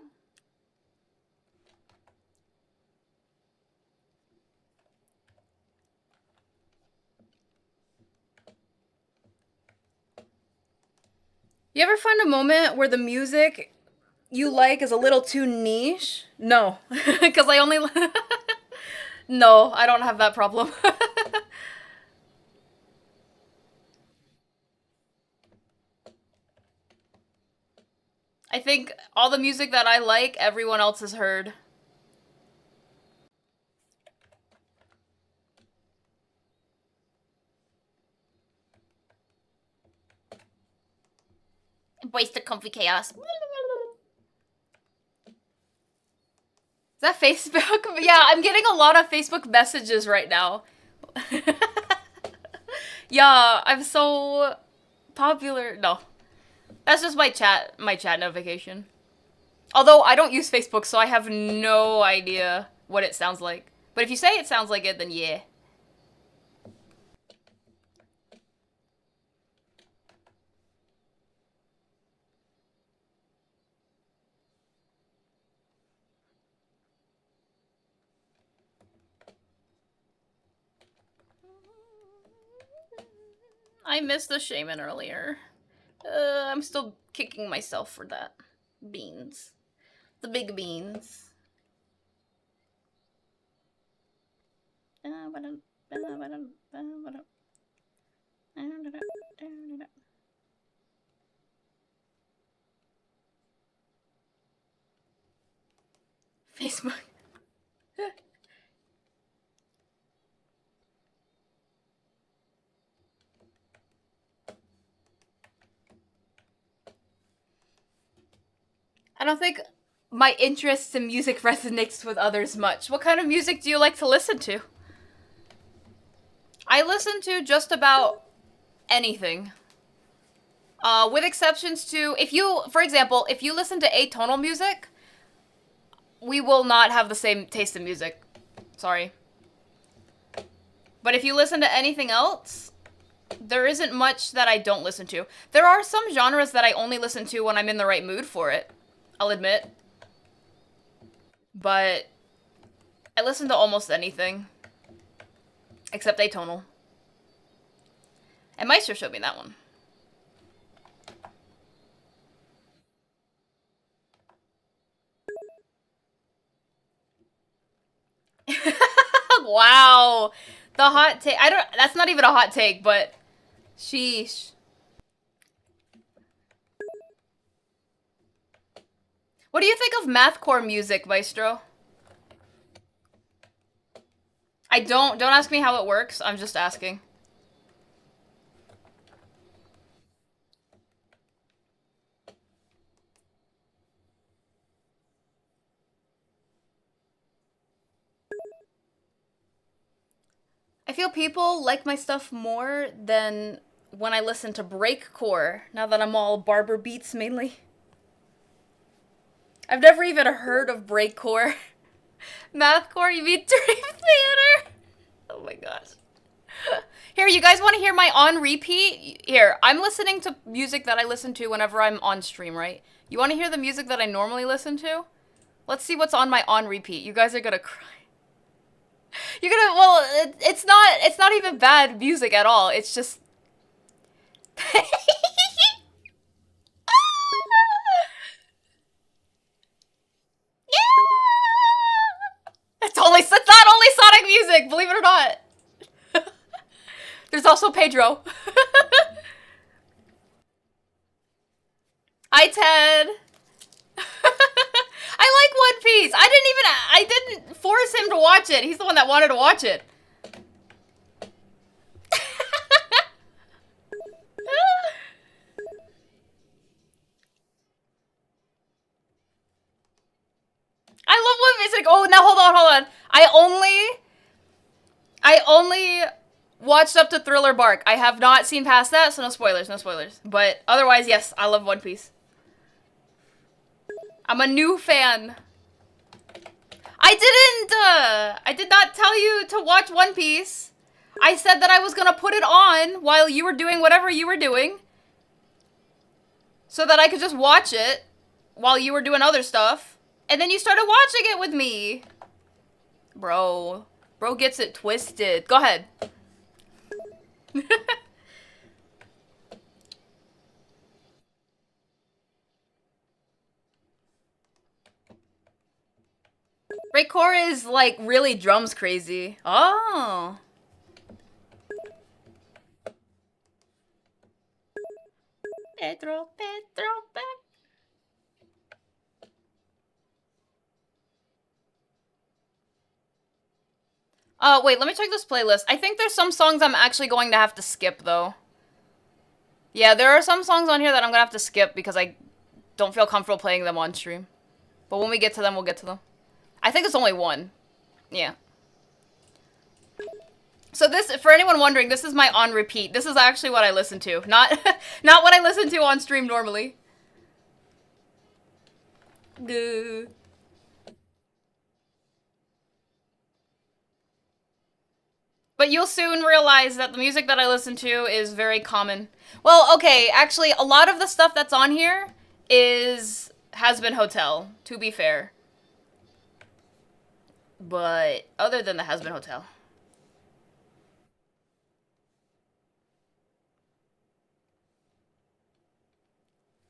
You ever find a moment where the music you like is a little too niche? No. Because I only... No, I don't have that problem. I think all the music that I like, everyone else has heard. Embrace the comfy chaos. Is that Facebook? Yeah, I'm getting a lot of Facebook messages right now. Yeah, I'm so popular. No. That's just my chat notification. Although I don't use Facebook, so I have no idea what it sounds like. But if you say it sounds like it, then yeah. I missed the shaman earlier. I'm still kicking myself for that. Beans. The big beans. Facebook. I don't think my interest in music resonates with others much. What kind of music do you like to listen to? I listen to just about anything. With exceptions to, for example, if you listen to atonal music, we will not have the same taste in music. Sorry. But if you listen to anything else, there isn't much that I don't listen to. There are some genres that I only listen to when I'm in the right mood for it, I'll admit. But I listen to almost anything. Except atonal. And Meister showed me that one. Wow. The hot take. That's not even a hot take, but sheesh. What do you think of mathcore music, Maestro? Don't ask me how it works. I'm just asking. I feel people like my stuff more than when I listen to breakcore, now that I'm all barber beats mainly. I've never even heard of breakcore. Mathcore, you mean Dream Theater? Oh my gosh. Here, you guys want to hear my on repeat? Here, I'm listening to music that I listen to whenever I'm on stream, right? You want to hear the music that I normally listen to? Let's see what's on my on repeat. You guys are gonna cry. You're gonna, well, it's not even bad music at all. It's just... It's not only Sonic music, believe it or not. There's also Pedro. Hi, Ted. I like One Piece. I didn't force him to watch it. He's the one that wanted to watch it. I love One Piece. Like, oh, now hold on. I only watched up to Thriller Bark. I have not seen past that, so no spoilers. But otherwise, yes, I love One Piece. I'm a new fan. I did not tell you to watch One Piece. I said that I was gonna put it on while you were doing whatever you were doing, so that I could just watch it while you were doing other stuff. And then you started watching it with me. Bro. Bro gets it twisted. Go ahead. Raycor is like really drums crazy. Oh. Pedro. Wait, let me check this playlist. I think there's some songs I'm actually going to have to skip, though. Yeah, there are some songs on here that I'm gonna have to skip because I don't feel comfortable playing them on stream. But when we get to them, we'll get to them. I think it's only one. Yeah. So this, for anyone wondering, this is my on repeat. This is actually what I listen to. Not, not what I listen to on stream normally. Duh. But you'll soon realize that the music that I listen to is very common. Well, okay, actually, a lot of the stuff that's on here has been Hotel, to be fair. But other than the Has Been Hotel.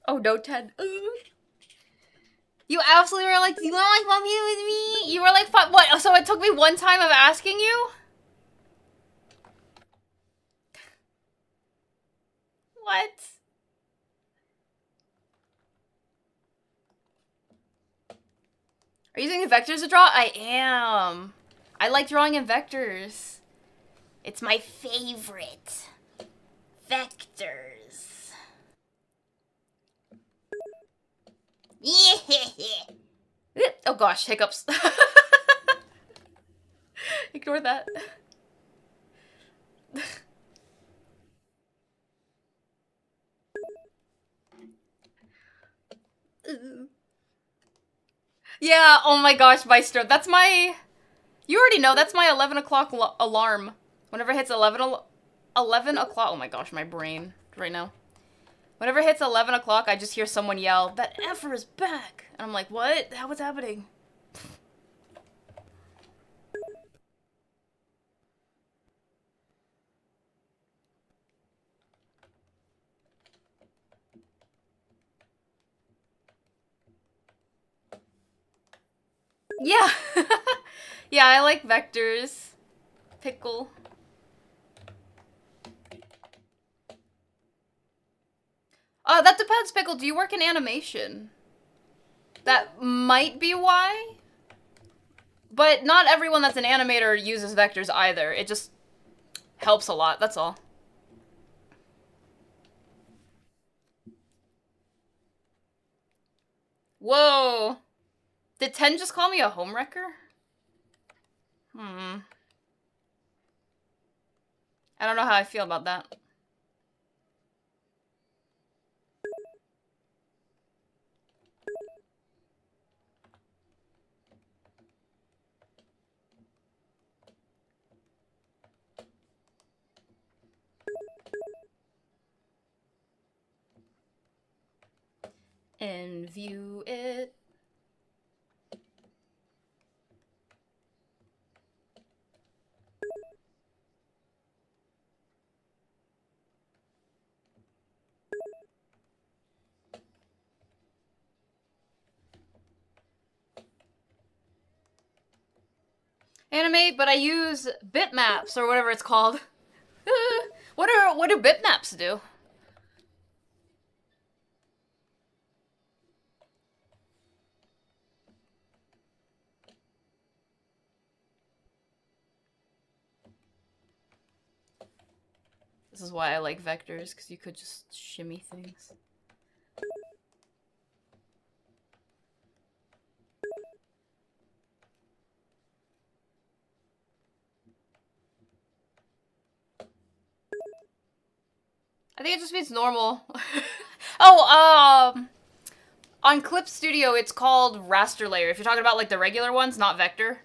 Oh, no, Ted. You absolutely were like, do you want to like puppy with me? You were like, what? So it took me one time of asking you? What? Are you using vectors to draw? I am. I like drawing in vectors. It's my favorite. Vectors. Yeah. Oh gosh, hiccups. Ignore that. Yeah, oh my gosh, Maestro. That's my... You already know, that's my 11 o'clock alarm. Whenever it hits 11 o'clock... Oh my gosh, my brain right now. Whenever it hits 11 o'clock, I just hear someone yell, "That effer is back!" And I'm like, what? What's happening? Yeah. Yeah, I like vectors. Pickle. That depends, Pickle. Do you work in animation? That might be why. But not everyone that's an animator uses vectors either. It just helps a lot, that's all. Whoa. Did 10 just call me a homewrecker? I don't know how I feel about that. And view it. Animate, but I use bitmaps or whatever it's called. What do bitmaps do? This is why I like vectors, because you could just shimmy things. I think it just means normal. Oh, on Clip Studio, it's called raster layer. If you're talking about like the regular ones, not vector.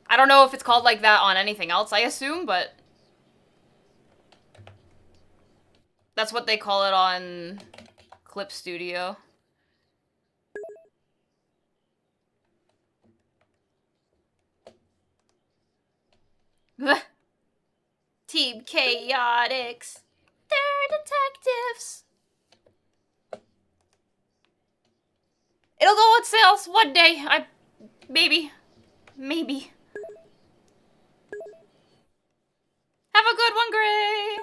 I don't know if it's called like that on anything else, I assume, but that's what they call it on Clip Studio. Team Chaotix. They're detectives. It'll go on sales one day. Maybe. Maybe. Have a good one, Gray.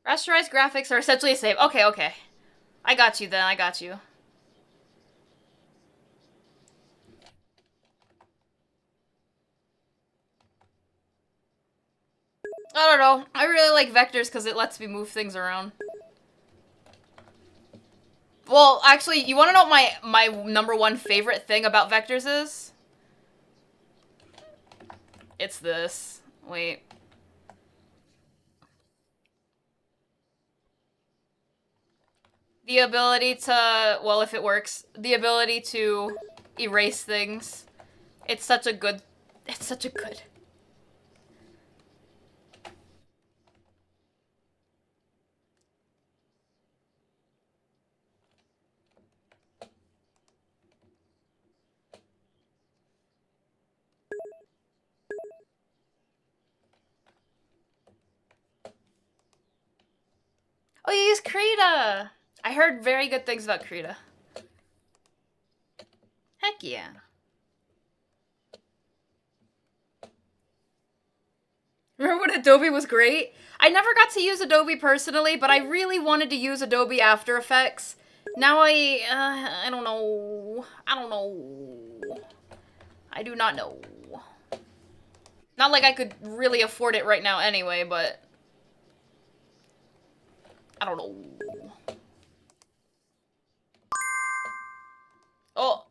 Rasterized graphics are essentially the same. Okay, okay. I got you then, I got you. I don't know. I really like vectors because it lets me move things around. Well, actually, you want to know what my number one favorite thing about vectors is? It's this. Wait. The ability to, well, if it works, the ability to erase things. It's such a good, it's such a good. Oh, you use Krita! I heard very good things about Krita. Heck yeah. Remember when Adobe was great? I never got to use Adobe personally, but I really wanted to use Adobe After Effects. Now I don't know. I don't know. I do not know. Not like I could really afford it right now anyway, but I don't know. Oh.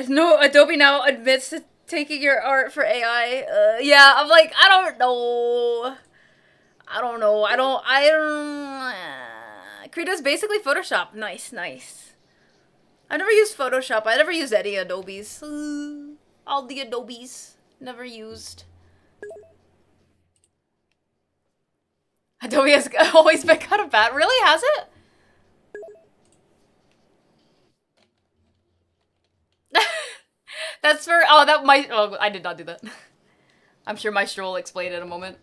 No, Adobe now admits to taking your art for AI. Yeah, I'm like, I don't know. I don't know. I don't. Krita's basically Photoshop. Nice, nice. I never used Photoshop. I never used any Adobes. All the Adobes. Never used. Adobe has always been kind of bad. Really, has it? That's for. Oh, that might. Oh, I did not do that. I'm sure Maestro will explain in a moment.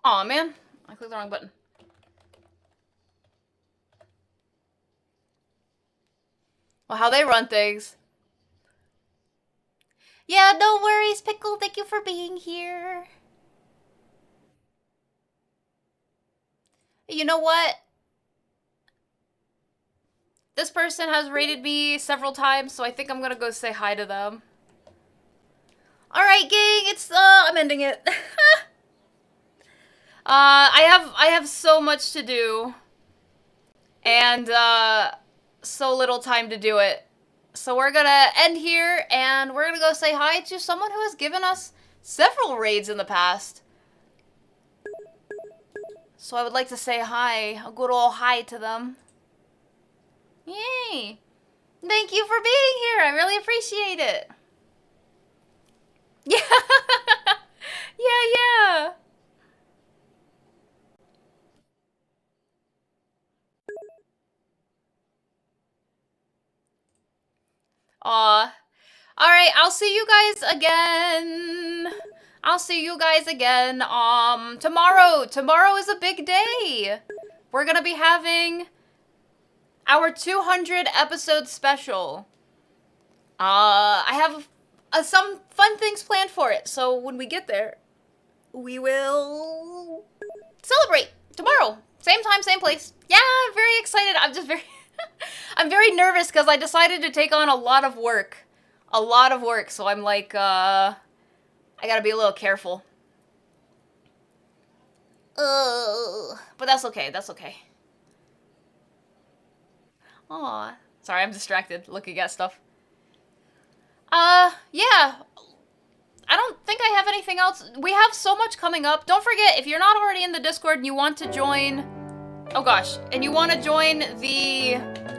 Aw, man. I clicked the wrong button. Well, how they run things. Yeah, no worries, Pickle. Thank you for being here. You know what? This person has rated me several times, so I think I'm gonna go say hi to them. Alright, gang, I'm ending it. I have so much to do. And, so little time to do it. So we're gonna end here, and we're gonna go say hi to someone who has given us several raids in the past. So I would like to say hi, a good old hi to them. Yay! Thank you for being here, I really appreciate it. Yeah! Yeah, yeah! Aw. Alright, I'll see you guys again. I'll see you guys again, tomorrow. Tomorrow is a big day. We're gonna be having our 200 episode special. I have some fun things planned for it, so when we get there, we will celebrate tomorrow. Same time, same place. Yeah, I'm very excited. I'm just very... I'm very nervous because I decided to take on a lot of work. A lot of work, so I'm like, I gotta be a little careful. But that's okay, that's okay. Aw. Sorry, I'm distracted looking at stuff. Yeah. I don't think I have anything else. We have so much coming up. Don't forget, if you're not already in the Discord and you want to join... Oh gosh. And you want to join the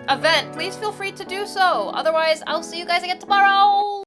event, please feel free to do so. Otherwise, I'll see you guys again tomorrow!